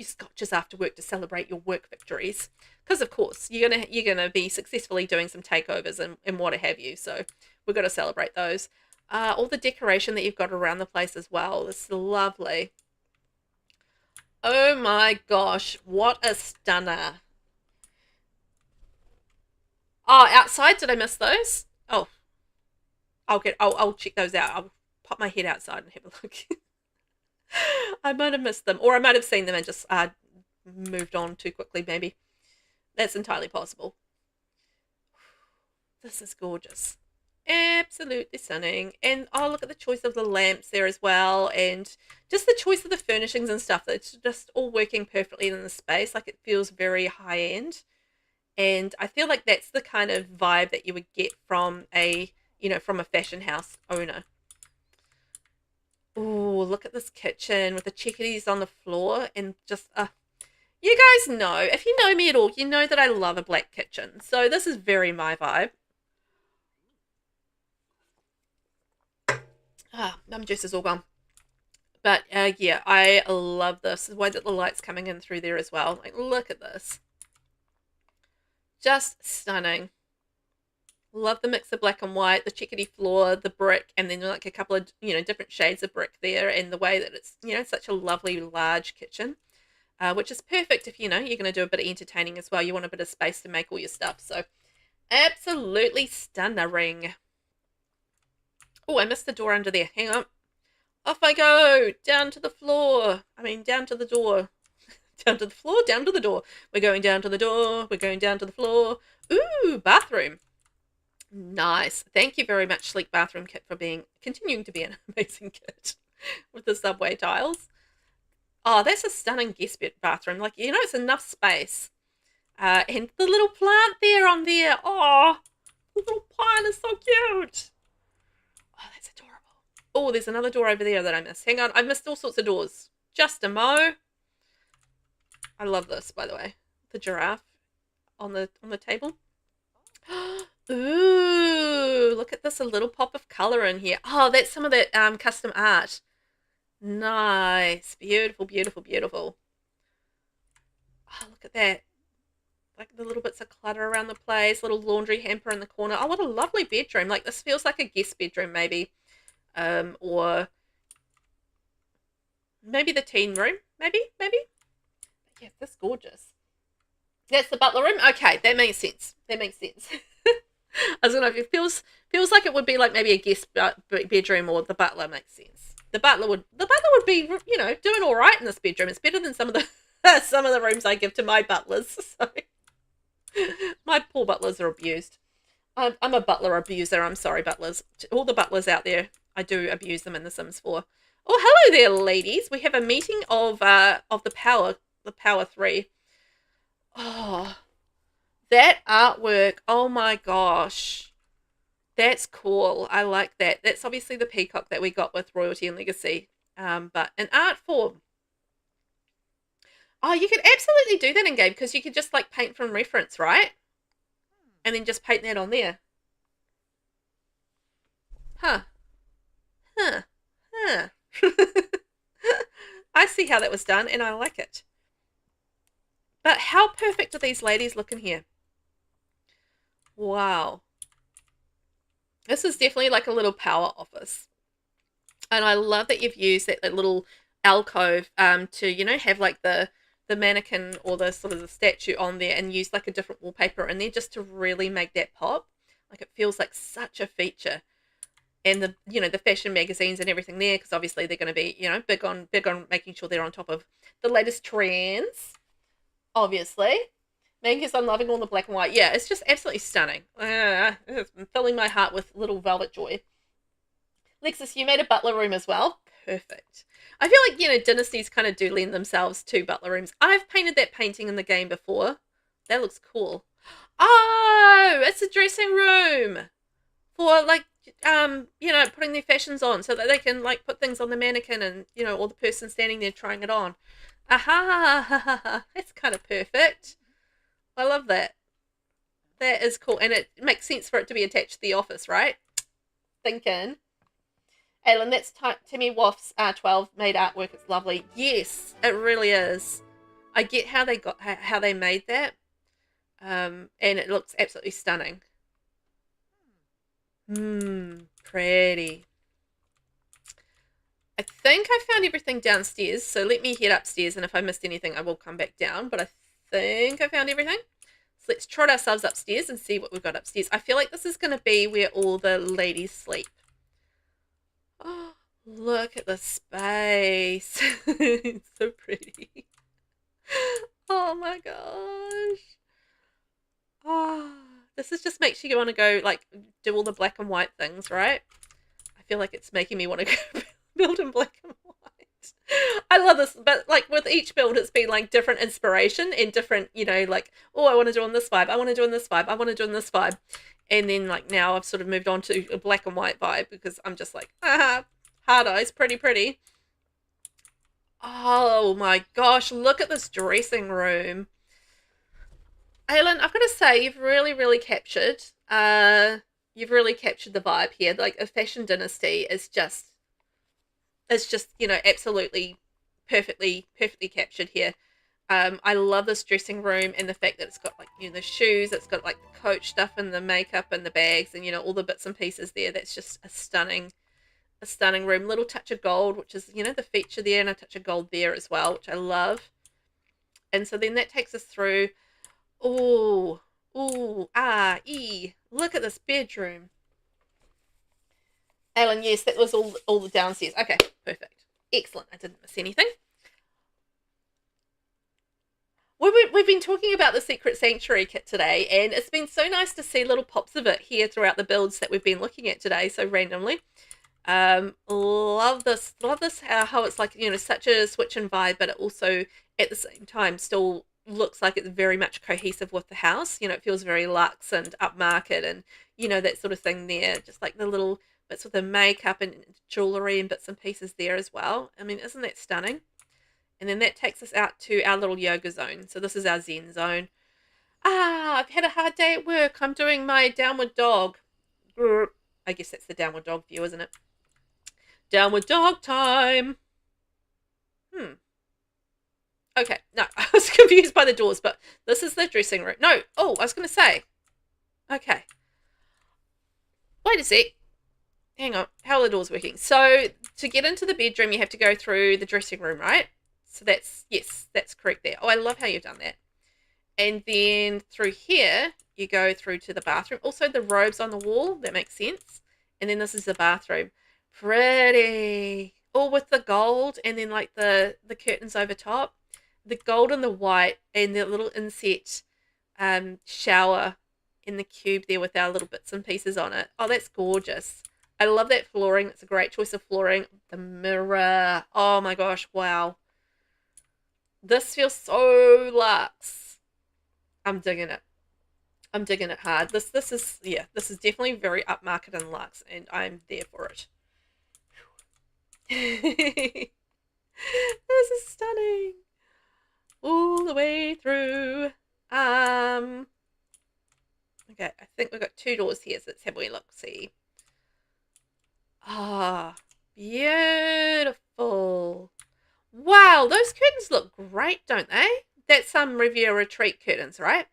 scotches after work to celebrate your work victories. Because of course you're gonna be successfully doing some takeovers and what have you. So we've got to celebrate those. All the decoration that you've got around the place as well. This is lovely. Oh my gosh, what a stunner. Oh, outside, did I miss those? Oh, I'll check those out. I'll pop my head outside and have a look. I might have missed them, or I might have seen them and just moved on too quickly, maybe. That's entirely possible. This is gorgeous. Absolutely stunning. And oh, look at the choice of the lamps there as well, and just the choice of the furnishings and stuff. It's just all working perfectly in the space. Like it feels very high end. And I feel like that's the kind of vibe that you would get from a, you know, from a fashion house owner. Oh, look at this kitchen with the chickadees on the floor and just, you guys know, if you know me at all, you know that I love a black kitchen. So this is very my vibe. Num juice is all gone. But yeah, I love this. The way that the light's coming in through there as well. Like, look at this. Just stunning. Love the mix of black and white, the chickadee floor, the brick, and then like a couple of, different shades of brick there, and the way that it's, such a lovely large kitchen, which is perfect if, you're going to do a bit of entertaining as well. You want a bit of space to make all your stuff. So absolutely stunning. Oh, I missed the door under there. Hang on. Off I go. Down to the floor. I mean, down to the door. Down to the floor, down to the door. We're going down to the door. We're going down to the floor. Ooh, bathroom. Nice. Thank you very much, Sleek Bathroom Kit, for continuing to be an amazing kit with the subway tiles. Oh, that's a stunning guest bathroom. Like, it's enough space. And the little plant there on there. Oh, the little plant is so cute. Oh, that's adorable. Oh, there's another door over there that I missed. Hang on, I missed all sorts of doors. Just a mo. I love this, by the way. The giraffe on the table. Ooh, look at this, a little pop of color in here. Oh, that's some of that custom art. Nice. Beautiful, beautiful, beautiful. Oh, look at that. Like the little bits of clutter around the place, little laundry hamper in the corner. Oh, what a lovely bedroom. Like, this feels like a guest bedroom maybe. Or maybe the teen room. Maybe. But yeah, this is gorgeous. That's the butler room. Okay, that makes sense. I was gonna. It feels like it would be like maybe a guest bedroom, or the butler makes sense. The butler would be, doing all right in this bedroom. It's better than some of the rooms I give to my butlers. So my poor butlers are abused. I'm a butler abuser. I'm sorry, butlers. All the butlers out there, I do abuse them in The Sims 4. Oh, hello there, ladies. We have a meeting of the Power 3. Oh, that artwork. Oh my gosh. That's cool. I like that. That's obviously the peacock that we got with Royalty and Legacy. But an art form. Oh, you could absolutely do that in game, because you could just like paint from reference, right? And then just paint that on there. Huh. I see how that was done, and I like it. But how perfect do these ladies look in here? Wow. This is definitely like a little power office. And I love that you've used that little alcove to, have like the mannequin or the sort of the statue on there, and use like a different wallpaper in there just to really make that pop. Like, it feels like such a feature. And the fashion magazines and everything there, because obviously they're going to be, big on making sure they're on top of the latest trends. Obviously. Because I'm loving all the black and white. Yeah, it's just absolutely stunning. It's filling my heart with little velvet joy. Lexus, you made a butler room as well. Perfect. I feel like, dynasties kind of do lend themselves to butler rooms. I've painted that painting in the game before. That looks cool. Oh, it's a dressing room for, like, putting their fashions on so that they can, like, put things on the mannequin and, or the person standing there trying it on. Aha! That's kind of perfect. I love that. That is cool. And it makes sense for it to be attached to the office, right? Thinking. Aaleyn, that's Timmy Woff's 12 made artwork. It's lovely. Yes, it really is. I get how they made that. And it looks absolutely stunning. Pretty. I think I found everything downstairs, so let me head upstairs, and if I missed anything, I will come back down, but I think I found everything. So let's trot ourselves upstairs and see what we've got upstairs. I feel like this is going to be where all the ladies sleep. Oh, look at the space. It's so pretty. Oh my gosh. Oh, this just makes you want to go, like, do all the black and white things, right? I feel like it's making me want to go build in black and white. I love this, but like with each build, it's been like different inspiration and different, like, oh, I want to do on this vibe. I want to do on this vibe. I want to do on this vibe. And then like now I've sort of moved on to a black and white vibe, because I'm just like, hard eyes, pretty. Oh my gosh, look at this dressing room. Aaleyn, I've got to say, you've really captured the vibe here. Like, a fashion dynasty is just, it's just, you know, absolutely perfectly captured here. I love this dressing room and the fact that it's got, like, you know, the shoes, it's got like the Coach stuff and the makeup and the bags and, you know, all the bits and pieces there. That's just a stunning room. Little touch of gold, which is, you know, the feature there, and a touch of gold there as well, which I love. And so then that takes us through. Look at this bedroom. Aaleyn, yes, that was all the downstairs. Okay, perfect. Excellent. I didn't miss anything. We've been talking about the Secret Sanctuary kit today, and it's been so nice to see little pops of it here throughout the builds that we've been looking at today, so randomly. Love this how it's like, you know, such a switch in vibe, but it also at the same time still looks like it's very much cohesive with the house. You know, it feels very luxe and upmarket and, you know, that sort of thing there. Just like the little bits with the makeup and jewellery and bits and pieces there as well. I mean, isn't that stunning? And then that takes us out to our little yoga zone. So this is our Zen zone. I've had a hard day at work. I'm doing my downward dog. I guess that's the downward dog view, isn't it? Downward dog time. Okay, no, I was confused by the doors, but this is the dressing room. No, I was going to say. Okay. Wait a sec. Hang on, how are the doors working? So, to get into the bedroom, you have to go through the dressing room, right? So yes, that's correct there. Oh, I love how you've done that. And then through here, you go through to the bathroom. Also, the robes on the wall, that makes sense. And then this is the bathroom. Pretty. All with the gold and then like the curtains over top. The gold and the white and the little inset shower in the cube there with our little bits and pieces on it. Oh, that's gorgeous. I love that flooring. It's a great choice of flooring. The mirror. Oh my gosh, wow. This feels so luxe. I'm digging it. I'm digging it hard. This is definitely very upmarket and luxe, and I'm there for it. This is stunning. All the way through. Okay, I think we've got 2 doors here, so let's have a look, see. Beautiful. Wow, those curtains look great, don't they? That's some Riviera Retreat curtains, right?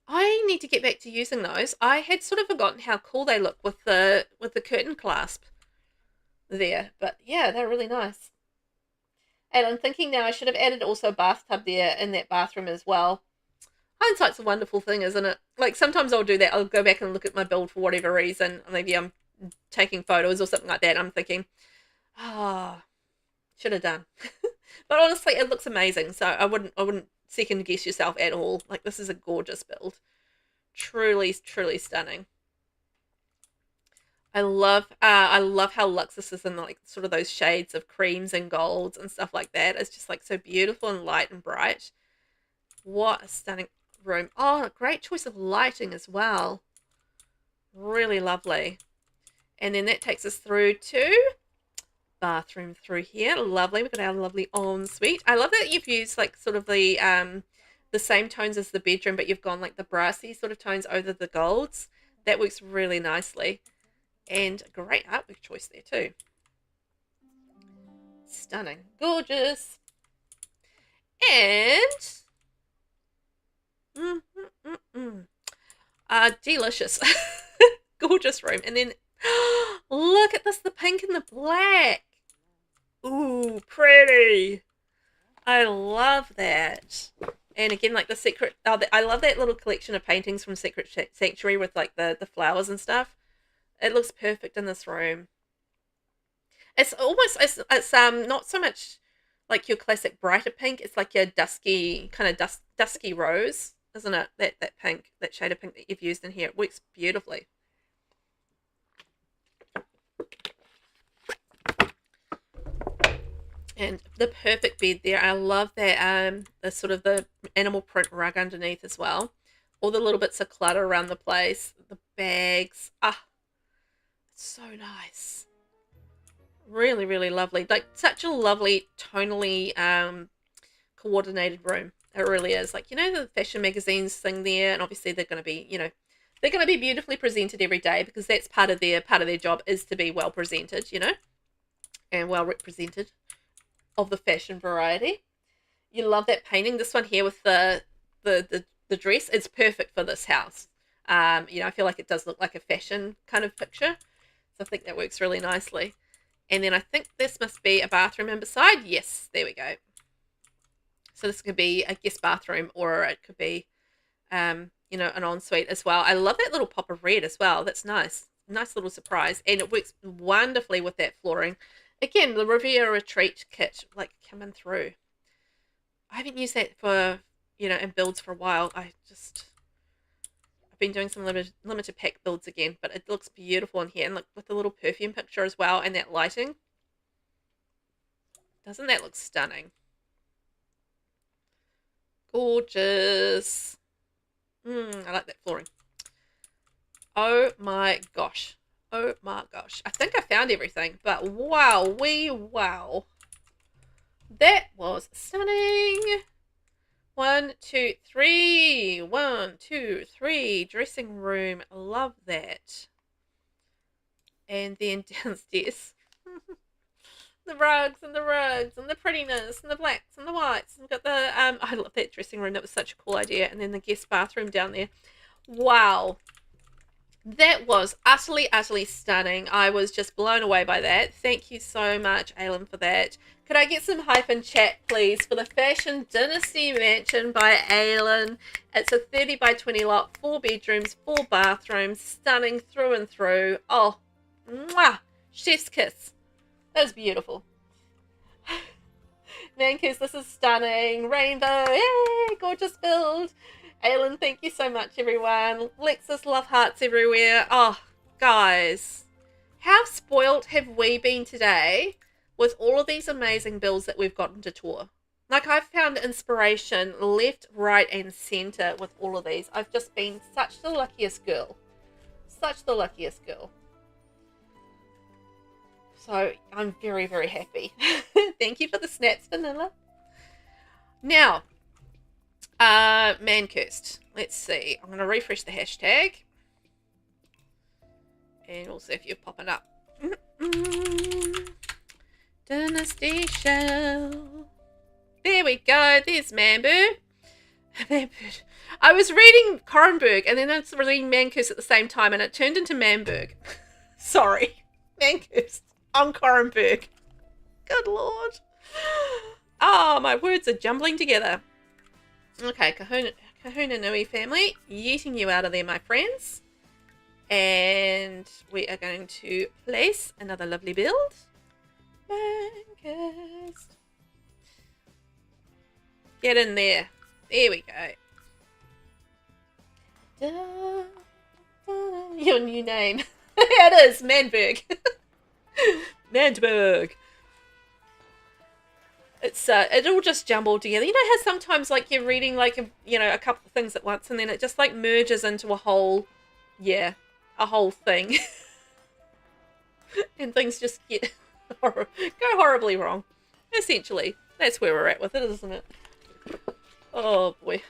I need to get back to using those. I had sort of forgotten how cool they look with the curtain clasp there, but yeah, they're really nice. And I'm thinking now I should have added also a bathtub there in that bathroom as well. Hindsight's a wonderful thing, isn't it? Like, sometimes I'll do that. I'll go back and look at my build for whatever reason. Maybe I'm taking photos or something like that. I'm thinking, should have done. But honestly, it looks amazing. So I wouldn't second guess yourself at all. Like, this is a gorgeous build. Truly stunning. I love how luxe this is in, like, sort of those shades of creams and golds and stuff like that. It's just like so beautiful and light and bright. What a stunning room. Oh, a great choice of lighting as well. Really lovely. And then that takes us through to bathroom through here. Lovely. We've got our lovely ensuite. I love that you've used like sort of the same tones as the bedroom, but you've gone like the brassy sort of tones over the golds. That works really nicely. And a great artwork choice there too. Stunning. Gorgeous. And delicious. Gorgeous room. And then look at this, the pink and the black. Ooh, pretty. I love that. And again, like the secret, I love that little collection of paintings from Secret Sanctuary with like the flowers and stuff. It looks perfect in this room. It's almost, it's not so much like your classic brighter pink. It's like your dusky, kind of dusky rose, isn't it? That pink, that shade of pink that you've used in here. It works beautifully. And the perfect bed there. I love that the sort of the animal print rug underneath as well. All the little bits of clutter around the place. The bags. So nice. Really, really lovely. Like such a lovely, tonally coordinated room. It really is. Like, you know, the fashion magazines thing there, and obviously they're going to be, you know, they're going to be beautifully presented every day because that's part of their job is to be well presented, you know, and well represented of the fashion variety. You love that painting. This one here with the dress, it's perfect for this house. You know, I feel like it does look like a fashion kind of picture, so I think that works really nicely. And then I think this must be a bathroom in beside. Yes, there we go. So this could be a guest bathroom, or it could be, you know, an ensuite as well. I love that little pop of red as well. That's nice. Nice little surprise. And it works wonderfully with that flooring. Again, the Riviera Retreat kit, like, coming through. I haven't used that for, you know, in builds for a while. I've been doing some limited pack builds again, but it looks beautiful in here. And look, with the little perfume picture as well and that lighting. Doesn't that look stunning? Gorgeous. I like that flooring. Oh my gosh. Oh my gosh. I think I found everything, but wow. That was stunning. 1, 2, 3. 1, 2, 3. Dressing room. Love that. And then downstairs. The rugs and the prettiness and the blacks and the whites. And we've got the, I love that dressing room. That was such a cool idea. And then the guest bathroom down there. Wow. That was utterly, utterly stunning. I was just blown away by that. Thank you so much, Aaleyn, for that. Could I get some hype in chat, please, for the Fashion Dynasty Mansion by Aaleyn? It's a 30 by 20 lot, 4 bedrooms, 4 bathrooms, stunning through and through. Oh, mwah, chef's kiss. That was beautiful. Mancus, this is stunning. Rainbow, yay, gorgeous build. Aaleyn, thank you so much, everyone. Lexus, love hearts everywhere. Oh, guys, how spoilt have we been today with all of these amazing builds that we've gotten to tour? Like, I've found inspiration left, right, and center with all of these. I've just been such the luckiest girl. Such the luckiest girl. So I'm very, very happy. Thank you for the snaps, Vanilla. Now, Mancursed. Let's see. I'm going to refresh the hashtag. And we'll see if you're popping up. Dynasty Shell. There we go. There's Mambu. Mambu. I was reading Corenberg and then I was reading Mancursed at the same time and it turned into Manberg. Sorry. Mancursed on Corenberg. Good Lord. Oh, my words are jumbling together. Okay, Kahuna Nui family, yeeting you out of there, my friends. And we are going to place another lovely build. Mancast. Get in there. There we go. Your new name. It is Manberg. Manberg. It's it all just jumbled together. You know how sometimes like you're reading like a couple of things at once and then it just like merges into a whole thing. And things just get go horribly wrong. Essentially, that's where we're at with it, isn't it? Oh boy.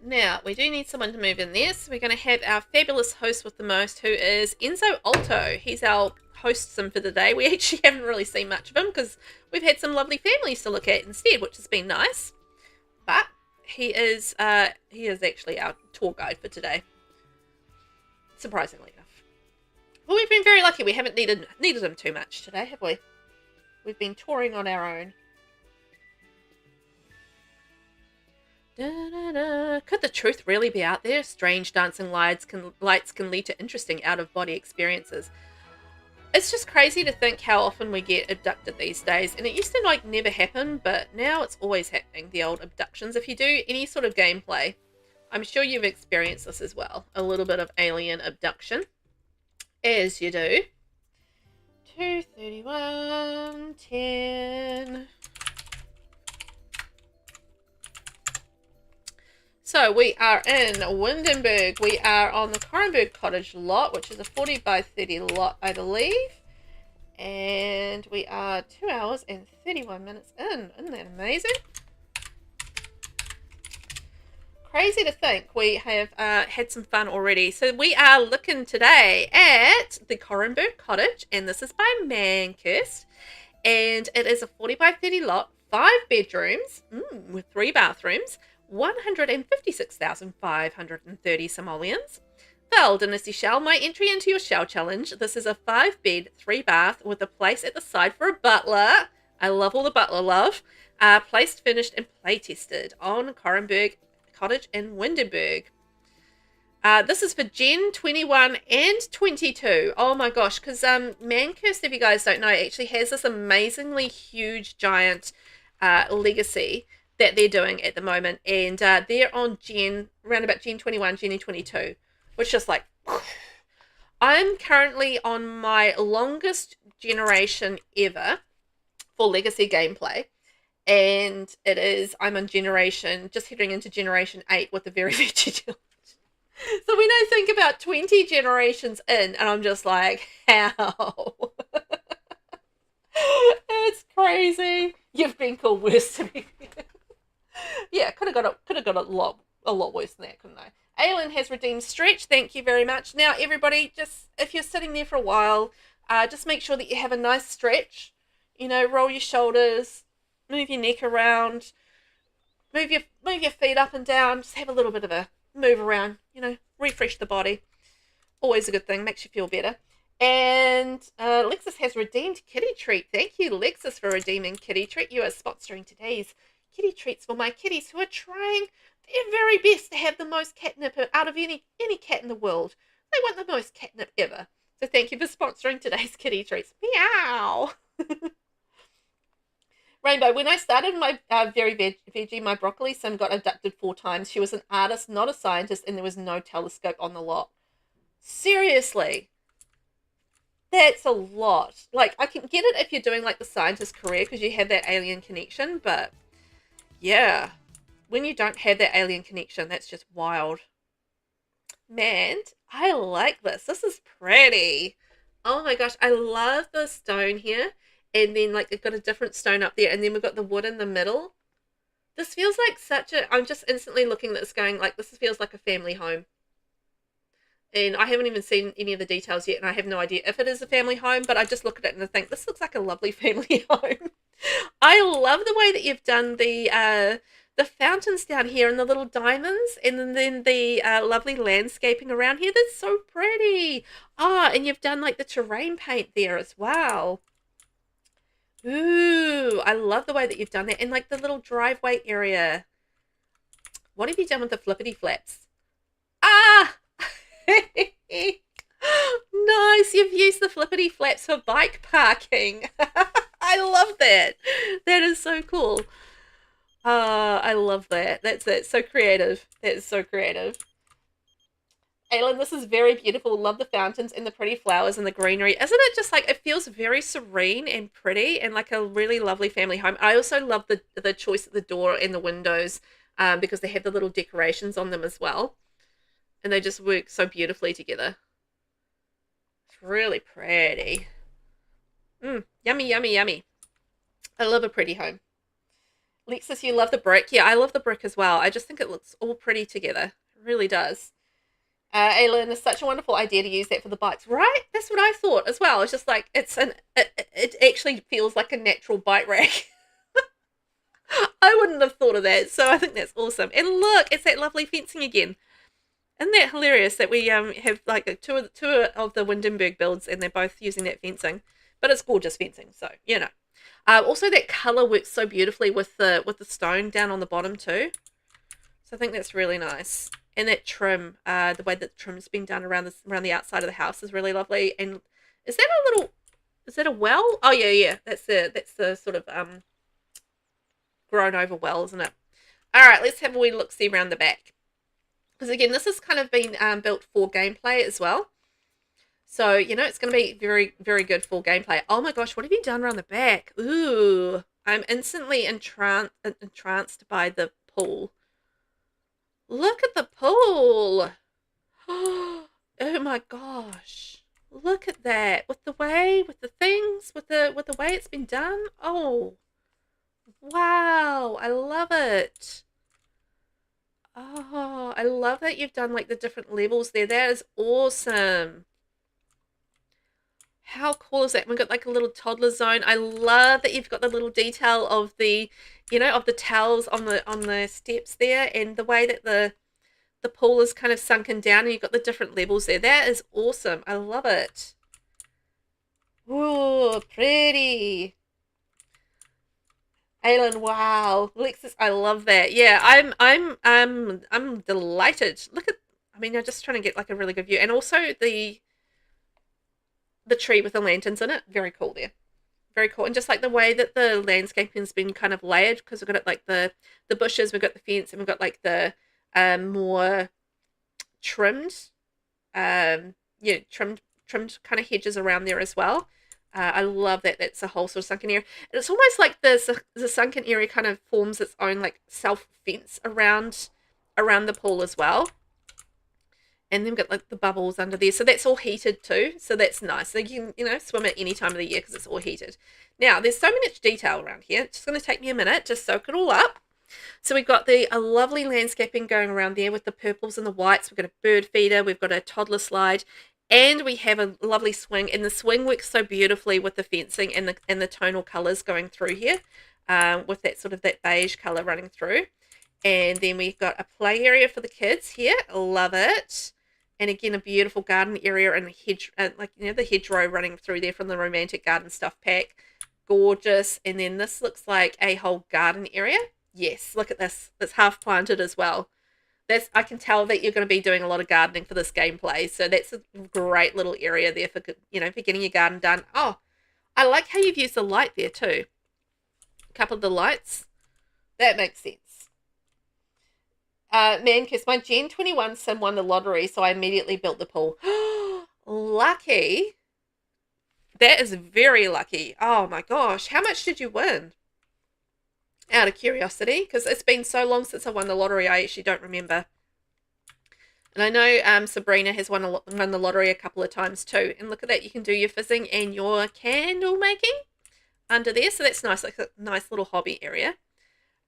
Now, we do need someone to move in there, so we're going to have our fabulous host with the most, who is Enzo Alto. He's our host sim for the day. We actually haven't really seen much of him because we've had some lovely families to look at instead, which has been nice. But he is actually our tour guide for today, surprisingly enough. Well, we've been very lucky. We haven't needed him too much today, have we? We've been touring on our own. Da, da, da. Could the truth really be out there? Strange dancing lights can lead to interesting out-of-body experiences. It's just crazy to think how often we get abducted these days, and it used to like never happen, but now it's always happening, the old abductions. If you do any sort of gameplay, I'm sure you've experienced this as well. A little bit of alien abduction, as you do. 231, 10... So we are in Windenburg. We are on the Corenberg Cottage lot, which is a 40 by 30 lot, I believe. And we are 2 hours and 31 minutes in. Isn't that amazing? Crazy to think we have had some fun already. So we are looking today at the Corenberg Cottage, and this is by Mankirst. And it is a 40 by 30 lot, 5 bedrooms with 3 bathrooms, 156,530 simoleons. Dynasty Shell, my entry into your shell challenge. This is a 5 bed, 3 bath with a place at the side for a butler. I love all the butler love. Placed, finished, and play tested on Corenberg Cottage in Windenburg. This is for Gen 21 and 22. Oh my gosh, because Mankirst, if you guys don't know, actually has this amazingly huge, giant legacy that they're doing at the moment, and they're on around about Gen 21, Gen 22, which is like, I'm currently on my longest generation ever for legacy gameplay, and I'm on just heading into generation 8 with the VelvettB challenge. So when I think about 20 generations in, and I'm just like, how? It's crazy. You've been called worse to me. Yeah, could have got a lot worse than that, couldn't I? Aaleyn has redeemed stretch. Thank you very much. Now, everybody, just if you're sitting there for a while, just make sure that you have a nice stretch. You know, roll your shoulders, move your neck around, move your feet up and down. Just have a little bit of a move around. You know, refresh the body. Always a good thing. Makes you feel better. And Lexus has redeemed Kitty Treat. Thank you, Lexus, for redeeming Kitty Treat. You are sponsoring today's kitty treats for my kitties who are trying their very best to have the most catnip out of any cat in the world. They want the most catnip ever. So thank you for sponsoring today's kitty treats. Meow. Rainbow, when I started my very veggie, my broccoli sim got abducted 4 times. She was an artist, not a scientist, and there was no telescope on the lot. Seriously. That's a lot. Like, I can get it if you're doing, like, the scientist career because you have that alien connection, but yeah, when you don't have that alien connection, that's just wild. Man, I like this. This is pretty. Oh my gosh, I love the stone here. And then, like, they've got a different stone up there, and then we've got the wood in the middle. This feels like I'm just instantly looking at this going, like, this feels like a family home. And I haven't even seen any of the details yet, and I have no idea if it is a family home, but I just look at it and I think, this looks like a lovely family home. I love the way that you've done the fountains down here and the little diamonds, and then the lovely landscaping around here. That's so pretty. And you've done, like, the terrain paint there as well. Ooh, I love the way that you've done that. And, like, the little driveway area. What have you done with the flippity flaps? Nice, you've used the flippity flaps for bike parking. I love that. That is so cool. I love that. That's so creative. That is so creative. Aaleyn, this is very beautiful. Love the fountains and the pretty flowers and the greenery. Isn't it just like, it feels very serene and pretty and like a really lovely family home. I also love the choice of the door and the windows because they have the little decorations on them as well. And they just work so beautifully together. It's really pretty. Yummy, yummy, yummy. I love a pretty home. Lexus, you love the brick. Yeah, I love the brick as well. I just think it looks all pretty together. It really does. Aaleyn, is such a wonderful idea to use that for the bikes. Right? That's what I thought as well. It's just like, it actually feels like a natural bike rack. I wouldn't have thought of that. So I think that's awesome. And look, it's that lovely fencing again. Isn't that hilarious that we have like two of the Windenburg builds and they're both using that fencing, but it's gorgeous fencing, so you know. Also, that color works so beautifully with the stone down on the bottom too. So I think that's really nice. And that trim, the way that the trim's been done around the outside of the house is really lovely. And is that a well? Oh yeah, that's the sort of grown over well, isn't it? All right, let's have a wee look-see around the back. Because again, this has kind of been built for gameplay as well. So, you know, it's going to be very, very good for gameplay. Oh my gosh, what have you done around the back? Ooh, I'm instantly entranced by the pool. Look at the pool. Oh my gosh. Look at that. With the way, with the things, with the way it's been done. Oh, wow. I love it. Oh, I love that you've done like the different levels there. That is awesome. How cool is that? We've got like a little toddler zone. I love that you've got the little detail of the, of the towels on the steps there, and the way that the pool is kind of sunken down and you've got the different levels there. That is awesome. I love it. Ooh, pretty. Aaleyn, wow. Alexis, I love that. Yeah, I'm delighted. Look at, I mean, I'm just trying to get like a really good view. And also the tree with the lanterns in it. Very cool there. Very cool. And just like the way that the landscaping's been kind of layered, because we've got it like the bushes, we've got the fence, and we've got like the more trimmed, trimmed kind of hedges around there as well. I love that. That's a whole sort of sunken area. And it's almost like the sunken area kind of forms its own like self fence around the pool as well. And then we've got like the bubbles under there, so that's all heated too. So that's nice. So you can swim at any time of the year because it's all heated. Now there's so much detail around here. It's just going to take me a minute to soak it all up. So we've got a lovely landscaping going around there with the purples and the whites. We've got a bird feeder. We've got a toddler slide. And we have a lovely swing. And the swing works so beautifully with the fencing and the tonal colours going through here. With that sort of that beige colour running through. And then we've got a play area for the kids here. Love it. And again, a beautiful garden area and the hedge, the hedgerow running through there from the Romantic Garden Stuff Pack. Gorgeous. And then this looks like a whole garden area. Yes, look at this. It's half planted as well. I can tell that you're going to be doing a lot of gardening for this gameplay. So that's a great little area there for, for getting your garden done. Oh, I like how you've used the light there too. A couple of the lights. That makes sense. Mancus, my Gen 21 sim won the lottery, so I immediately built the pool. Lucky. That is very lucky. Oh my gosh. How much did you win? Out of curiosity, because it's been so long since I won the lottery, I actually don't remember. And I know Sabrina has won the lottery a couple of times too. And look at that, you can do your fizzing and your candle making under there. So that's nice, like a nice little hobby area.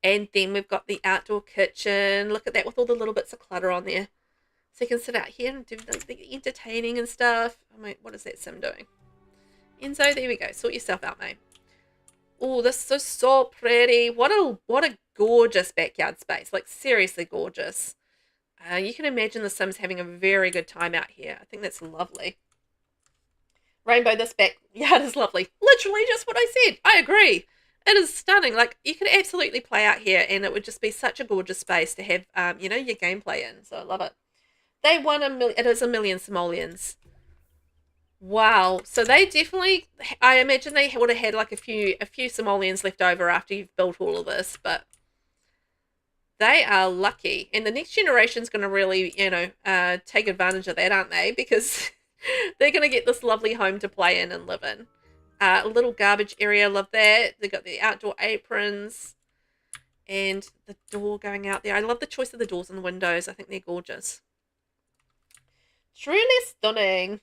And then we've got the outdoor kitchen. Look at that with all the little bits of clutter on there. So you can sit out here and do the entertaining and stuff. I mean, what is that sim doing? Enzo, there we go. Sort yourself out, mate. Oh, this is so pretty. What a gorgeous backyard space. Like, seriously gorgeous. You can imagine the Sims having a very good time out here. I think that's lovely. Rainbow, this backyard is lovely. Literally just what I said. I agree. It is stunning. Like, you could absolutely play out here and it would just be such a gorgeous space to have, your gameplay in. So I love it. They won it is 1 million simoleons. Wow. So they definitely, I imagine they would have had like a few simoleons left over after you've built all of this, but they are lucky. And the next generation's going to really, take advantage of that, aren't they? Because they're going to get this lovely home to play in and live in. A little garbage area, love that. They've got the outdoor aprons and the door going out there. I love the choice of the doors and the windows. I think they're gorgeous. Truly stunning.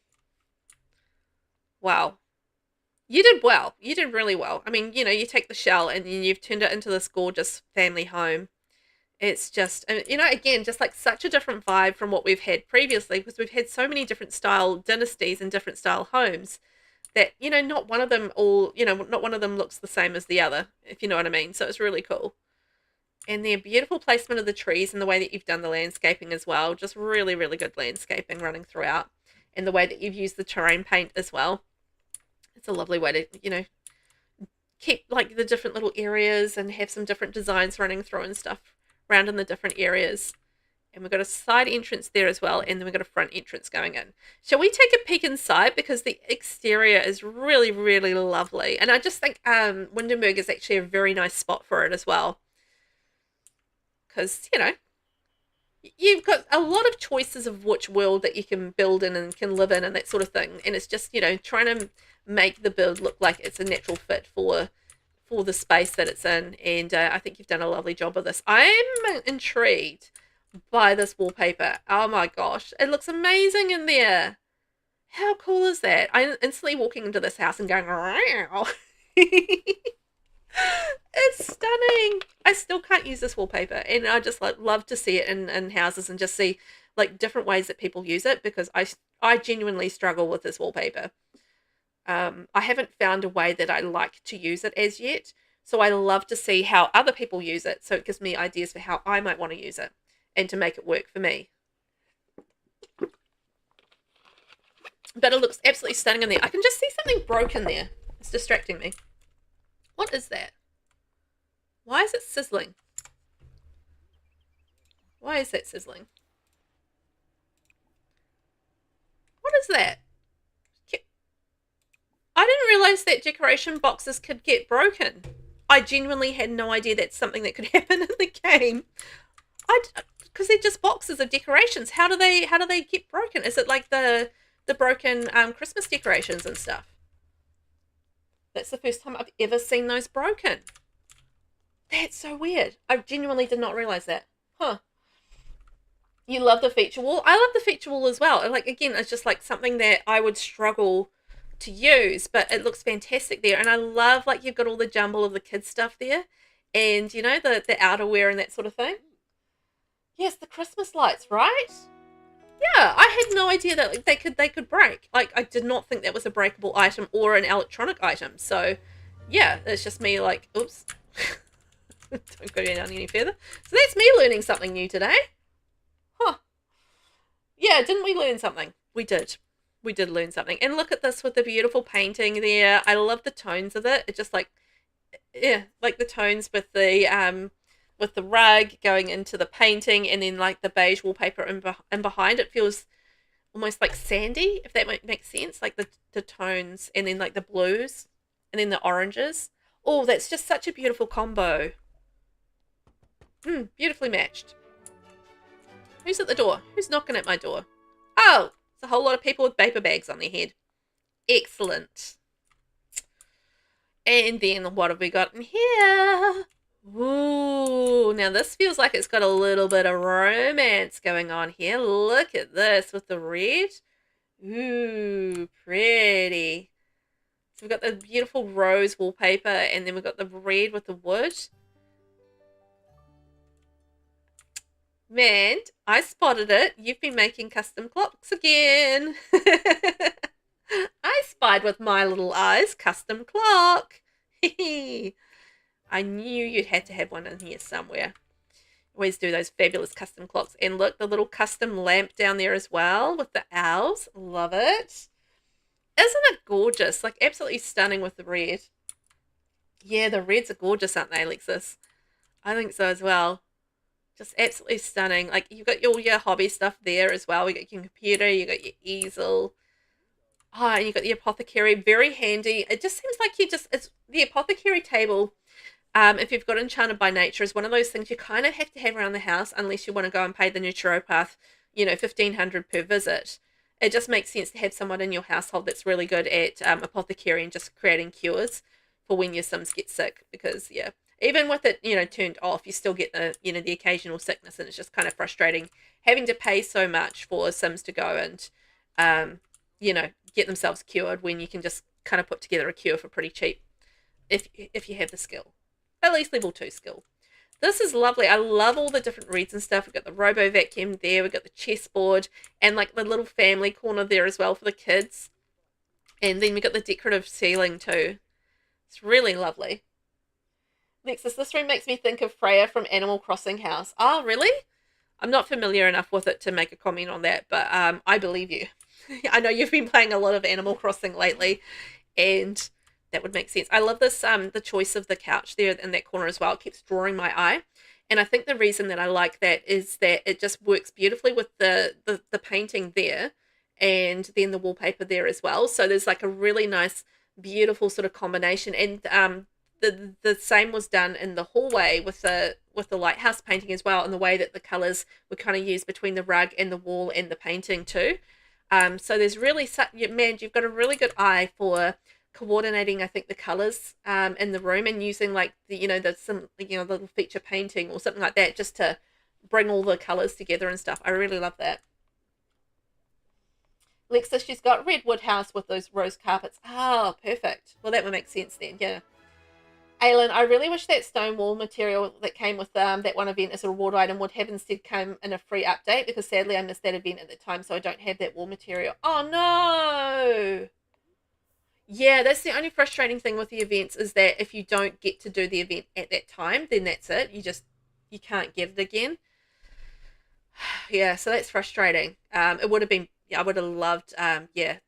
Wow. You did well. You did really well. I mean, you take the shell and you've turned it into this gorgeous family home. It's just, again, just like such a different vibe from what we've had previously, because we've had so many different style dynasties and different style homes that, not one of them looks the same as the other, if you know what I mean. So it's really cool. And the beautiful placement of the trees and the way that you've done the landscaping as well. Just really, really good landscaping running throughout. And the way that you've used the terrain paint as well. It's a lovely way to, keep like the different little areas and have some different designs running through and stuff around in the different areas. And we've got a side entrance there as well. And then we've got a front entrance going in. Shall we take a peek inside? Because the exterior is really, really lovely. And I just think Windenburg is actually a very nice spot for it as well. Because, you've got a lot of choices of which world that you can build in and can live in and that sort of thing. And it's just, trying to make the build look like it's a natural fit for the space that it's in. And I think you've done a lovely job of this. I'm intrigued by this wallpaper. Oh my gosh, it looks amazing in there. How cool is that? I'm instantly walking into this house and going, wow. It's stunning. I still can't use this wallpaper, and I just like love to see it in houses and just see like different ways that people use it, because I genuinely struggle with this wallpaper. I haven't found a way that I like to use it as yet, so I love to see how other people use it, so it gives me ideas for how I might want to use it and to make it work for me. But it looks absolutely stunning in there. I can just see something broken there. It's distracting me. What is that? Why is it sizzling? Why is that sizzling? What is that? I didn't realize that decoration boxes could get broken. I genuinely had no idea that's something that could happen in the game. Because they're just boxes of decorations. How do they get broken? Is it like the broken Christmas decorations and stuff? That's the first time I've ever seen those broken. That's so weird. I genuinely did not realize that. Huh. You love the feature wall? I love the feature wall as well. Like, again, it's just like something that I would struggle to use, but it looks fantastic there. And I love, like, you've got all the jumble of the kids stuff there, and you know, the outerwear and that sort of thing. Yes, the Christmas lights, right? Yeah, I had no idea that like, they could break. Like, I did not think that was a breakable item or an electronic item. So yeah, it's just me like, oops. Don't go down any further. So that's me learning something new today. Huh. Yeah, didn't we learn something? We did. We did learn something. And look at this with the beautiful painting there. I love the tones of it. It just like, yeah, like the tones with the rug going into the painting, and then like the beige wallpaper in behind. It feels almost like sandy, if that makes sense. Like the tones, and then like the blues, and then the oranges. Oh, that's just such a beautiful combo. Beautifully matched. Who's at the door? Who's knocking at my door? Oh, it's a whole lot of people with paper bags on their head. Excellent. And then what have we got in here? Ooh, now this feels like it's got a little bit of romance going on here. Look at this with the red. Ooh, pretty. So we've got the beautiful rose wallpaper, and then we've got the red with the wood. Man, I spotted it. You've been making custom clocks again. I spied with my little eyes custom clock. I knew you'd had to have one in here somewhere. Always do those fabulous custom clocks. And look, the little custom lamp down there as well with the owls. Love it. Isn't it gorgeous? Like, absolutely stunning with the red. Yeah, the reds are gorgeous, aren't they, Alexis? I think so as well. Just absolutely stunning. Like, you've got all your hobby stuff there as well. You got your computer, you got your easel. Oh, and you got the apothecary. Very handy. It just seems like it's the apothecary table. If you've got Enchanted by Nature, is one of those things you kind of have to have around the house, unless you want to go and pay the naturopath, you know, $1,500 per visit. It just makes sense to have someone in your household that's really good at apothecary and just creating cures for when your Sims get sick. Because yeah, even with it, you know, turned off, you still get the, you know, the occasional sickness, and it's just kind of frustrating having to pay so much for Sims to go and, you know, get themselves cured when you can just kind of put together a cure for pretty cheap if you have the skill, at least level 2 skill. This is lovely. I love all the different reeds and stuff. We've got the robo vacuum there. We've got the chessboard, and like the little family corner there as well for the kids. And then we've got the decorative ceiling too. It's really lovely. Alexis, this room makes me think of Freya from Animal Crossing House. Oh, really? I'm not familiar enough with it to make a comment on that, but I believe you. I know you've been playing a lot of Animal Crossing lately, and that would make sense. I love this, the choice of the couch there in that corner as well. It keeps drawing my eye. And I think the reason that I like that is that it just works beautifully with the painting there, and then the wallpaper there as well. So there's like a really nice, beautiful sort of combination. And the same was done in the hallway with the lighthouse painting as well, and the way that the colors were kind of used between the rug and the wall and the painting too. So there's really man, you've got a really good eye for coordinating, I think, the colors in the room, and using like the, you know, the little feature painting or something like that, just to bring all the colors together and stuff. I really love that. Lexa, she's got Redwood House with those rose carpets. Oh, perfect. Well, that would make sense then, yeah. Aaleyn, I really wish that stone wall material that came with that one event as a reward item would have instead come in a free update, because sadly I missed that event at the time, so I don't have that wall material. Oh, no! Yeah, that's the only frustrating thing with the events, is that if you don't get to do the event at that time, then that's it. You can't get it again. Yeah, so that's frustrating. It would have been, yeah, I would have loved, yeah,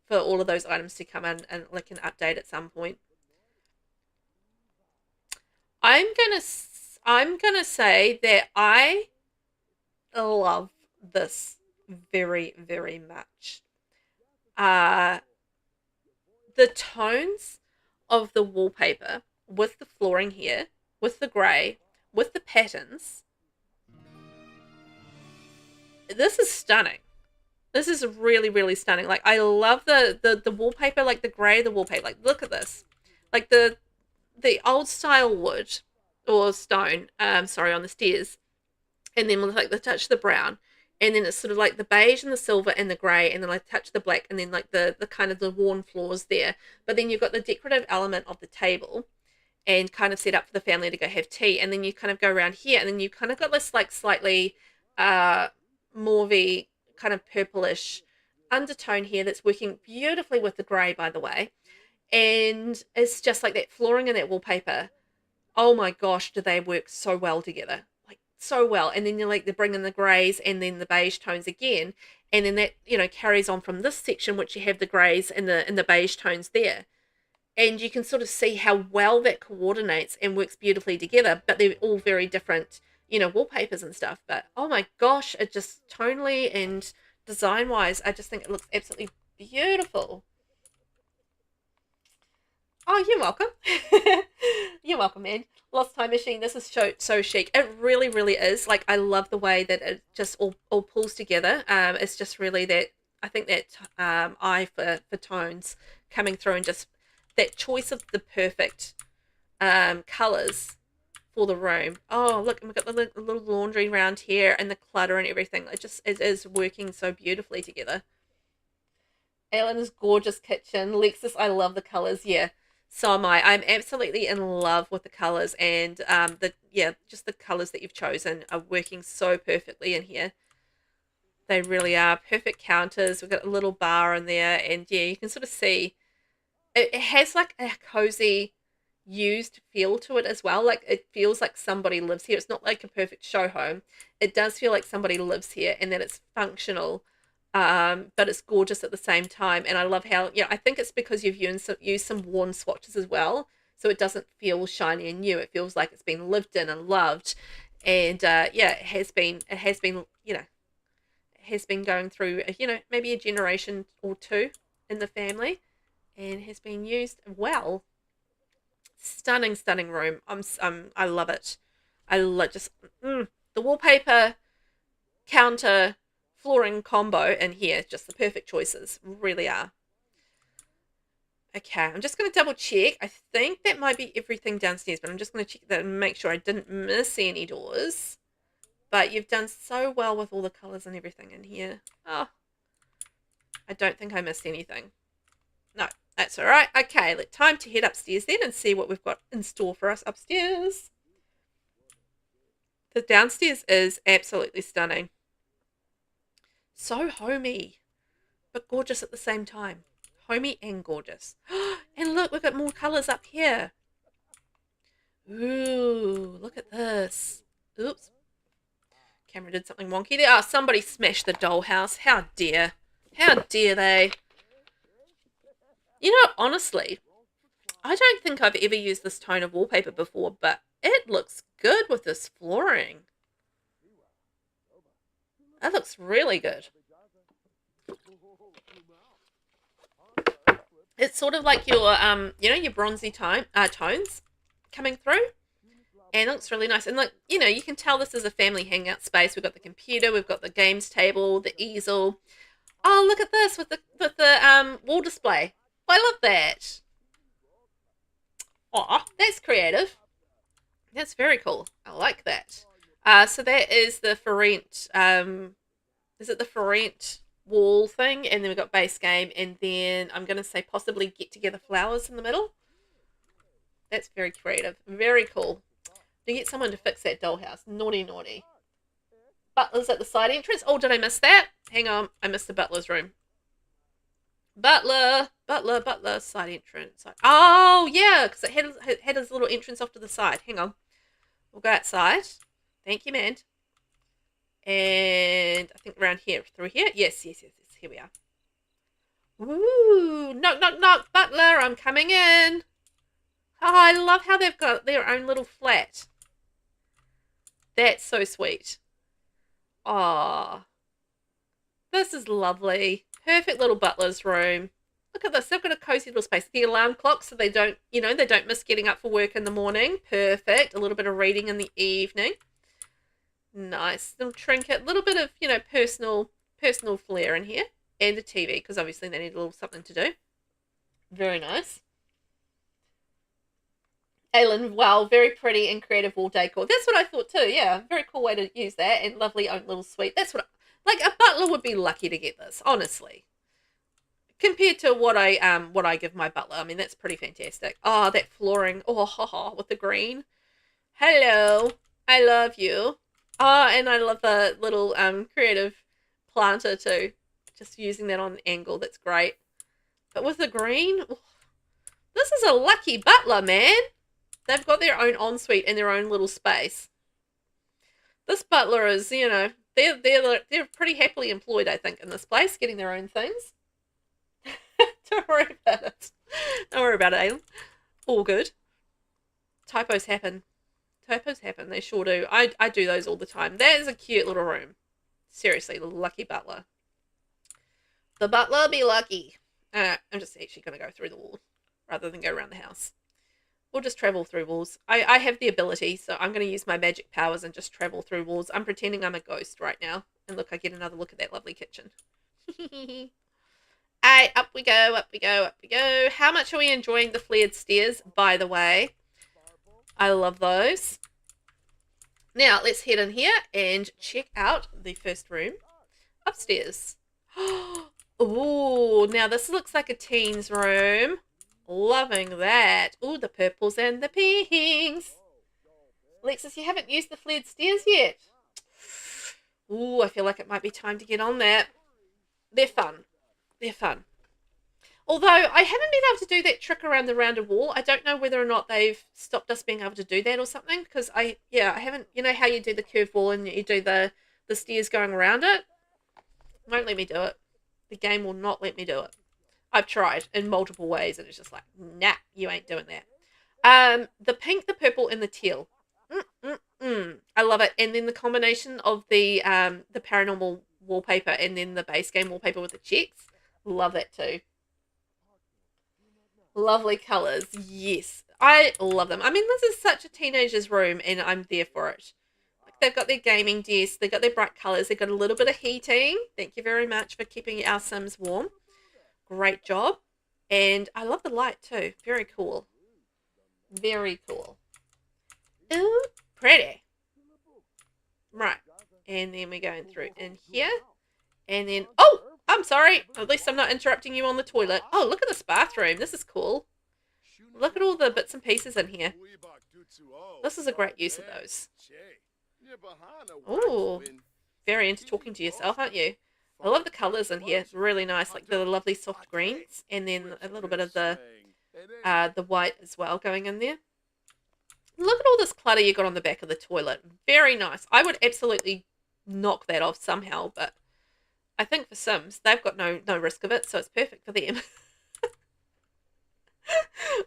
for all of those items to come in and like an update at some point. I'm gonna say that I love this very, very much. The tones of the wallpaper with the flooring here, with the grey, with the patterns. This is stunning. This is really, really stunning. Like, I love the wallpaper, like the grey, the wallpaper. Like, look at this. Like the old style wood or stone, sorry, on the stairs, and then with like the touch of the brown, and then it's sort of like the beige and the silver and the grey, and then I touch the black, and then like the kind of the worn floors there. But then you've got the decorative element of the table, and kind of set up for the family to go have tea, and then you kind of go around here, and then you kind of got this like slightly mauvey kind of purplish undertone here that's working beautifully with the grey, by the way. And it's just like that flooring and that wallpaper. Oh my gosh, do they work so well together? Like, so well. And then they're bringing the greys and then the beige tones again. And then that, carries on from this section, which you have the greys and the beige tones there. And you can sort of see how well that coordinates and works beautifully together. But they're all very different, wallpapers and stuff. But oh my gosh, it just tonally and design-wise, I just think it looks absolutely beautiful. Oh, you're welcome. You're welcome, man. Losttimemachine, this is so chic. It really, really is. Like, I love the way that it just all pulls together. It's just really that, I think that eye for tones coming through, and just that choice of the perfect colours for the room. Oh, look, we've got the little laundry around here and the clutter and everything. It is working so beautifully together. Aaleyn's gorgeous kitchen. Lexus, I love the colours. Yeah. So am I. I'm absolutely in love with the colours, and just the colours that you've chosen are working so perfectly in here. They really are. Perfect counters. We've got a little bar in there, and yeah, you can sort of see it has like a cozy, used feel to it as well. Like, it feels like somebody lives here. It's not like a perfect show home. It does feel like somebody lives here, and that it's functional. But it's gorgeous at the same time. And I love how, I think it's because you've used some worn swatches as well, so it doesn't feel shiny and new. It feels like it's been lived in and loved. And it has been going through maybe a generation or two in the family, and has been used well. Stunning room. I love it. I love the wallpaper, counter, flooring combo in here, just the perfect choices, really are. Okay, I'm just going to double check. I think that might be everything downstairs, but I'm just going to check that and make sure I didn't miss any doors. But you've done so well with all the colours and everything in here. Oh, I don't think I missed anything. No, that's all right. Okay, time to head upstairs then and see what we've got in store for us upstairs. The downstairs is absolutely stunning. So homey, but gorgeous at the same time. Homey and gorgeous. And look, we've got more colours up here. Ooh, look at this. Oops. Camera did something wonky there. Oh, somebody smashed the dollhouse. How dare. How dare they? Honestly, I don't think I've ever used this tone of wallpaper before, but it looks good with this flooring. That looks really good. It's sort of like your your bronzy tones coming through, and it looks really nice. And look, you can tell this is a family hangout space. We've got the computer, we've got the games table, the easel. Oh, look at this with the wall display. I love that. Oh, that's creative. That's very cool. I like that. So that is the for rent, is it the for rent wall thing? And then we've got base game, and then I'm going to say possibly get together flowers in the middle. That's very creative. Very cool. To get someone to fix that dollhouse. Naughty, naughty. Butler's at the side entrance. Oh, did I miss that? Hang on. I missed the butler's room. Butler, side entrance. Oh, yeah, because it had his little entrance off to the side. Hang on. We'll go outside. Thank you, man. And I think around here, through here. Yes. Here we are. Ooh, knock, knock, knock, butler, I'm coming in. Oh, I love how they've got their own little flat. That's so sweet. Oh, this is lovely. Perfect little butler's room. Look at this. They've got a cozy little space. The alarm clock so they don't, they don't miss getting up for work in the morning. Perfect. A little bit of reading in the evening. Nice little trinket. A little bit of, personal flair in here. And a TV, because obviously they need a little something to do. Very nice. Aaleyn, wow, very pretty and creative wall decor. That's what I thought too, yeah. Very cool way to use that, and lovely own little suite. That's what, like a butler would be lucky to get this, honestly. Compared to what I give my butler. I mean, that's pretty fantastic. Oh, that flooring. Oh, with the green. Hello. I love you. Oh, and I love the little creative planter too. Just using that on an angle. That's great. But with the green, oh, this is a lucky butler, man. They've got their own ensuite and their own little space. This butler is, they're pretty happily employed, I think, in this place, getting their own things. Don't worry about it. Don't worry about it, Aaleyn. All good. Typos happen. They sure do. I do those all the time. That is a cute little room. Seriously, lucky butler. The butler be lucky. I'm just actually going to go through the wall rather than go around the house. We'll just travel through walls. I have the ability, so I'm going to use my magic powers and just travel through walls. I'm pretending I'm a ghost right now. And look, I get another look at that lovely kitchen. Alright, up we go. How much are we enjoying the flared stairs, by the way? I love those. Now, let's head in here and check out the first room. Upstairs. Oh, now this looks like a teen's room. Loving that. Ooh, the purples and the pinks. Alexis, you haven't used the flared stairs yet. Ooh, I feel like it might be time to get on that. They're fun. Although, I haven't been able to do that trick around the rounded wall. I don't know whether or not they've stopped us being able to do that or something. Because I haven't, how you do the curved wall and you do the stairs going around it? Won't let me do it. The game will not let me do it. I've tried in multiple ways and it's just like, nah, you ain't doing that. The pink, the purple, and the teal. I love it. And then the combination of the paranormal wallpaper and then the base game wallpaper with the checks. Love that too. Lovely colours. Yes. I love them. I mean, this is such a teenager's room and I'm there for it. Like, they've got their gaming desk. They've got their bright colours. They've got a little bit of heating. Thank you very much for keeping our Sims warm. Great job. And I love the light too. Very cool. Very cool. Ooh, pretty. Right. And then we're going through in here. And then, oh, I'm sorry. At least I'm not interrupting you on the toilet. Oh, look at this bathroom. This is cool. Look at all the bits and pieces in here. This is a great use of those. Ooh, very into talking to yourself, aren't you? I love the colours in here. It's really nice, like the lovely soft greens, and then a little bit of the white as well going in there. Look at all this clutter you got on the back of the toilet. Very nice. I would absolutely knock that off somehow, but I think for Sims, they've got no risk of it, so it's perfect for them.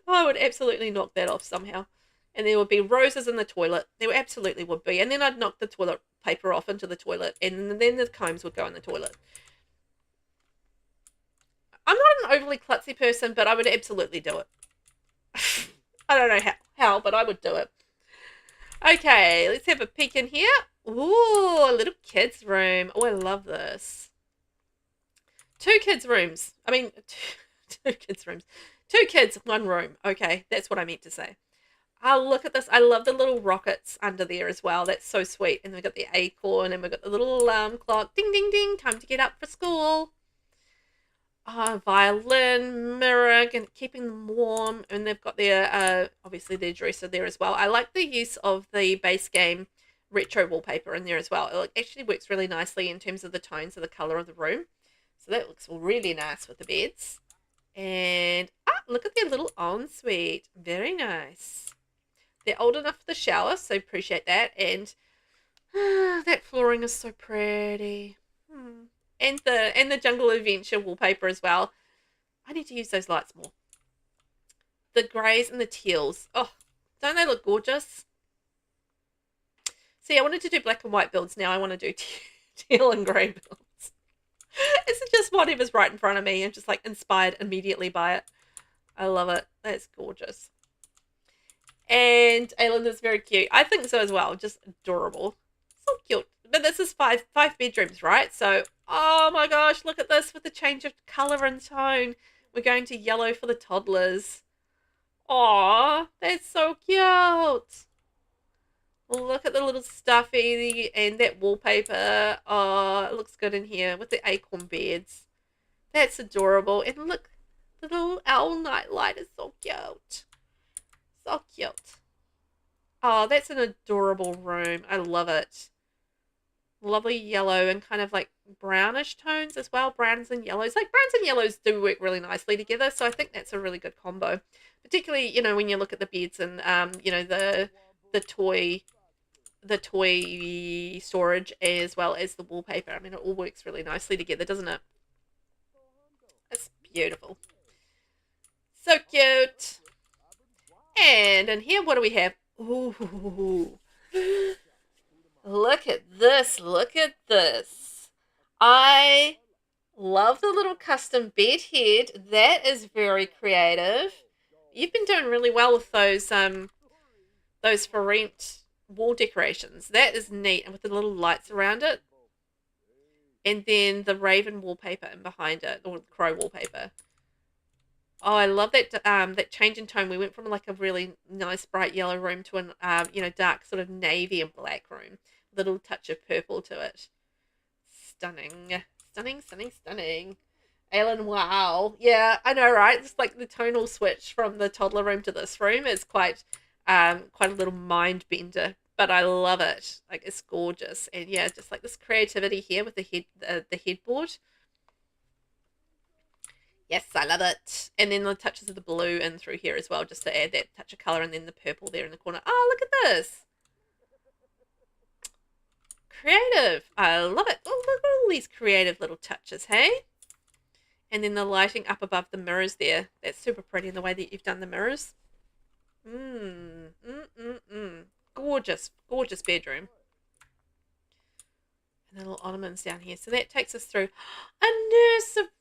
I would absolutely knock that off somehow. And there would be roses in the toilet. There absolutely would be. And then I'd knock the toilet paper off into the toilet. And then the combs would go in the toilet. I'm not an overly klutzy person, but I would absolutely do it. I don't know how, but I would do it. Okay, let's have a peek in here. Ooh, a little kid's room. Oh, I love this. 2 kids' rooms. I mean, 2 kids' rooms. 2 kids, 1 room. Okay, that's what I meant to say. Oh, look at this. I love the little rockets under there as well. That's so sweet. And we've got the acorn and we've got the little alarm clock. Ding, ding, ding. Time to get up for school. Oh, violin, mirror, and keeping them warm. And they've got their, obviously their dresser there as well. I like the use of the base game retro wallpaper in there as well. It actually works really nicely in terms of the tones of the color of the room. So that looks really nice with the beds. And, look at their little ensuite. Very nice. They're old enough for the shower, so appreciate that. And that flooring is so pretty. And the Jungle Adventure wallpaper as well. I need to use those lights more. The greys and the teals. Oh, don't they look gorgeous? See, I wanted to do black and white builds. Now I want to do teal and grey builds. It's just whatever's right in front of me. I'm just like inspired immediately by it. I love it. That's gorgeous. And Aaleyn is very cute. I think so as well. Just adorable. So cute. But this is five bedrooms, right? So, oh my gosh, look at this with the change of colour and tone. We're going to yellow for the toddlers. Aw, that's so cute. Look at the little stuffy and that wallpaper. Oh, it looks good in here with the acorn beds. That's adorable. And look, the little owl nightlight is so cute. So cute. Oh, that's an adorable room. I love it. Lovely yellow and kind of like brownish tones as well. Browns and yellows. Like browns and yellows do work really nicely together. So I think that's a really good combo. Particularly, you know, when you look at the beds and, you know, the toy storage as well as the wallpaper. I mean, it all works really nicely together, doesn't it? It's beautiful. So cute. And in here, what do we have? Ooh. Look at this. Look at this. I love the little custom bed head. That is very creative. You've been doing really well with those for rent wall decorations. That is neat, and with the little lights around it. And then the raven wallpaper in behind it, or the crow wallpaper. Oh, I love that that change in tone. We went from like a really nice bright yellow room to an you know, dark sort of navy and black room with a little touch of purple to it. Stunning. Stunning, stunning, stunning. Aaleyn, wow. Yeah, I know, right? It's like the tonal switch from the toddler room to this room is quite a little mind bender, but I love it. Like, it's gorgeous. And yeah, just like this creativity here with the headboard. Yes, I love it. And then the touches of the blue in through here as well, just to add that touch of colour, and then the purple there in the corner. Oh, look at this. Creative. I love it. Oh, look at all these creative little touches, hey? And then the lighting up above the mirrors there. That's super pretty in the way that you've done the mirrors. Gorgeous, gorgeous bedroom. And the little ottomans down here. So that takes us through a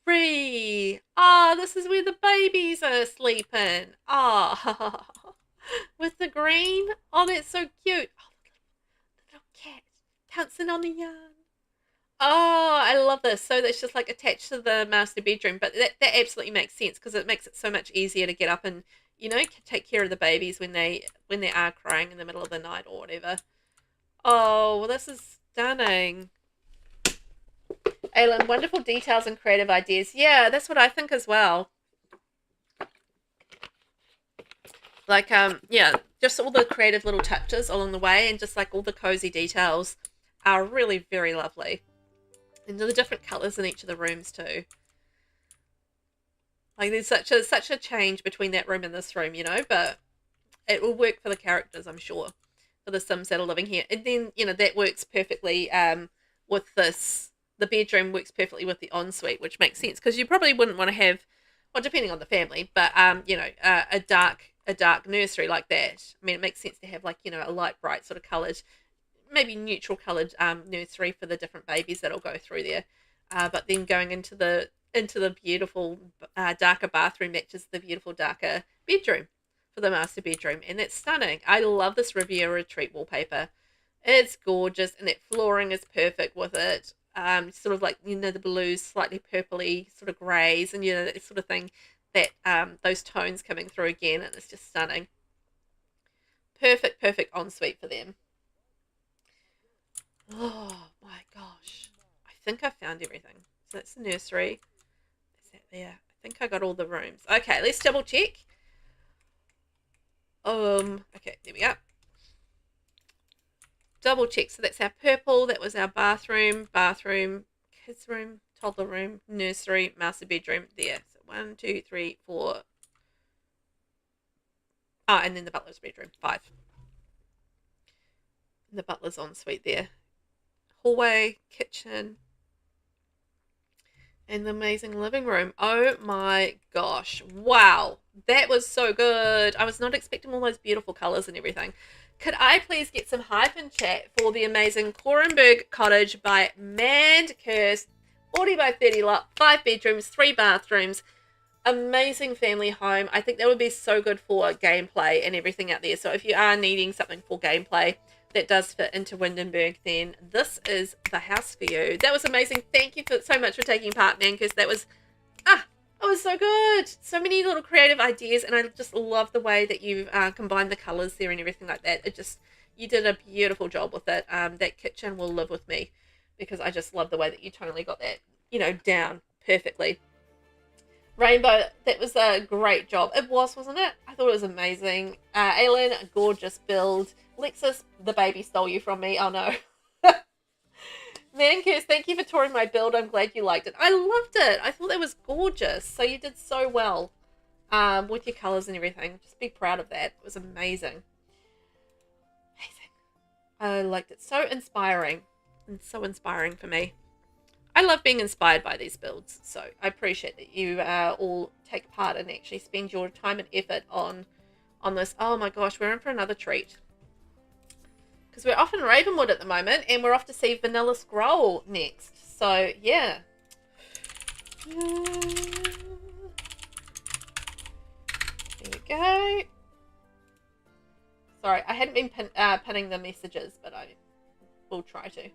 nursery. Ah, this is where the babies are sleeping. Ah, with the green. Oh, that's so cute. Oh, the little cat pouncing on the yarn. Oh, I love this. So that's just like attached to the master bedroom. But that absolutely makes sense, because it makes it so much easier to get up and, you know, take care of the babies when they are crying in the middle of the night or whatever. Oh, well, this is stunning. Aaleyn, wonderful details and creative ideas. Yeah, that's what I think as well. Like, yeah, just all the creative little touches along the way, and just like all the cozy details are really very lovely. And the different colours in each of the rooms too. Like, there's such a change between that room and this room, you know, but it will work for the characters, I'm sure, for the Sims that are living here. And then, you know, that works perfectly with this. The bedroom works perfectly with the ensuite, which makes sense, because you probably wouldn't want to have, well, depending on the family, but you know, a dark nursery like that. I mean, it makes sense to have, like, you know, a light, bright sort of coloured, maybe neutral coloured nursery for the different babies that'll go through there. But then going into the beautiful darker bathroom matches the beautiful darker bedroom for the master bedroom, and it's stunning. I love this Riviera Retreat wallpaper. It's gorgeous, and that flooring is perfect with it. Sort of like, you know, the blues, slightly purpley sort of greys, and, you know, that sort of thing, that those tones coming through again, and it's just stunning. Perfect ensuite for them. Oh my gosh. I think I found everything. So that's the nursery. Is that there? I think I got all the rooms. Okay, let's double check. Okay, there we go. Double check. So that's our purple. That was our bathroom, kids room, toddler room, nursery, master bedroom. There. So 1, 2, 3, 4. And then the butler's bedroom. 5. And the butler's ensuite there. Hallway, kitchen, and the amazing living room. Oh my gosh. Wow. That was so good. I was not expecting all those beautiful colours and everything. Could I please get some hype in chat for the amazing Corenberg Cottage by Mandcurse, 40 by 30 lot, 5 bedrooms, 3 bathrooms, amazing family home. I think that would be so good for gameplay and everything out there. So if you are needing something for gameplay that does fit into Windenburg, then this is the house for you. That was amazing. Thank you so much for taking part, Mandcurse. That was it was so good. So many little creative ideas, and I just love the way that you combined the colors there and everything like that. You did a beautiful job with it. That kitchen will live with me because I just love the way that you totally got that, down perfectly. Rainbow, that was a great job. It was, wasn't it? I thought it was amazing. Aaleyn, a gorgeous build. Lexus, the baby stole you from me. Oh no. Mandcurse, thank you for touring my build. I'm glad you liked it. I loved it. I thought that was gorgeous. So you did so well with your colours and everything. Just be proud of that. It was amazing. I liked it. So inspiring. And so inspiring for me. I love being inspired by these builds. So I appreciate that you all take part and actually spend your time and effort on this. Oh my gosh, we're in for another treat. Because we're off in Ravenwood at the moment, and we're off to see VanillaScroll next. So, yeah. There we go. Sorry, I hadn't been pinning the messages, but I will try to.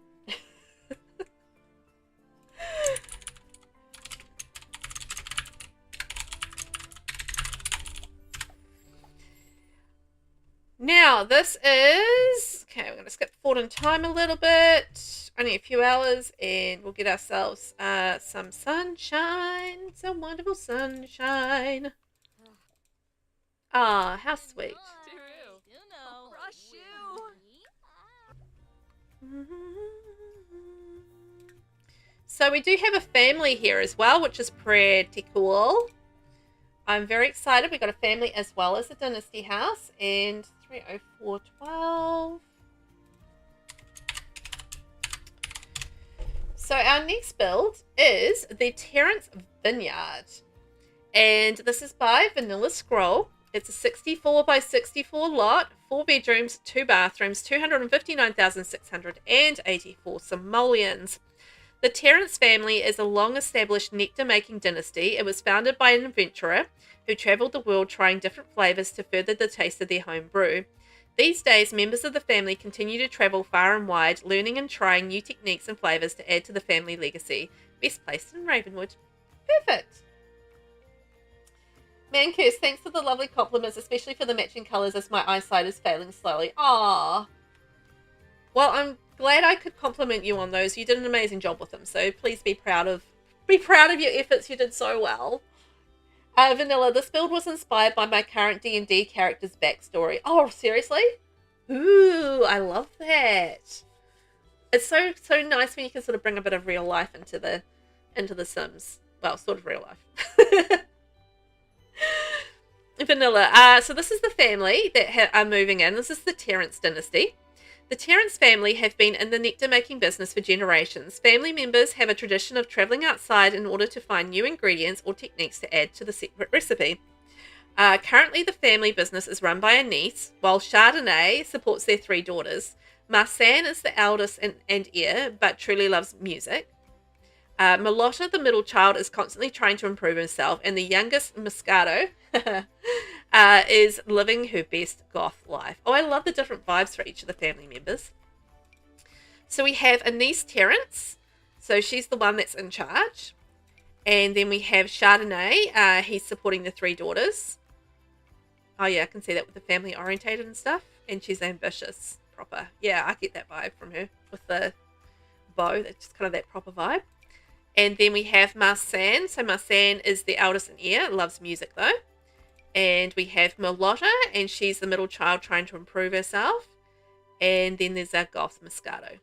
Now, this is... Okay, we're going to skip forward in time a little bit. Only a few hours, and we'll get ourselves some sunshine. Some wonderful sunshine. Ah, how sweet. So we do have a family here as well, which is pretty cool. I'm very excited. We've got a family as well as a Dynasty house. And 30412. So our next build is the Terrace Vineyard. And this is by VanillaScroll. It's a 64 by 64 lot, 4 bedrooms, 2 bathrooms, 259,684 simoleons. The Terrace family is a long-established nectar-making dynasty. It was founded by an adventurer who travelled the world trying different flavours to further the taste of their home brew. These days, members of the family continue to travel far and wide, learning and trying new techniques and flavours to add to the family legacy. Best placed in Ravenwood. Perfect. Mandcurse, thanks for the lovely compliments, especially for the matching colours as my eyesight is failing slowly. Aww. Well, I'm glad I could compliment you on those. You did an amazing job with them, so please be proud of your efforts. You did so well. Vanilla, this build was inspired by my current D&D character's backstory. Oh, seriously? Ooh, I love that. It's so nice when you can sort of bring a bit of real life into the Sims. Well, sort of real life. Vanilla. So this is the family that are moving in. This is the Terrace dynasty. The Terrace family have been in the nectar-making business for generations. Family members have a tradition of travelling outside in order to find new ingredients or techniques to add to the secret recipe. Currently, the family business is run by a niece, while Chardonnay supports their 3 daughters. Marsanne is the eldest and heir, but truly loves music. Melotta, the middle child, is constantly trying to improve himself, and the youngest, Moscato, is living her best goth life. Oh, I love the different vibes for each of the family members. So we have a niece, Terrace. So she's the one that's in charge. And then we have Chardonnay. He's supporting the 3 daughters. Oh, yeah, I can see that with the family orientated and stuff. and she's ambitious, proper. Yeah, I get that vibe from her with the bow. That's just kind of that proper vibe. And then we have Marsan. So Marsan is the eldest in heir, loves music though. And we have Merlotta, and she's the middle child trying to improve herself. And then there's our goth Moscato.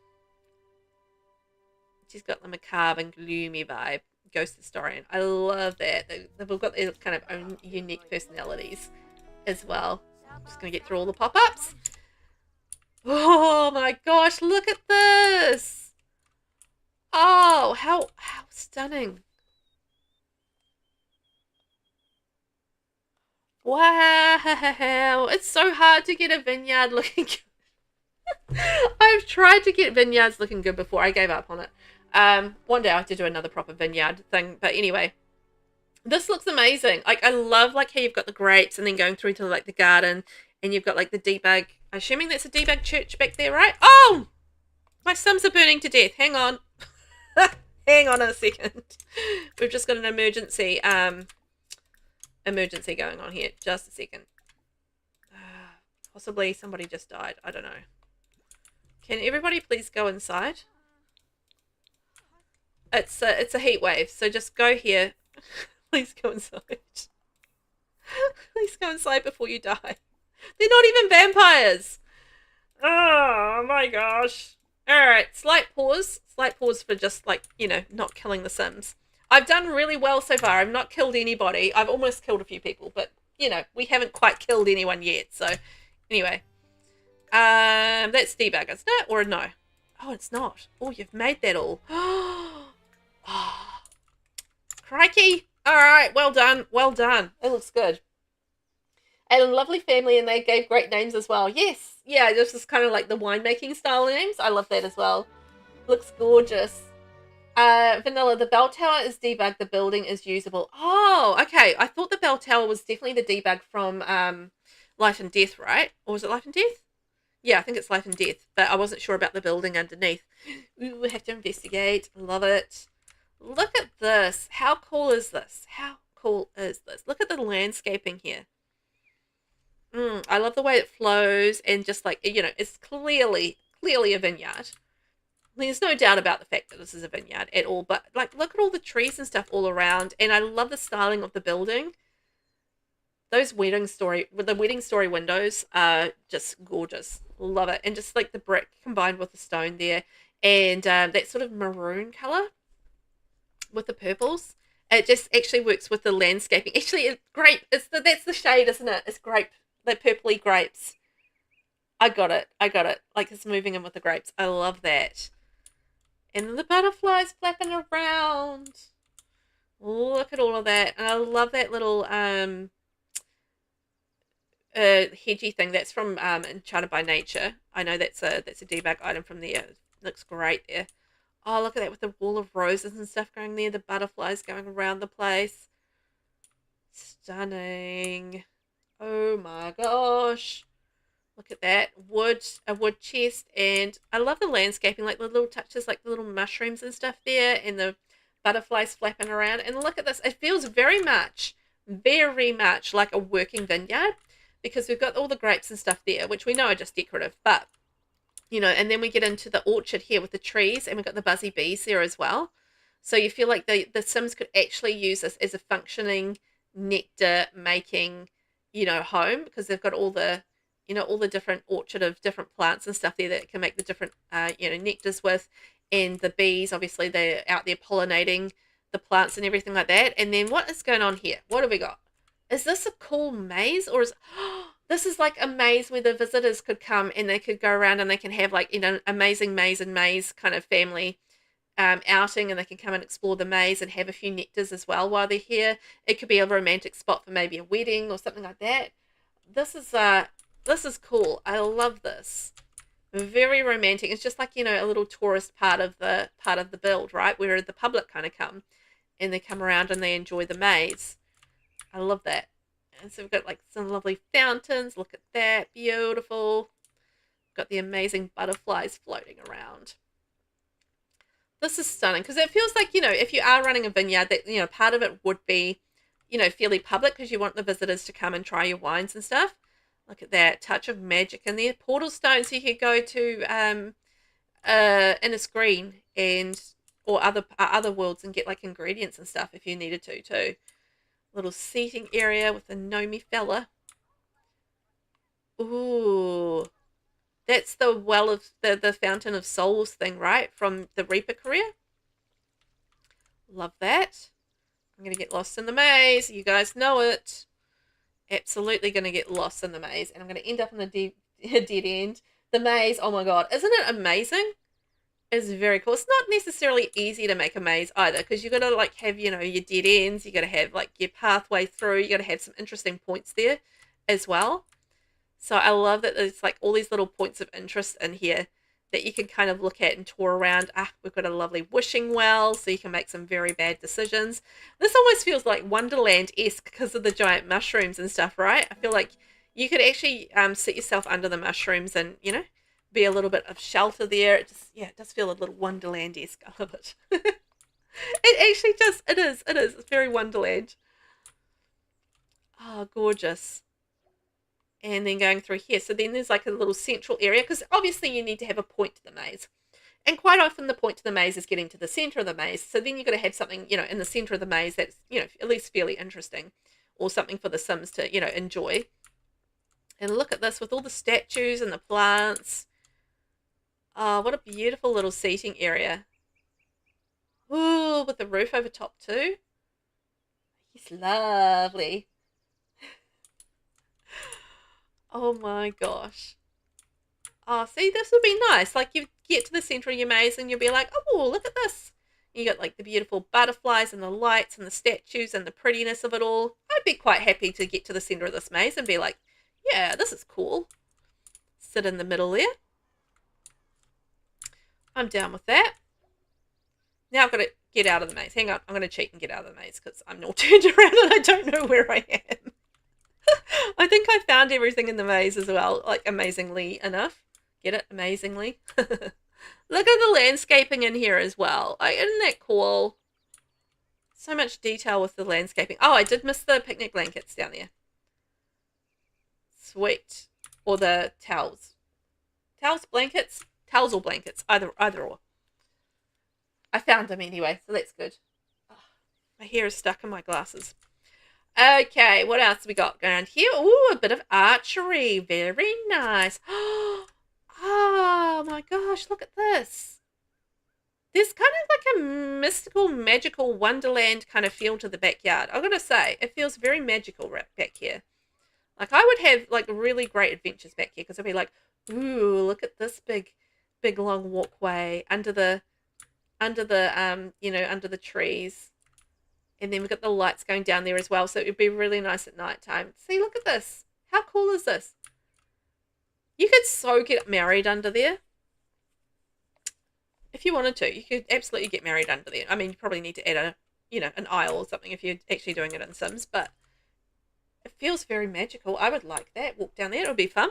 She's got the macabre and gloomy vibe, ghost historian. I love that. They've all got their kind of own unique personalities as well. I'm just going to get through all the pop-ups. Oh my gosh, look at this. Oh, how stunning. Wow, it's so hard to get a vineyard looking good. I've tried to get vineyards looking good before. I gave up on it. One day I have to do another proper vineyard thing. But anyway, this looks amazing. Like, I love like how you've got the grapes and then going through to like the garden, and you've got like the debug. Assuming that's a debug church back there, right? Oh, my Sims are burning to death. Hang on. Hang on a second. We've just got an emergency going on here. Just a second. Possibly somebody just died. I don't know. Can everybody please go inside? It's a heat wave, so just go here. Please go inside. Please go inside before you die. They're not even vampires. Oh my gosh. Alright, slight pause. Slight pause for just like, you know, not killing the Sims. I've done really well so far. I've not killed anybody. I've almost killed a few people, but, you know, we haven't quite killed anyone yet. So, anyway. That's debug, isn't it? Or no? Oh, it's not. Oh, you've made that all. Oh, crikey. All right, well done. Well done. It looks good. And a lovely family, and they gave great names as well. Yes. Yeah, this is kind of like the winemaking style names. I love that as well. Looks gorgeous. Vanilla, the bell tower is debugged. The building is usable. Oh, okay. I thought the bell tower was definitely the debug from Life and Death, right? Or was it Life and Death? Yeah, I think it's Life and Death, but I wasn't sure about the building underneath. Ooh, we have to investigate. Love it. Look at this. How cool is this? How cool is this? Look at the landscaping here. I love the way it flows, and just like, you know, it's clearly a vineyard. There's no doubt about the fact that this is a vineyard at all, but like, look at all the trees and stuff all around, and I love the styling of the building. Those wedding story windows are just gorgeous. Love it. And just like the brick combined with the stone there, and that sort of maroon color with the purples, it just actually works with the landscaping. Actually, it's great. That's the shade, isn't it? It's grape, the purpley grapes. I got it. Like, it's moving in with the grapes. I love that. And then the butterflies flapping around. Look at all of that. And I love that little hedgy thing. That's from Enchanted by Nature. I know that's a debug item from there. It looks great there. Oh, look at that with the wall of roses and stuff going there. The butterflies going around the place. Stunning. Oh my gosh. Look at that. A wood chest. And I love the landscaping, like the little touches, like the little mushrooms and stuff there, and the butterflies flapping around. And look at this. It feels very much like a working vineyard, because we've got all the grapes and stuff there, which we know are just decorative, but, you know, and then we get into the orchard here with the trees, and we've got the buzzy bees there as well. So you feel like the Sims could actually use this as a functioning nectar making, you know, home, because they've got all the, you know, all the different orchard of different plants and stuff there that can make the different, you know, nectars with. And the bees, obviously, they're out there pollinating the plants and everything like that. And then what is going on here? What have we got? Is this a cool maze, or is this is like a maze where the visitors could come and they could go around and they can have, like, you know, amazing maze and maze kind of family outing, and they can come and explore the maze and have a few nectars as well while they're here. It could be a romantic spot for maybe a wedding or something like that. This is cool. I love this. Very romantic. It's just like, you know, a little tourist part of the build, right? Where the public kind of come and they come around and they enjoy the maze. I love that. And so we've got like some lovely fountains. Look at that. Beautiful. Got the amazing butterflies floating around. This is stunning, because it feels like, you know, if you are running a vineyard, that, you know, part of it would be, you know, fairly public, because you want the visitors to come and try your wines and stuff. Look at that touch of magic in there. Portal stones, so you could go to Inner Screen and or other worlds and get like ingredients and stuff if you needed to too. Little seating area with a gnomey fella. Ooh, that's the well of the Fountain of Souls thing, right? From the Reaper career. Love that. I'm going to get lost in the maze. You guys know it. Absolutely going to get lost in the maze. And I'm going to end up in the dead end. The maze, oh my god. Isn't it amazing? It's very cool. It's not necessarily easy to make a maze either, because you've got to like have, you know, your dead ends. You got to have like your pathway through. You got to have some interesting points there as well. So I love that there's like all these little points of interest in here that you can kind of look at and tour around. We've got a lovely wishing well, so you can make some very bad decisions. This almost feels like Wonderland-esque because of the giant mushrooms and stuff, right? I feel like you could actually sit yourself under the mushrooms and, you know, be a little bit of shelter there. It just, yeah, it does feel a little Wonderland-esque. I love it. It actually just, it is. It's very Wonderland. Oh, gorgeous. And then going through here. So then there's like a little central area, because obviously you need to have a point to the maze. And quite often the point to the maze is getting to the center of the maze. So then you've got to have something, you know, in the center of the maze that's, you know, at least fairly interesting, or something for the Sims to, you know, enjoy. And look at this with all the statues and the plants. Oh, what a beautiful little seating area. Ooh, with the roof over top too. It's lovely. Oh my gosh. Oh, see, this would be nice. Like, you get to the center of your maze and you'll be like, oh, look at this. You got like the beautiful butterflies and the lights and the statues and the prettiness of it all. I'd be quite happy to get to the center of this maze and be like, yeah, this is cool. Sit in the middle there. I'm down with that. Now I've got to get out of the maze. Hang on, I'm going to cheat and get out of the maze because I'm all turned around and I don't know where I am. I think I found everything in the maze as well, like amazingly enough. Get it? Amazingly. Look at the landscaping in here as well. Isn't that cool? So much detail with the landscaping. Oh, I did miss the picnic blankets down there. Sweet. Or the towels. Towels, blankets? Towels or blankets. Either or. I found them anyway, so that's good. Oh, my hair is stuck in my glasses. Okay, what else we got going on here? Ooh, a bit of archery. Very nice. Oh my gosh, look at this. There's kind of like a mystical, magical wonderland kind of feel to the backyard. I've got to say, it feels very magical right back here. Like, I would have like really great adventures back here, because I'd be like, ooh, look at this big long walkway under the you know, under the trees. And then we've got the lights going down there as well. So it would be really nice at night time. See, look at this. How cool is this? You could so get married under there. If you wanted to, you could absolutely get married under there. I mean, you probably need to add an aisle or something if you're actually doing it in Sims. But it feels very magical. I would like that. Walk down there. It would be fun.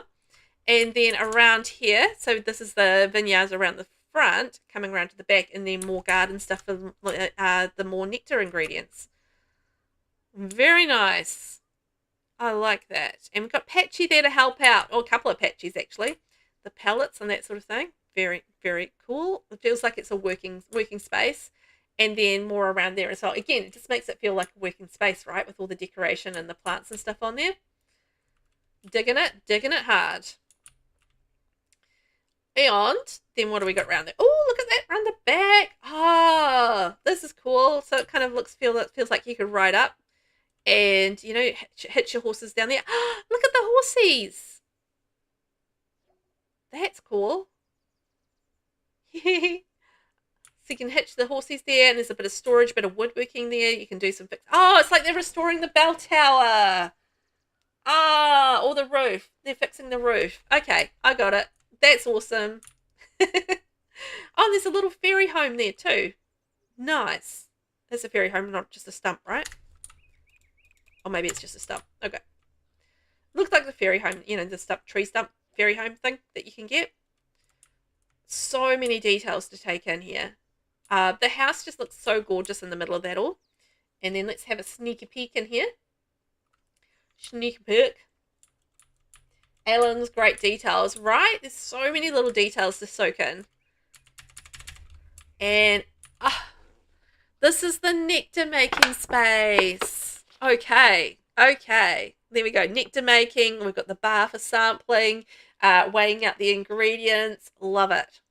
And then around here, so this is the vineyards around the front, coming around to the back, and then more garden stuff for the more nectar ingredients. Very nice. I like that. And we've got Patchy there to help out, or a couple of Patchies actually, the pallets and that sort of thing. Very, very cool. It feels like it's a working space. And then more around there as well. Again, it just makes it feel like a working space, right, with all the decoration and the plants and stuff on there. Digging it hard. And then what do we got around there? Oh, look at that around the back. Ah, this is cool. So it kind of feels like you could ride up and, you know, hitch your horses down there. Look at the horsies. That's cool. So you can hitch the horsies there, and there's a bit of storage, bit of woodworking there. You can do some fix. Oh, it's like they're restoring the bell tower. Ah, or the roof. They're fixing the roof. Okay, I got it. That's awesome. Oh, there's a little fairy home there too. Nice. There's a fairy home, not just a stump, right? Or maybe it's just a stump. Okay. Looks like the fairy home, you know, the tree stump fairy home thing that you can get. So many details to take in here. The house just looks so gorgeous in the middle of that all. And then let's have a sneaky peek in here. Sneaky peek. Aaleyn's great details, right? There's so many little details to soak in. And this is the nectar making space. Okay. There we go. Nectar making. We've got the bar for sampling, weighing out the ingredients. Love it.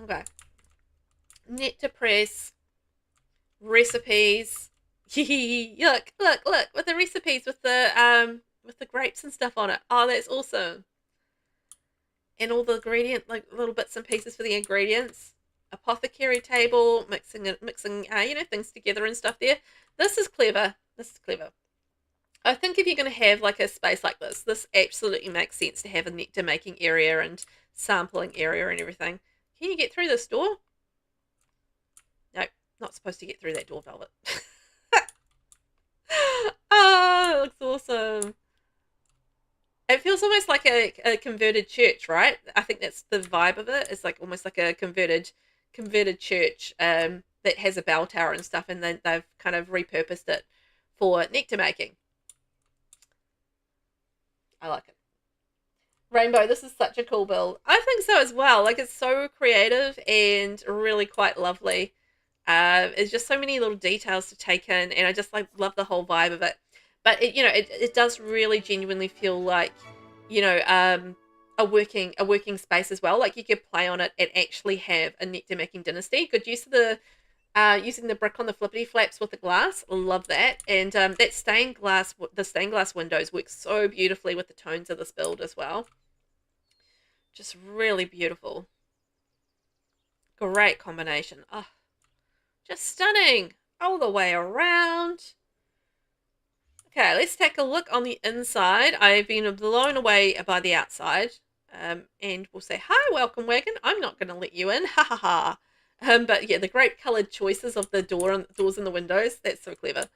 Okay. Nectar press. Recipes. Look, with the recipes with the grapes and stuff on it. Oh, that's awesome. And all the ingredient, like little bits and pieces for the ingredients. Apothecary table, mixing things together and stuff there. This is clever. I think if you're going to have like a space like this absolutely makes sense to have a nectar making area and sampling area and everything. Can you get through this door? No, not supposed to get through that door, Velvet. Oh, it looks awesome. It feels almost like a converted church, right? I think that's the vibe of it. It's like almost like a converted church that has a bell tower and stuff, and then they've kind of repurposed it for nectar making. I like it. Rainbow, this is such a cool build. I think so as well. Like, it's so creative and really quite lovely. There's just so many little details to take in, and I just like love the whole vibe of it. But it does really genuinely feel like, a working space as well. Like you could play on it and actually have a nectar making dynasty. Good use of the using the brick on the flippity flaps with the glass. Love that. And the stained glass windows work so beautifully with the tones of this build as well. Just really beautiful. Great combination. Oh, just stunning all the way around. Okay, let's take a look on the inside. I've been blown away by the outside. And we'll say, hi, welcome wagon. I'm not going to let you in. Ha ha ha. But yeah, the great coloured choices of the doors and the windows. That's so clever.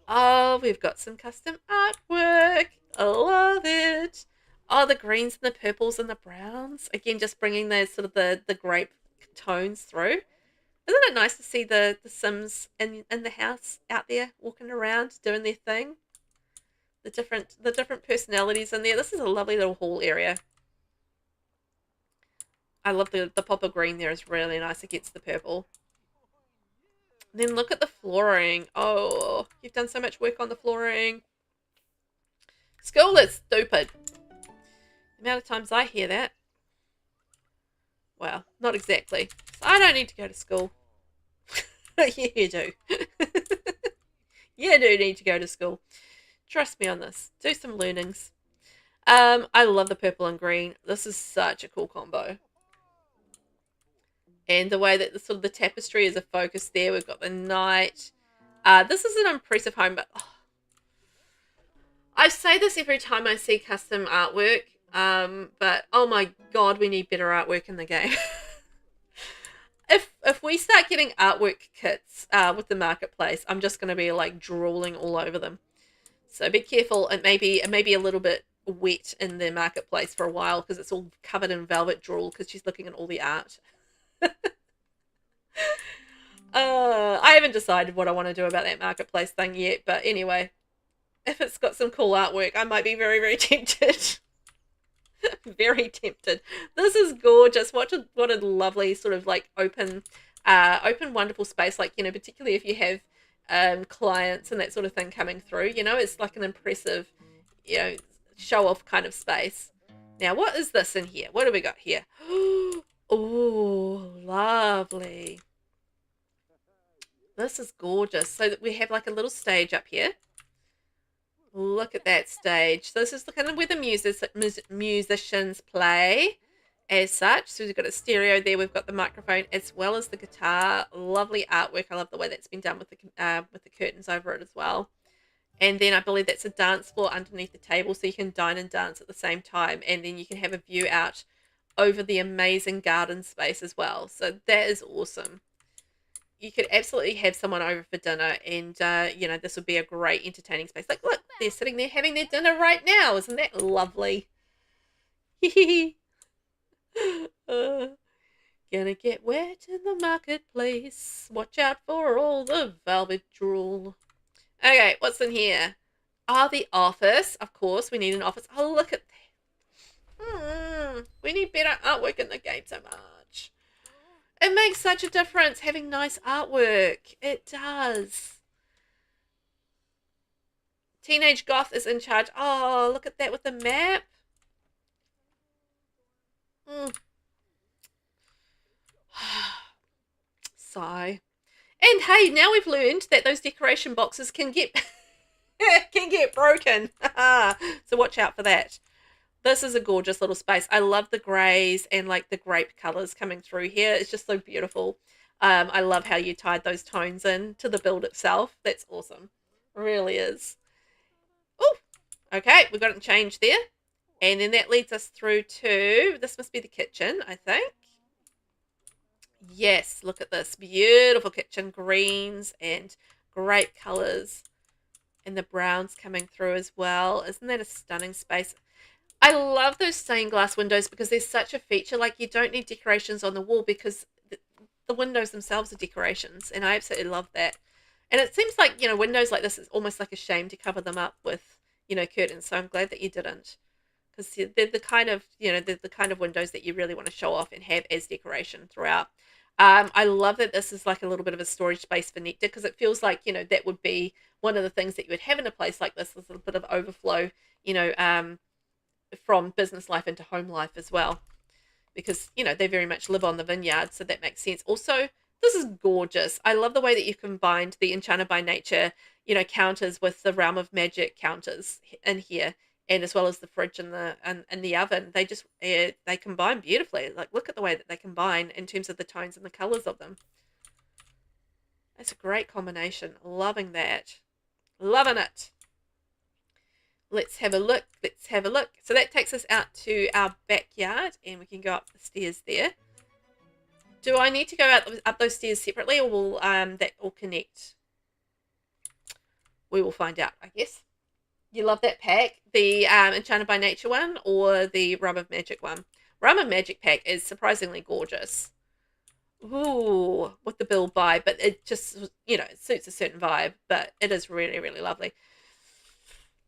Oh, we've got some custom artwork. I love it. Oh, the greens and the purples and the browns. Again, just bringing the sort of the grape tones through. Isn't it nice to see the Sims in the house out there walking around doing their thing? The different personalities in there. This is a lovely little hall area. I love the pop of green there is really nice against the purple. And then look at the flooring. Oh, you've done so much work on the flooring. School is stupid. The amount of times I hear that. Well, not exactly. So I don't need to go to school. Yeah, you do. You do need to go to school. Trust me on this. Do some learnings. I love the purple and green. This is such a cool combo. And the way that the tapestry is a focus there. We've got the night. This is an impressive home, but I say this every time I see custom artwork. But oh my god, we need better artwork in the game. If we start getting artwork kits with the marketplace, I'm just going to be like drooling all over them. So be careful. It may be a little bit wet in the marketplace for a while because it's all covered in velvet drool because she's looking at all the art. I haven't decided what I want to do about that marketplace thing yet, but anyway, if it's got some cool artwork, I might be very, very tempted. Very tempted. This is gorgeous. What a lovely sort of like open wonderful space. Like, particularly if you have clients and that sort of thing coming through, it's like an impressive, show off kind of space. Now, what is this in here? What do we got here? Oh, lovely. This is gorgeous. So that we have like a little stage up here. Look at that stage. So this is kind of where the musicians play as such. So we've got a stereo there. We've got the microphone as well as the guitar. Lovely artwork. I love the way that's been done with the curtains over it as well. And then I believe that's a dance floor underneath the table, so you can dine and dance at the same time. And then you can have a view out over the amazing garden space as well. So that is awesome. You could absolutely have someone over for dinner and, this would be a great entertaining space. Like, look, they're sitting there having their dinner right now. Isn't that lovely? Getting Gonna get wet in the marketplace. Watch out for all the velvet drool. Okay, what's in here? The office. Of course, we need an office. Oh, look at that. We need better artwork in the game so much. It makes such a difference having nice artwork. It does. Teenage Goth is in charge. Oh, look at that with the map. Sigh. And hey, now we've learned that those decoration boxes can get can get broken. So watch out for that. This is a gorgeous little space. I love the greys and like the grape colors coming through here. It's just so beautiful. I love how you tied those tones in to the build itself. That's awesome. It really is. Oh, okay. We've got it changed there. And then that leads us through to, this must be the kitchen, I think. Yes, look at this. Beautiful kitchen. Greens and grape colors. And the browns coming through as well. Isn't that a stunning space? I love those stained glass windows because they're such a feature. Like, you don't need decorations on the wall because the windows themselves are decorations. And I absolutely love that. And it seems like, you know, windows like this is almost like a shame to cover them up with, you know, curtains. So I'm glad that you didn't. Because they're the kind of, you know, they're the kind of windows that you really want to show off and have as decoration throughout. I love that this is like a little bit of a storage space for nectar because it feels like, you know, that would be one of the things that you would have in a place like this. There's a little bit of overflow, you know, from business life into home life as well. Because, you know, they very much live on the vineyard, so that makes sense. Also, this is gorgeous. I love the way that you combined the Enchanted by Nature, you know, counters with the Realm of Magic counters in here. And as well as the fridge and the oven, they just they combine beautifully. Like, look at the way that they combine in terms of the tones and the colors of them. That's a great combination. Loving that. Loving it. Let's have a look. Let's have a look. So that takes us out to our backyard, and we can go up the stairs there. Do I need to go up those stairs separately, or will that all connect? We will find out, I guess. You love that pack, the Enchanted by Nature one or the Realm of Magic one? Realm of Magic pack is surprisingly gorgeous. Ooh, with the build vibe, but it just, you know, it suits a certain vibe, but it is really, really lovely.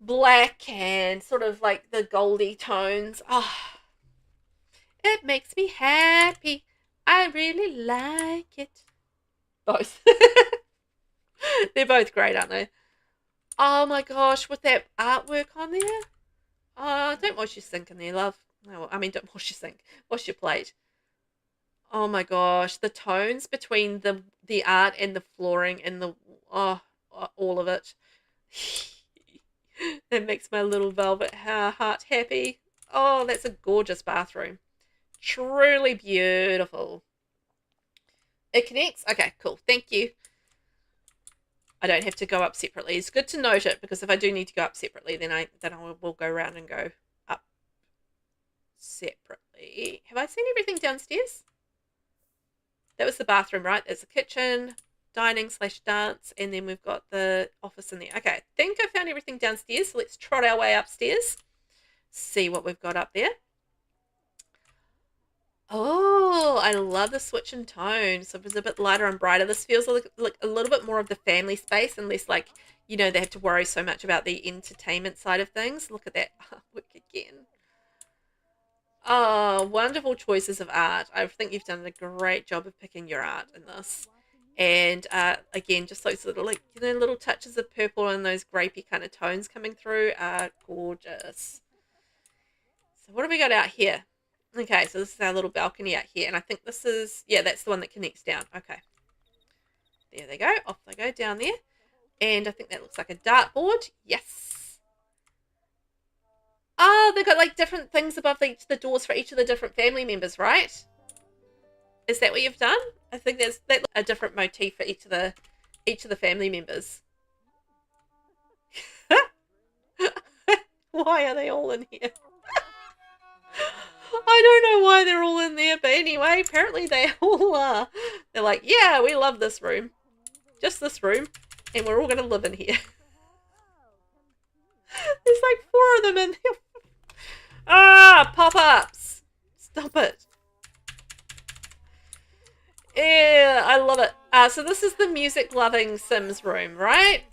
Black and sort of like the goldy tones. Oh, it makes me happy. I really like it. Both. They're both great, aren't they? Oh my gosh, with that artwork on there. Oh, don't wash your sink in there, love. No, I mean, don't wash your sink. Wash your plate. Oh my gosh, the tones between the art and the flooring and the all of it. That makes my little velvet heart happy. Oh, that's a gorgeous bathroom. Truly beautiful. It connects? Okay, cool. Thank you. I don't have to go up separately. It's good to note it because if I do need to go up separately, then I will go around and go up separately. Have I seen everything downstairs? That was the bathroom, right? There's the kitchen, dining / dance, and then we've got the office in there. Okay, I think I found everything downstairs. So let's trot our way upstairs. See what we've got up there. Oh, I love the switch in tone. So it's a bit lighter and brighter. This feels like a little bit more of the family space and less like, you know, they have to worry so much about the entertainment side of things. Look at that artwork again. Oh, wonderful choices of art. I think you've done a great job of picking your art in this. And again, just those little, like, you know, little touches of purple and those grapey kind of tones coming through are gorgeous. So what have we got out here? Okay, so this is our little balcony out here. And I think this is, yeah, that's the one that connects down. Okay. There they go. Off they go down there. And I think that looks like a dartboard. Yes. Oh, they've got like different things above the doors for each of the different family members, right? Is that what you've done? I think that's a different motif for each of the family members. Why are they all in here? I don't know why they're all in there, but anyway, apparently they all are. They're like, yeah, we love this room. Just this room. And we're all going to live in here. There's like 4 of them in there. Ah, pop-ups. Stop it. Yeah, I love it. So this is the music-loving Sims room, right?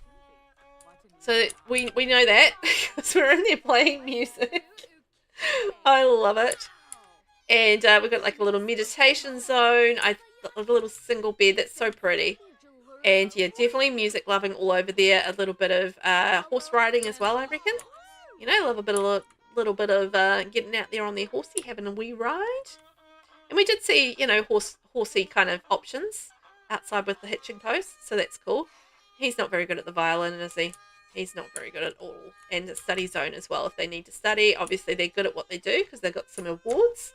So we know that because we're in there playing music. I love it. And we've got like a little meditation zone. A little single bed that's so pretty. And yeah, definitely music loving all over there. A little bit of horse riding as well, I reckon. You know, love a little bit of getting out there on their horsey, having a wee ride. And we did see, you know, horsey kind of options outside with the hitching post, so that's cool. He's not very good at the violin, is he? He's not very good at all. And the study zone as well, if they need to study. Obviously, they're good at what they do because they've got some awards.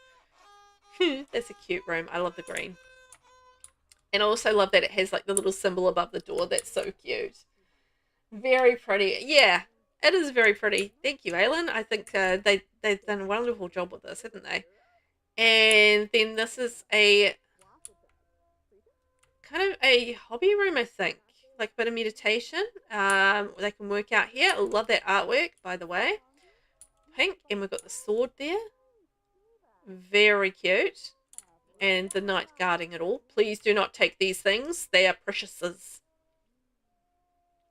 That's a cute room. I love the green. And I also love that it has like the little symbol above the door. That's so cute. Very pretty. Yeah, it is very pretty. Thank you, Aaleyn. I think they've done a wonderful job with this, haven't they? And then this is a kind of a hobby room, I think. Like a bit of meditation. They can work out here. I love that artwork, by the way. Pink. And we've got the sword there. Very cute. And the knight guarding it all. Please do not take these things. They are preciouses.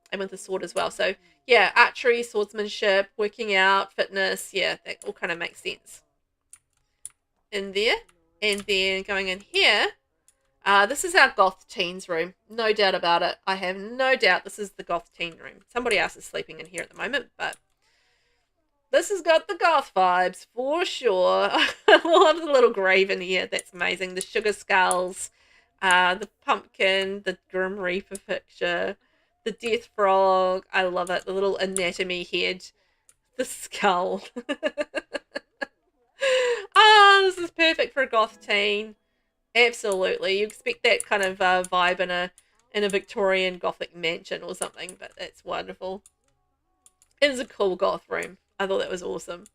And with the sword as well. So, yeah, archery, swordsmanship, working out, fitness. Yeah, that all kind of makes sense. In there. And then going in here. This is our goth teens room. No doubt about it. I have no doubt this is the goth teen room. Somebody else is sleeping in here at the moment, but this has got the goth vibes for sure. I love the little grave in here. That's amazing. The sugar skulls, the pumpkin, the Grim Reaper picture, the death frog. I love it. The little anatomy head, the skull. This is perfect for a goth teen. Absolutely. You expect that kind of vibe in a Victorian Gothic mansion or something, but that's wonderful. It is a cool goth room. I thought that was awesome.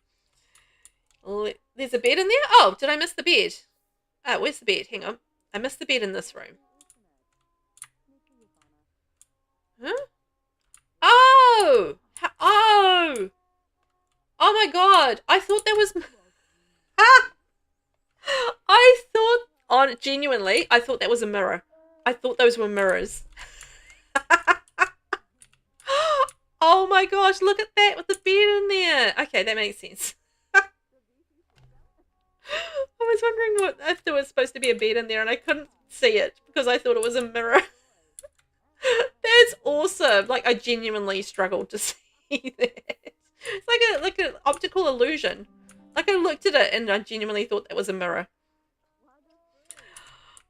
There's a bed in there? Oh, did I miss the bed? Where's the bed? Hang on. I missed the bed in this room. Huh? Oh! Oh! Oh my god. I thought there was... I thought... genuinely, I thought that was a mirror. I thought those were mirrors. Oh my gosh, look at that with the bed in there. Okay, that makes sense. I was wondering if there was supposed to be a bed in there and I couldn't see it because I thought it was a mirror. That's awesome. Like, I genuinely struggled to see that. It's like an optical illusion. Like, I looked at it and I genuinely thought that was a mirror.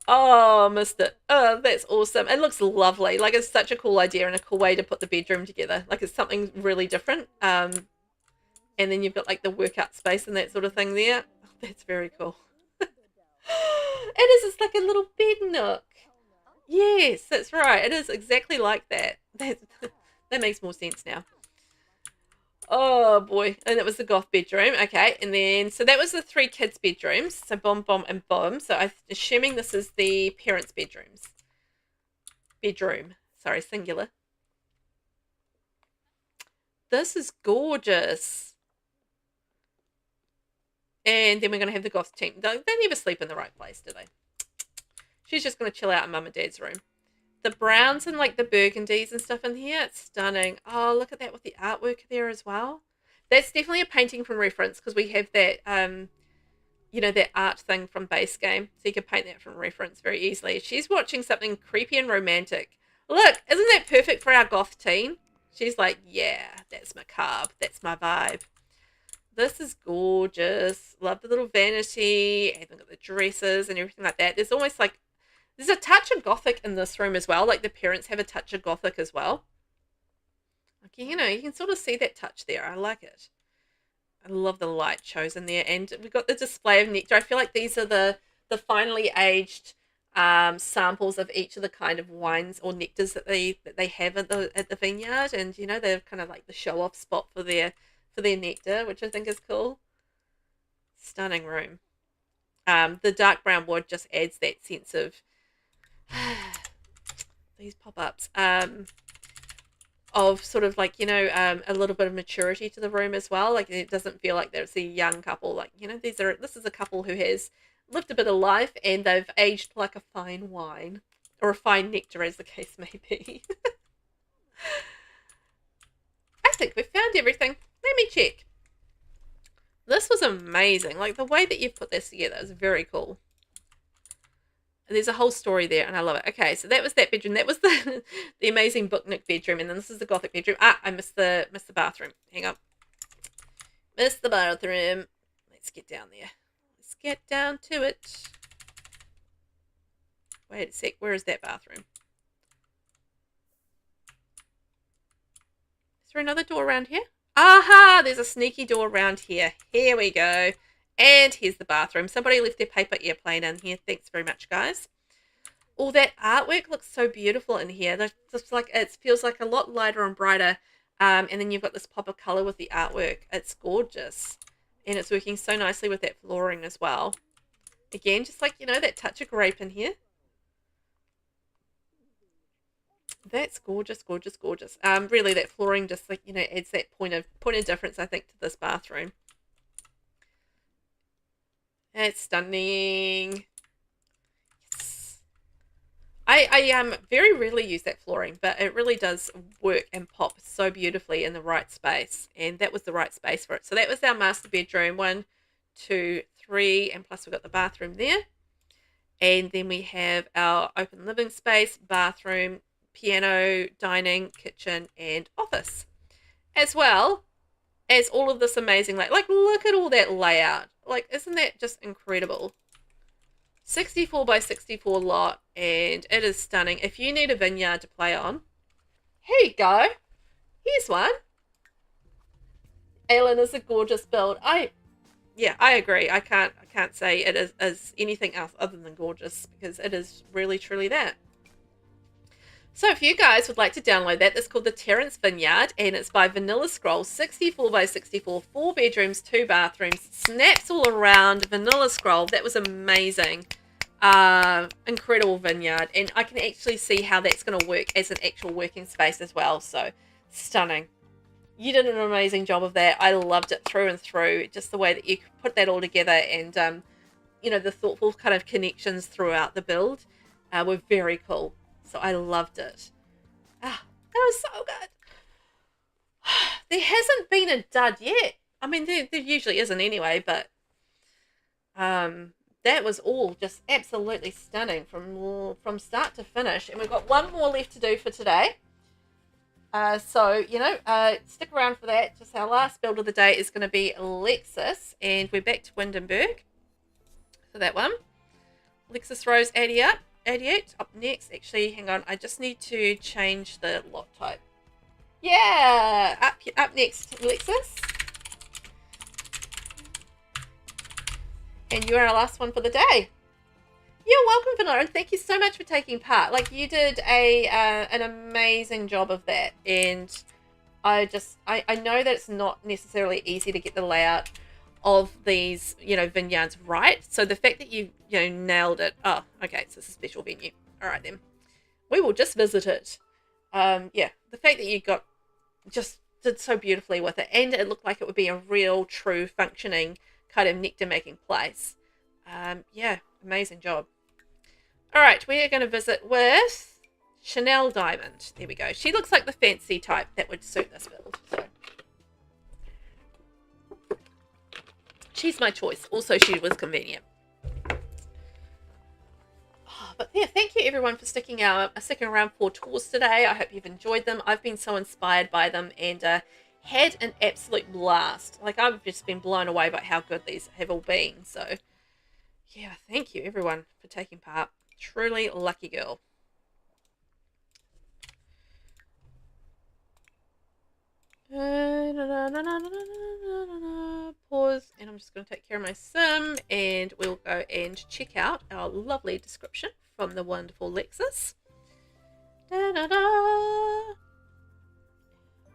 Oh, missed it. Oh, that's awesome. It looks lovely. Like, it's such a cool idea and a cool way to put the bedroom together. Like, it's something really different. And then you've got, like, the workout space and that sort of thing there. Oh, that's very cool. It is. It's like a little bed nook. Yes, that's right. It is exactly like that. That makes more sense now. Oh boy. And that was the goth bedroom. Okay. And then, so that was the 3 kids' bedrooms. So bomb, bomb, and bomb. So I'm assuming this is the parents' bedrooms. Bedroom. Sorry, singular. This is gorgeous. And then we're going to have the goth team. They never sleep in the right place, do they? She's just going to chill out in mum and dad's room. The browns and like the burgundies and stuff in here, it's stunning. Oh, look at that with the artwork there as well. That's definitely a painting from reference because we have that, you know, that art thing from base game. So you can paint that from reference very easily. She's watching something creepy and romantic. Look, isn't that perfect for our goth teen? She's like, yeah, that's macabre. That's my vibe. This is gorgeous. Love the little vanity. And look at the dresses and everything like that. There's almost like, there's a touch of gothic in this room as well. Like the parents have a touch of gothic as well. Like, you know, you can sort of see that touch there. I like it. I love the light chosen there. And we've got the display of nectar. I feel like these are the finely aged samples of each of the kind of wines or nectars that they have at the vineyard. And, you know, they're kind of like the show-off spot for their nectar, which I think is cool. Stunning room. The dark brown wood just adds that sense of these pop-ups of sort of like, you know, a little bit of maturity to the room as well. Like, it doesn't feel like there's a young couple. Like, you know, this is a couple who has lived a bit of life, and they've aged like a fine wine, or a fine nectar, as the case may be. I think we've found everything. Let me check. This was amazing. Like, the way that you've put this together is very cool. There's a whole story there, and I love it. Okay, so that was that bedroom. That was the the amazing booknik bedroom, and then this is the gothic bedroom. Ah, I missed the bathroom. Hang on. Missed the bathroom. Let's get down there. Let's get down to it. Wait a sec. Where is that bathroom? Is there another door around here? Aha! There's a sneaky door around here. Here we go. And here's the bathroom. Somebody left their paper airplane in here. Thanks very much, guys. All that artwork looks so beautiful in here. Just like it feels like a lot lighter and brighter. And then you've got this pop of color with the artwork. It's gorgeous. And it's working so nicely with that flooring as well. Again, just like, you know, that touch of grape in here. That's gorgeous, gorgeous, gorgeous. Really, that flooring just, like, you know, adds that point of difference, I think, to this bathroom. It's stunning. Yes. I very rarely use that flooring, but it really does work and pop so beautifully in the right space, and that was the right space for it. So that was our master bedroom, 1, 2, 3, and plus we've got the bathroom there, and then we have our open living space, bathroom, piano, dining, kitchen, and office, as well as all of this amazing, like look at all that layout. Like, isn't that just incredible? 64 by 64 lot, and it is stunning. If you need a vineyard to play on, here you go. Here's one. Aaleyn is a gorgeous build. Yeah, I agree. I can't say it is anything else other than gorgeous, because it is really truly that. So if you guys would like to download that, it's called the Terrace Vineyard, and it's by VanillaScroll, 64 by 64, 4 bedrooms, 2 bathrooms, snaps all around, VanillaScroll. That was amazing. Incredible vineyard, and I can actually see how that's going to work as an actual working space as well. So stunning. You did an amazing job of that. I loved it through and through, just the way that you put that all together, and you know, the thoughtful kind of connections throughout the build were very cool. So I loved it. Ah, that was so good. There hasn't been a dud yet. I mean, there usually isn't anyway, but that was all just absolutely stunning from start to finish. And we've got one more left to do for today. So, you know, stick around for that. Just our last build of the day is going to be Lexus, and we're back to Windenburg for that one. Lexus Rose 88 up next. Actually, hang on, I just need to change the lot type. Yeah, up next, Lexus. And you are our last one for the day. You're welcome, Vanilla, and thank you so much for taking part. Like, you did an amazing job of that, and I know that it's not necessarily easy to get the layout of these, you know, vineyards right. So the fact that you know, nailed it. Oh, okay, so it's a special venue. All right, then. We will just visit it. Yeah, the fact that you just did so beautifully with it, and it looked like it would be a real, true, functioning kind of nectar-making place. Yeah, amazing job. All right, we are going to visit with Chanel Diamond. There we go. She looks like the fancy type that would suit this build. So she's my choice. Also, she was convenient. Oh, but yeah, thank you everyone for sticking around for tours today. I hope you've enjoyed them. I've been so inspired by them, and had an absolute blast. Like, I've just been blown away by how good these have all been. So yeah, thank you everyone for taking part. Truly lucky girl. Pause, and I'm just going to take care of my sim, and we'll go and check out our lovely description from the wonderful Lexus.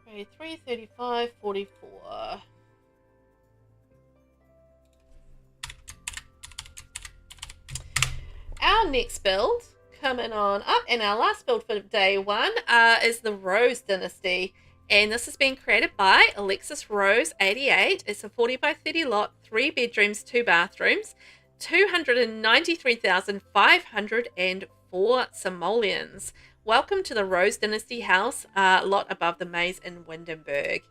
Okay, 335.44. Our next build coming on up, and our last build for day one is the Rose Dynasty. And this has been created by Lexus Rose 88. It's a 40 by 30 lot, 3 bedrooms, 2 bathrooms. 293,504 simoleons. Welcome to the Rose Dynasty house, a lot above the maze in Windenburg.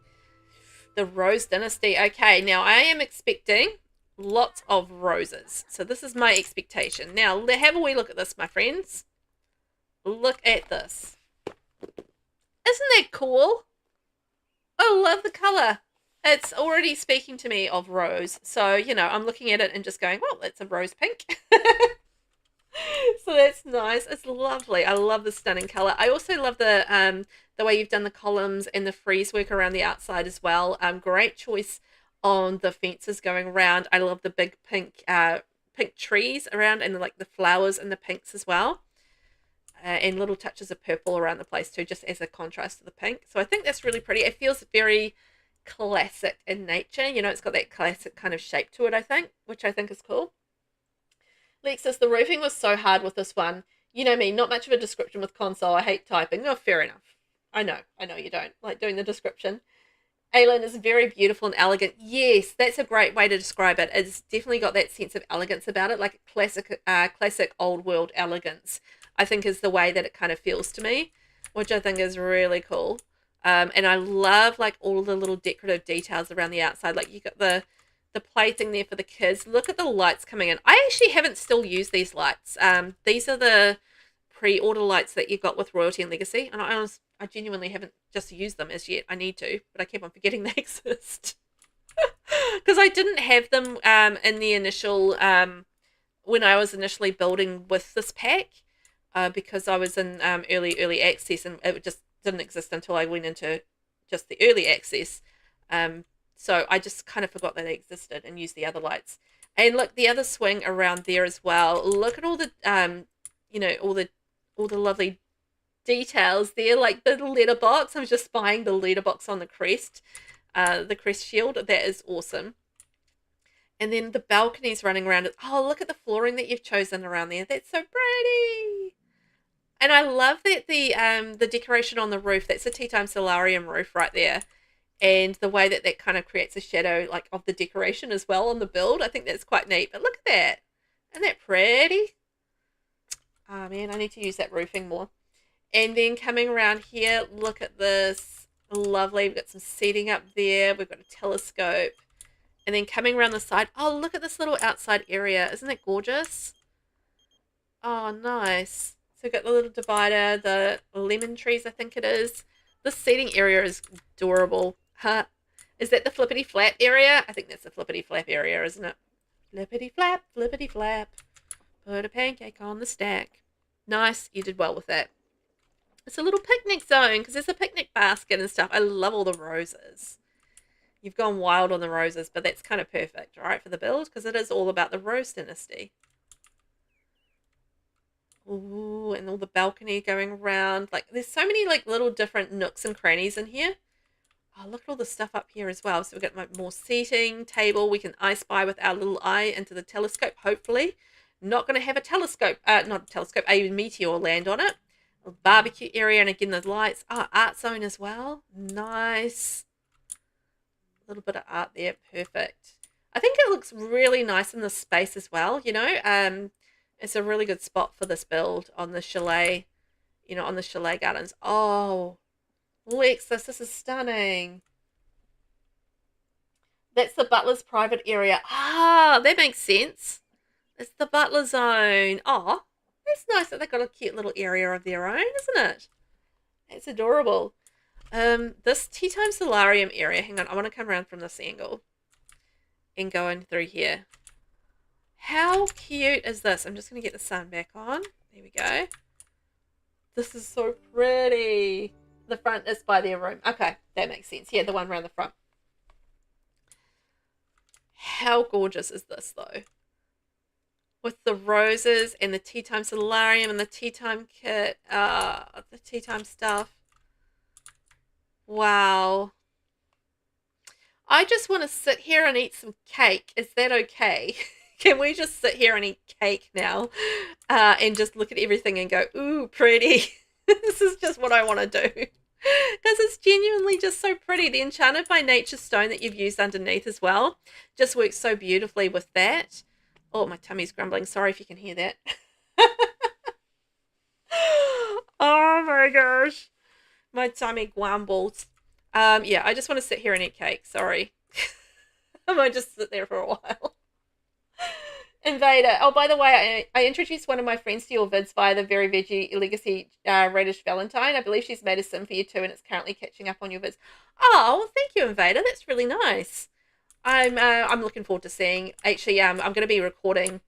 The Rose Dynasty. Okay, now I am expecting lots of roses. So this is my expectation. Now, have a wee look at this, my friends. Look at this. Isn't that cool? I love the colour. It's already speaking to me of rose. So, you know, I'm looking at it and just going, well, it's a rose pink. So that's nice. It's lovely. I love the stunning color. I also love the way you've done the columns and the frieze work around the outside as well. Great choice on the fences going around. I love the big pink trees around, and like the flowers and the pinks as well. And little touches of purple around the place too, just as a contrast to the pink. So I think that's really pretty. It feels very classic in nature. You know, it's got that classic kind of shape to it, I think, which I think is cool. Lex says, the roofing was so hard with this one. You know me, not much of a description with console. I hate typing. Oh, fair enough. I know you don't like doing the description. Aaleyn is very beautiful and elegant. Yes, that's a great way to describe it. It's definitely got that sense of elegance about it, like classic old world elegance, I think is the way that it kind of feels to me, which I think is really cool. And I love like all the little decorative details around the outside. Like you got the plaything there for the kids. Look at the lights coming in. I actually haven't still used these lights. These are the pre-order lights that you got with Royalty and Legacy, and I genuinely haven't just used them as yet. I need to, but I keep on forgetting they exist because I didn't have them in the initial when I was initially building with this pack, because I was in early access, and it just didn't exist until I went into just the early access. So I just kind of forgot that they existed and used the other lights. And look, the other swing around there as well. Look at all the, you know, all the lovely details there, like the letterbox. I was just spying the letterbox on the crest shield. That is awesome. And then the balconies running around it. Oh, look at the flooring that you've chosen around there. That's so pretty. And I love that the decoration on the roof. That's a Tea Time Solarium roof right there. And the way that kind of creates a shadow like of the decoration as well on the build. I think that's quite neat. But look at that. Isn't that pretty? Oh man, I need to use that roofing more. And then coming around here, look at this. Lovely. We've got some seating up there. We've got a telescope. And then coming around the side. Oh, look at this little outside area. Isn't that gorgeous? Oh, nice. So we've got the little divider, the lemon trees, I think it is. This seating area is adorable. Huh? Is that the flippity flap area? I think that's the flippity flap area, isn't it? Flippity flap, flippity flap. Put a pancake on the stack. Nice. You did well with that. It's a little picnic zone because there's a picnic basket and stuff. I love all the roses. You've gone wild on the roses, but that's kind of perfect, right, for the build because it is all about the Rose Dynasty. Ooh, and all the balcony going around. Like, there's so many, like, little different nooks and crannies in here. Oh, look at all the stuff up here as well. So we've got like, more seating, table. We can I spy with our little eye into the telescope, hopefully. Not going to have a telescope, not a telescope, a meteor land on it. A barbecue area, and again, the lights. Oh, art zone as well. Nice. A little bit of art there. Perfect. I think it looks really nice in the space as well, you know. It's a really good spot for this build on the chalet, you know, on the chalet gardens. Oh, Lexus, this is stunning. That's the butler's private area. Ah, that makes sense. It's the butler zone. Oh, that's nice that they've got a cute little area of their own, isn't it? It's adorable. This Tea Time Solarium area, hang on, I want to come around from this angle and go in through here. How cute is this? I'm just going to get the sun back on. There we go. This is so pretty. The front is by their room. Okay, that makes sense. Yeah, the one around the front. How gorgeous is this, though? With the roses and the Tea Time Solarium and the Tea Time kit, the Tea Time stuff. Wow. I just want to sit here and eat some cake. Is that okay? Can we just sit here and eat cake now and just look at everything and go, ooh, pretty. This is just what I want to do. Because it's genuinely just so pretty. The Enchanted by Nature stone that you've used underneath as well just works so beautifully with that. Oh, my tummy's grumbling. Sorry if you can hear that. Oh my gosh. My tummy grumbles. Yeah, I just want to sit here and eat cake. Sorry. I might just sit there for a while. Invader. Oh, by the way, I introduced one of my friends to your vids via the Very Veggie Legacy Radish Valentine. I believe she's made a sim for you too, and it's currently catching up on your vids. Oh, well, thank you, Invader. That's really nice. I'm looking forward to seeing. Actually, I'm going to be recording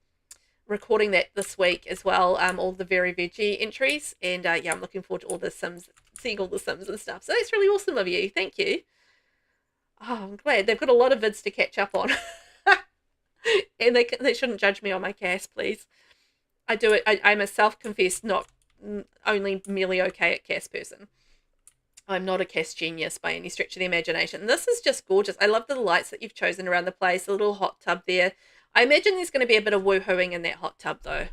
that this week as well. All the Very Veggie entries, and yeah, I'm looking forward to all the sims, seeing all the sims and stuff. So that's really awesome of you. Thank you. Oh, I'm glad they've got a lot of vids to catch up on. And they shouldn't judge me on my cast, please. I do it. I'm a self-confessed, not only merely okay at cast person. I'm not a cast genius by any stretch of the imagination. This is just gorgeous. I love the lights that you've chosen around the place. A little hot tub there. I imagine there's going to be a bit of woohooing in that hot tub, though.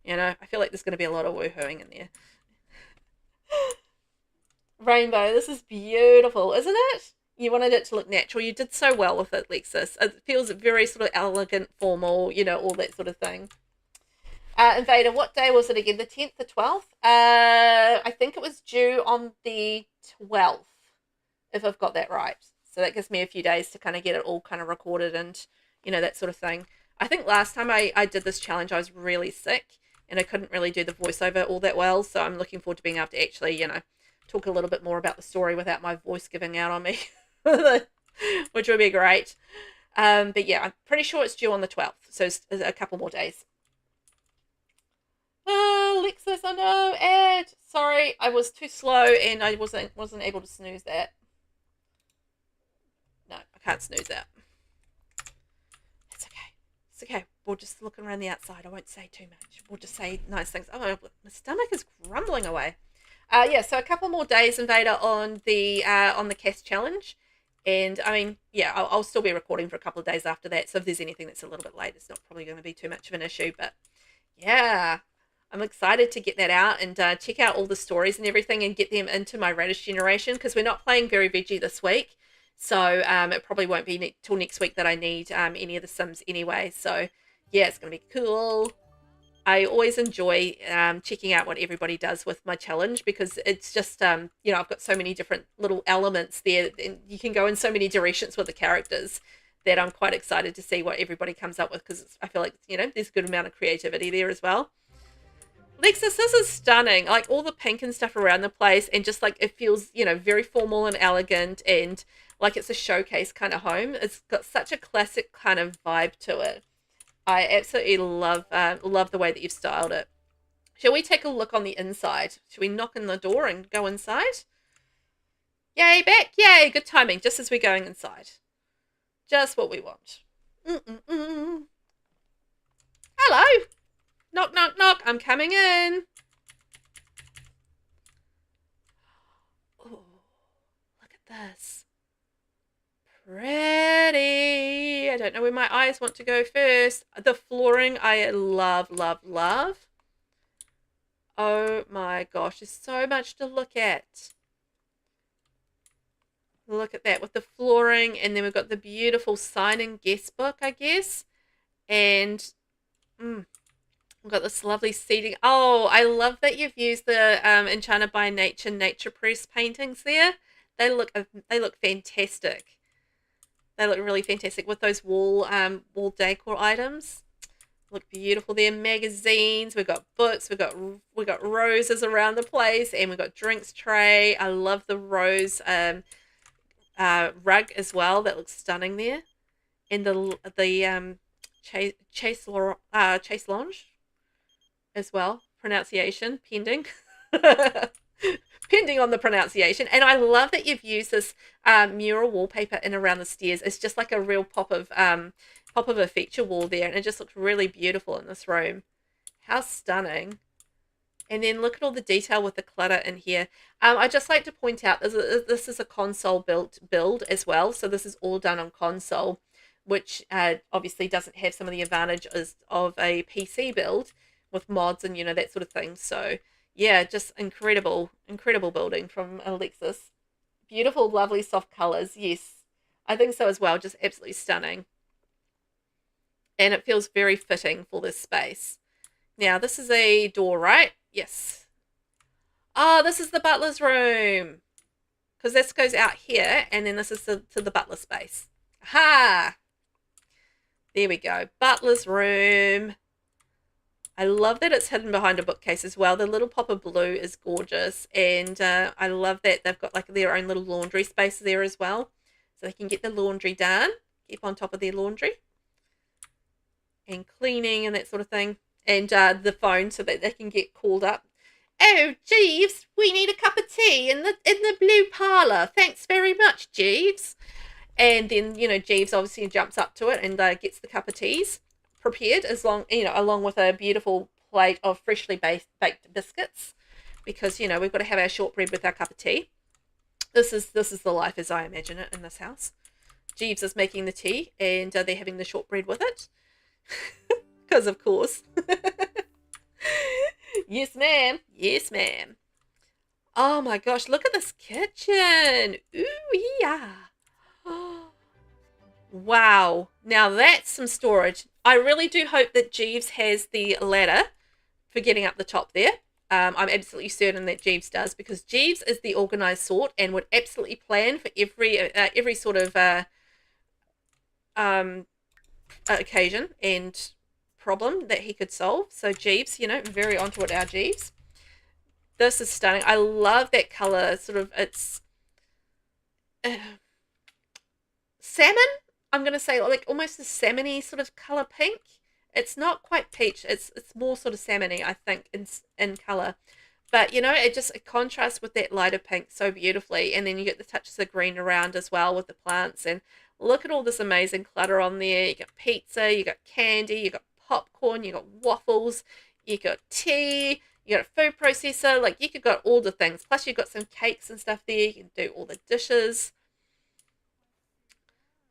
You know, I feel like there's going to be a lot of woohooing in there. Rainbow, this is beautiful, isn't it? You wanted it to look natural. You did so well with it, Lexus. It feels very sort of elegant, formal, you know, all that sort of thing. Invader, what day was it again? The 10th, the 12th? I think it was due on the 12th, if I've got that right. So that gives me a few days to kind of get it all kind of recorded and, you know, that sort of thing. I think last time I did this challenge, I was really sick and I couldn't really do the voiceover all that well. So I'm looking forward to being able to actually, you know, talk a little bit more about the story without my voice giving out on me, which would be great. But yeah, I'm pretty sure it's due on the 12th. So it's a couple more days. Oh, Lexus, I know, Ed. Sorry, I was too slow and I wasn't able to snooze that. No, I can't snooze that. It's okay. It's okay. We'll just look around the outside. I won't say too much. We'll just say nice things. Oh, my stomach is grumbling away. Yeah, so a couple more days, Invader, on the cast challenge. And, I mean, yeah, I'll still be recording for a couple of days after that. So if there's anything that's a little bit late, it's not probably going to be too much of an issue. But, yeah, I'm excited to get that out and check out all the stories and everything and get them into my radish generation because we're not playing Very Veggie this week. So it probably won't be till next week that I need any of the sims anyway. So, yeah, it's going to be cool. I always enjoy checking out what everybody does with my challenge because it's just, you know, I've got so many different little elements there and you can go in so many directions with the characters that I'm quite excited to see what everybody comes up with because I feel like, you know, there's a good amount of creativity there as well. Lexus, this is stunning. Like all the pink and stuff around the place and just like it feels, you know, very formal and elegant and like it's a showcase kind of home. It's got such a classic kind of vibe to it. I absolutely love the way that you've styled it. Shall we take a look on the inside? Shall we knock on the door and go inside? Yay, Beck! Yay, good timing, just as we're going inside. Just what we want. Hello! Knock, knock, knock, I'm coming in. Oh, look at this. Pretty. I don't know where my eyes want to go first. The flooring I love, love, love. Oh my gosh, there's so much to look at. Look at that with the flooring and then we've got the beautiful sign-in guest book, I guess. And we've got this lovely seating. Oh, I love that you've used the Enchanted by Nature Press paintings there. They look fantastic. They look really fantastic with those wall decor items. Look beautiful there. Magazines. We've got books. We've got roses around the place, and we've got drinks tray. I love the rose rug as well. That looks stunning there. And the Chase Lounge as well. Pronunciation pending. Pending on the pronunciation. And I love that you've used this mural wallpaper in around the stairs. It's just like a real pop of a feature wall there, and it just looks really beautiful in this room. How stunning. And then look at all the detail with the clutter in here. I'd just like to point out this is a console build as well. So this is all done on console, which obviously doesn't have some of the advantages of a PC build with mods and, you know, that sort of thing. So yeah, just incredible building from Alexis. Beautiful, lovely, soft colors. Yes, I think so as well. Just absolutely stunning. and it feels very fitting for this space. Now, this is a door, right? Yes. Ah, this is the butler's room. Because this goes out here, and then this is to the butler space. Ha! There we go. Butler's room. I love that it's hidden behind a bookcase as well. The little pop of blue is gorgeous. And I love that they've got like their own little laundry space there as well. So they can get the laundry done. Keep on top of their laundry. And cleaning and that sort of thing. And the phone so that they can get called up. Oh, Jeeves, we need a cup of tea in the blue parlour. Thanks very much, Jeeves. And then, Jeeves obviously jumps up to it and gets the cup of teas prepared along with a beautiful plate of freshly baked biscuits, because, we've got to have our shortbread with our cup of tea. This is the life as I imagine it in this house. Jeeves is making the tea and they're having the shortbread with it. Because, of course. Yes, ma'am. Yes, ma'am. Oh, my gosh. Look at this kitchen. Ooh, yeah. Wow. Now, that's some storage. I really do hope that Jeeves has the ladder for getting up the top there. I'm absolutely certain that Jeeves does, because Jeeves is the organised sort and would absolutely plan for every sort of occasion and problem that he could solve. So Jeeves, very onto it, our Jeeves. This is stunning. I love that color. Sort of, it's salmon. I'm gonna say like almost a salmony sort of color pink. It's not quite peach. It's more sort of salmony, I think, in color. But it contrasts with that lighter pink so beautifully, and then you get the touches of green around as well with the plants. And look at all this amazing clutter on there. You got pizza, you got candy, you got popcorn, you got waffles, you got tea, you got a food processor. Like, you could got all the things. Plus you got some cakes and stuff there. You can do all the dishes.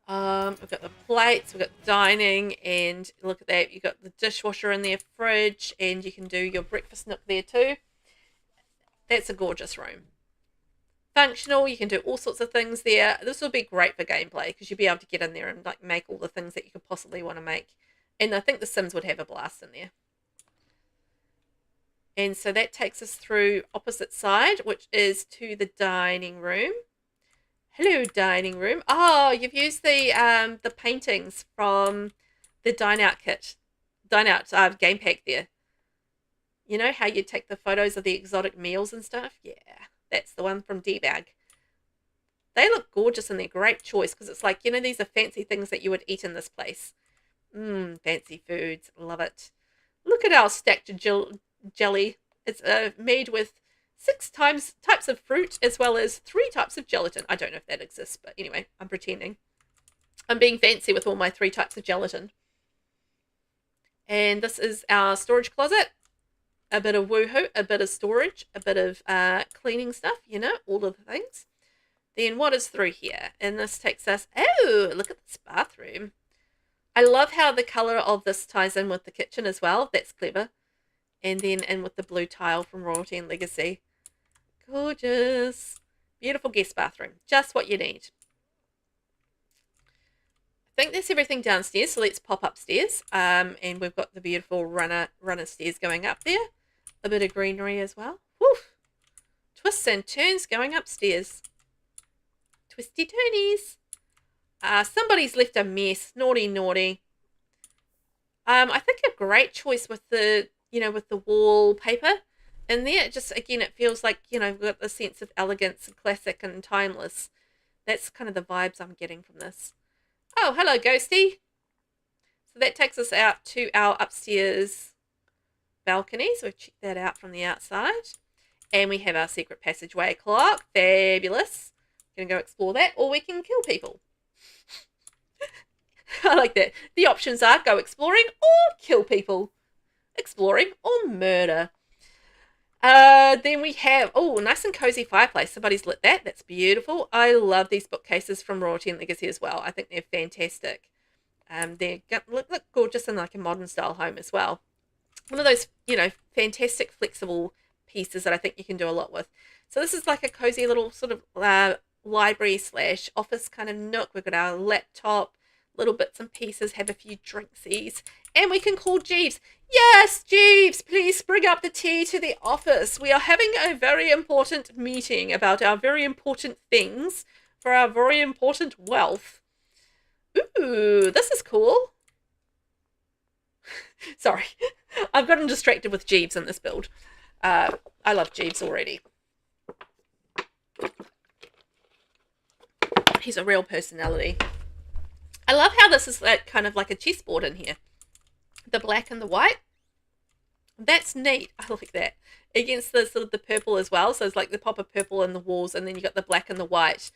We've got the plates, we've got dining, and look at that. You've got the dishwasher in there, fridge, and you can do your breakfast nook there too. That's a gorgeous room. Functional, you can do all sorts of things there. This will be great for gameplay because you'll be able to get in there and like make all the things that you could possibly want to make. And I think the Sims would have a blast in there. And so that takes us through opposite side, which is to the dining room. Hello, dining room. Oh, you've used the paintings from the Dine Out game pack there. You know how you take the photos of the exotic meals and stuff? Yeah, that's the one from D-Bag. They look gorgeous and they're great choice because it's like, these are fancy things that you would eat in this place. Fancy foods. Love it. Look at our stacked jelly. It's made with 6 types of fruit as well as 3 types of gelatin. I don't know if that exists, but anyway, I'm pretending. I'm being fancy with all my 3 types of gelatin. And this is our storage closet. A bit of woohoo, a bit of storage, a bit of cleaning stuff, all of the things. Then what is through here? And this takes us, oh, look at this bathroom. I love how the colour of this ties in with the kitchen as well. That's clever. And then in with the blue tile from Royalty and Legacy. Gorgeous. Beautiful guest bathroom. Just what you need. I think that's everything downstairs, so let's pop upstairs. And we've got the beautiful runner stairs going up there. A bit of greenery as well. Woo! Twists and turns going upstairs. Twisty turnies. Somebody's left a mess. Naughty, naughty. I think a great choice with the wallpaper in there. Just, again, it feels like, we've got the sense of elegance and classic and timeless. That's kind of the vibes I'm getting from this. Oh, hello, Ghosty. So that takes us out to our upstairs balcony. So we've checked that out from the outside. And we have our secret passageway clock. Fabulous. Gonna go explore that, or we can kill people. I like that. The options are go exploring or kill people. Exploring or murder. Then we have, nice and cozy fireplace. Somebody's lit that. That's beautiful. I love these bookcases from Royalty and Legacy as well. I think they're fantastic. They look gorgeous in like a modern style home as well. One of those, fantastic flexible pieces that I think you can do a lot with. So this is like a cozy little sort of library / office kind of nook. We've got our laptop, little bits and pieces, have a few drinksies, and we can call Jeeves. Yes, Jeeves, please bring up the tea to the office. We are having a very important meeting about our very important things for our very important wealth. Ooh, this is cool. Sorry, I've gotten distracted with Jeeves in this build. I love Jeeves already. He's a real personality. I love how this is like kind of like a chessboard in here. The black and the white. That's neat. I like that. Against the sort of the purple as well. So it's like the pop of purple in the walls, and then you got the black and the white,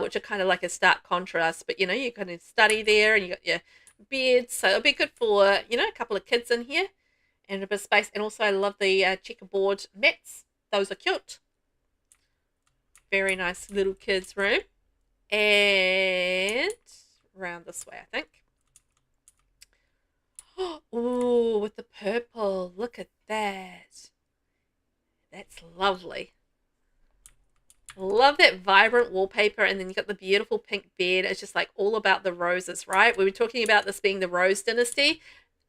which are kind of like a stark contrast. But, you know, you kind of study there, and you got your beds. So it'll be good for, you know, a couple of kids in here and a bit of space. And also I love the checkerboard mats. Those are cute. Very nice little kids room. And round this way, I think. Oh, with the purple. Look at that. That's lovely. Love that vibrant wallpaper. And then you got the beautiful pink bed. It's just like all about the roses, right? We were talking about this being the Rose Dynasty.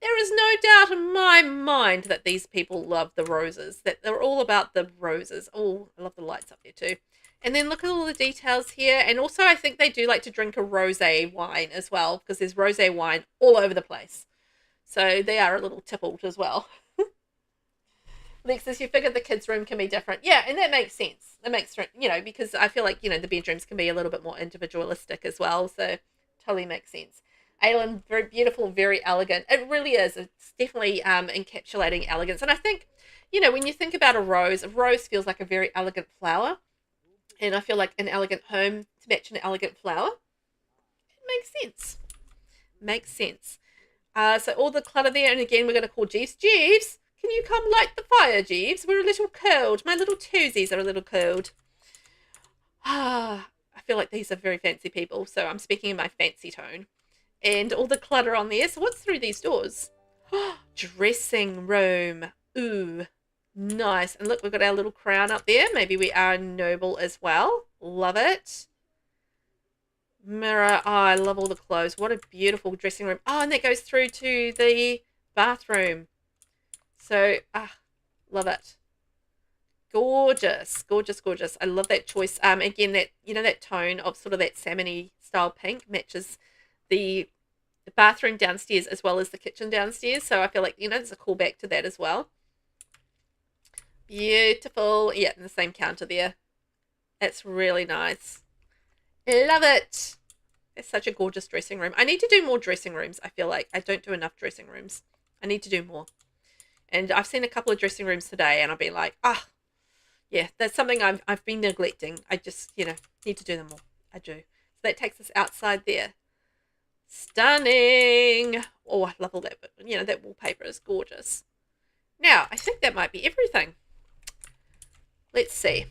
There is no doubt in my mind that these people love the roses. That they're all about the roses. Oh, I love the lights up there too. And then look at all the details here. And also I think they do like to drink a rosé wine as well, because there's rosé wine all over the place. So they are a little tippled as well. Lexus, you figured the kids' room can be different. Yeah, and that makes sense. That makes, you know, because I feel like, you know, the bedrooms can be a little bit more individualistic as well. So totally makes sense. Aaleyn, very beautiful, very elegant. It really is. It's definitely encapsulating elegance. And I think, you know, when you think about a rose feels like a very elegant flower. And I feel like an elegant home to match an elegant flower, it makes sense. Makes sense. So all the clutter there. And again, we're going to call Jeeves. Jeeves, can you come light the fire, Jeeves? We're a little cold. My little toesies are a little cold. I feel like these are very fancy people. So I'm speaking in my fancy tone. And all the clutter on there. So what's through these doors? Dressing room. Ooh. Nice. And look, we've got our little crown up there. Maybe we are noble as well. Love it. Mirror. Oh, I love all the clothes. What a beautiful dressing room. Oh, and that goes through to the bathroom. So, love it. Gorgeous. Gorgeous, gorgeous. I love that choice. Again, that, you know, that tone of sort of that salmon-y style pink matches the bathroom downstairs as well as the kitchen downstairs. So I feel like, you know, there's a callback to that as well. Beautiful. Yeah, and the same counter there. That's really nice. Love it. It's such a gorgeous dressing room. I need to do more dressing rooms. I feel like I don't do enough dressing rooms. I need to do more. And I've seen a couple of dressing rooms today, and I've been like, yeah, that's something I've been neglecting. I just, you know, need to do them more. I do. So that takes us outside there. Stunning. Oh, I love all that. But, you know, that wallpaper is gorgeous. Now, I think that might be everything. Let's see.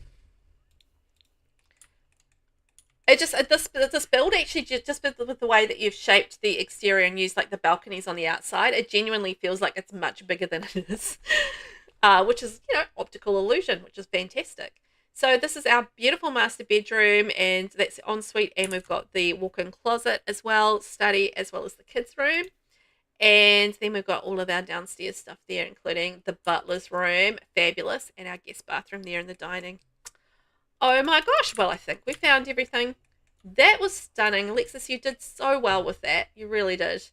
It just this build actually just with the way that you've shaped the exterior and used like the balconies on the outside, it genuinely feels like it's much bigger than it is, which is, you know, optical illusion, which is fantastic. So this is our beautiful master bedroom, and that's ensuite, and we've got the walk-in closet as well, study as well as the kids' room. And then we've got all of our downstairs stuff there, including the butler's room, fabulous, and our guest bathroom there in the dining. Oh my gosh, well, I think we found everything. That was stunning. Alexis, you did so well with that. You really did.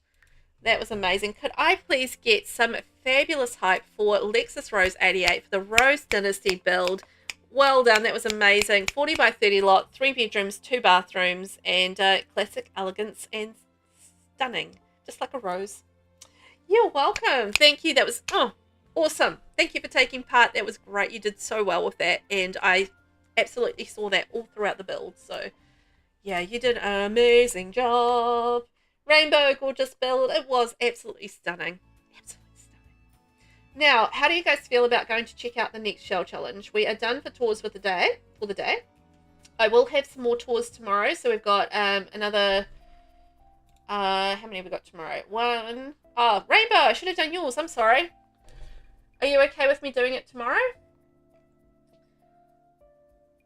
That was amazing. Could I please get some fabulous hype for Lexus Rose 88 for the Rose Dynasty build? Well done. That was amazing. 40 by 30 lot, 3 bedrooms, 2 bathrooms, and classic elegance and stunning. Just like a rose. You're welcome. Thank you. That was awesome. Thank you for taking part. That was great. You did so well with that, and I absolutely saw that all throughout the build. So yeah, you did an amazing job. Rainbow, gorgeous build. It was absolutely stunning. Absolutely stunning. Now, how do you guys feel about going to check out the next shell challenge? We are done for tours for the day. I will have some more tours tomorrow. So we've got another how many have we got tomorrow? 1. Oh, Rainbow, I should have done yours. I'm sorry. Are you okay with me doing it tomorrow?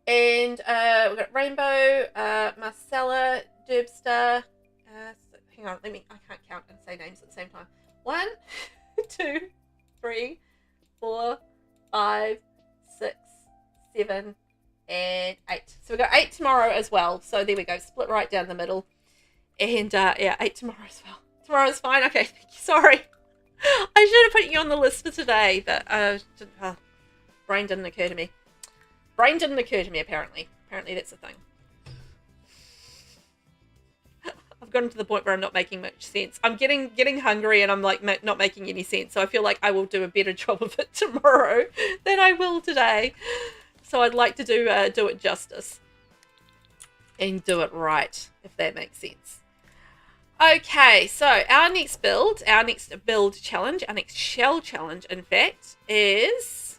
And we've got Rainbow, Marcella, Derbster. hang on, I can't count and say names at the same time. 1, 2, 3, 4, 5, 6, 7, and 8. So we've got 8 tomorrow as well. So there we go, split right down the middle. And yeah, 8 tomorrow as well. Tomorrow is fine. Okay, thank you. Sorry. I should have put you on the list for today, but brain didn't occur to me. Brain didn't occur to me, apparently. Apparently that's a thing. I've gotten to the point where I'm not making much sense. I'm getting hungry and I'm like not making any sense. So I feel like I will do a better job of it tomorrow than I will today. So I'd like to do it justice and do it right, if that makes sense. Okay, so our next build challenge, our next shell challenge, in fact, is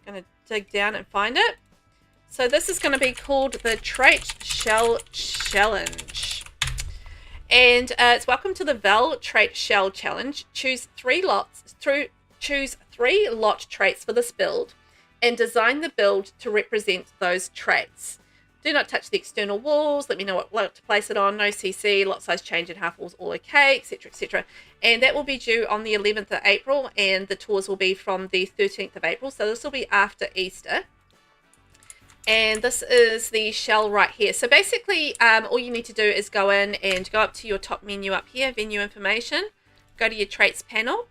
going to dig down and find it. So this is going to be called the Trait Shell Challenge. And it's welcome to the Trait Shell Challenge. Choose 3 lot traits for this build and design the build to represent those traits. Do not touch the external walls. Let me know what to place it on. No CC, lot size change and half walls all okay, etc, etc. And that will be due on the 11th of April, and the tours will be from the 13th of April. So this will be after Easter. And this is the shell right here. So basically, all you need to do is go in and go up to your top menu up here, venue information, go to your traits panel,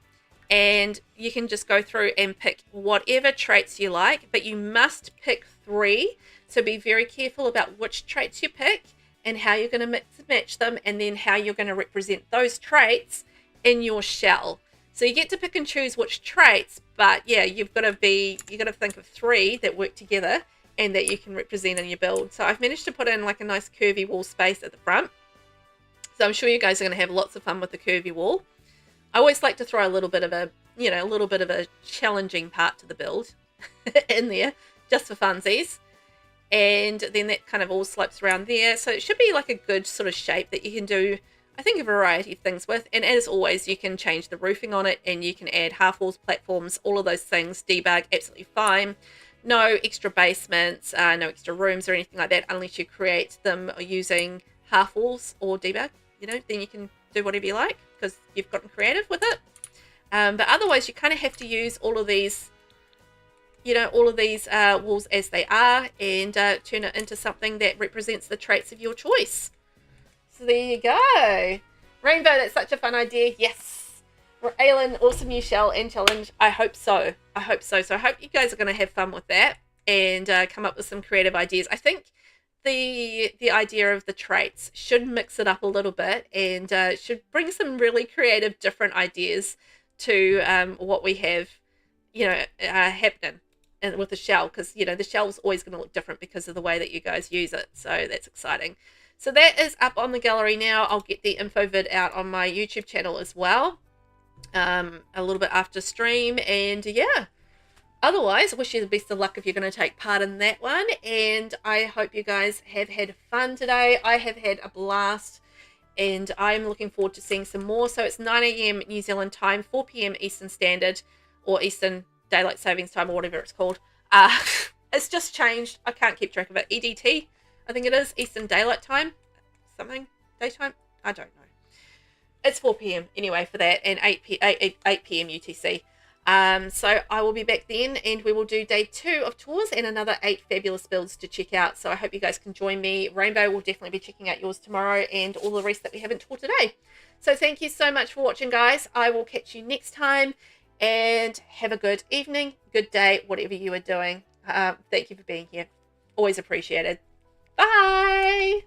and you can just go through and pick whatever traits you like, but you must pick 3. So be very careful about which traits you pick and how you're going to mix and match them, and then how you're going to represent those traits in your shell. So you get to pick and choose which traits, but yeah, you've got to think of 3 that work together and that you can represent in your build. So I've managed to put in like a nice curvy wall space at the front. So I'm sure you guys are going to have lots of fun with the curvy wall. I always like to throw a little bit of a challenging part to the build in there, just for funsies. And then that kind of all slopes around there. So it should be like a good sort of shape that you can do, I think, a variety of things with. And as always, you can change the roofing on it, and you can add half walls, platforms, all of those things. Debug, absolutely fine. No extra basements, no extra rooms or anything like that, unless you create them using half walls or debug. Then you can do whatever you like because you've gotten creative with it. But otherwise, you kind of have to use all of these walls as they are, and turn it into something that represents the traits of your choice. So there you go. Rainbow, that's such a fun idea. Yes. Aaleyn, awesome new shell and challenge. I hope so. So I hope you guys are going to have fun with that and come up with some creative ideas. I think the idea of the traits should mix it up a little bit and should bring some really creative different ideas to what we have happening with the shell, because the shell's always going to look different because of the way that you guys use it. So that's exciting. So that is up on the gallery now. I'll get the info vid out on my YouTube channel as well a little bit after stream. And yeah, otherwise, I wish you the best of luck if you're going to take part in that one, and I hope you guys have had fun today. I have had a blast, and I'm looking forward to seeing some more. So it's 9 a.m. New Zealand time, 4 p.m. Eastern Standard, or Eastern Daylight Savings Time, or whatever it's called. It's just changed. I can't keep track of it. EDT, I think it is, Eastern Daylight Time, something, daytime, I don't know. It's 4 p.m. anyway for that, and 8 p.m. UTC. So I will be back then, and we will do day 2 of tours and another 8 fabulous builds to check out. So I hope you guys can join me. Rainbow will definitely be checking out yours tomorrow, and all the rest that we haven't toured today. So thank you so much for watching, guys. I will catch you next time, and have a good evening, good day, whatever you are doing. Thank you for being here. Always appreciated. Bye.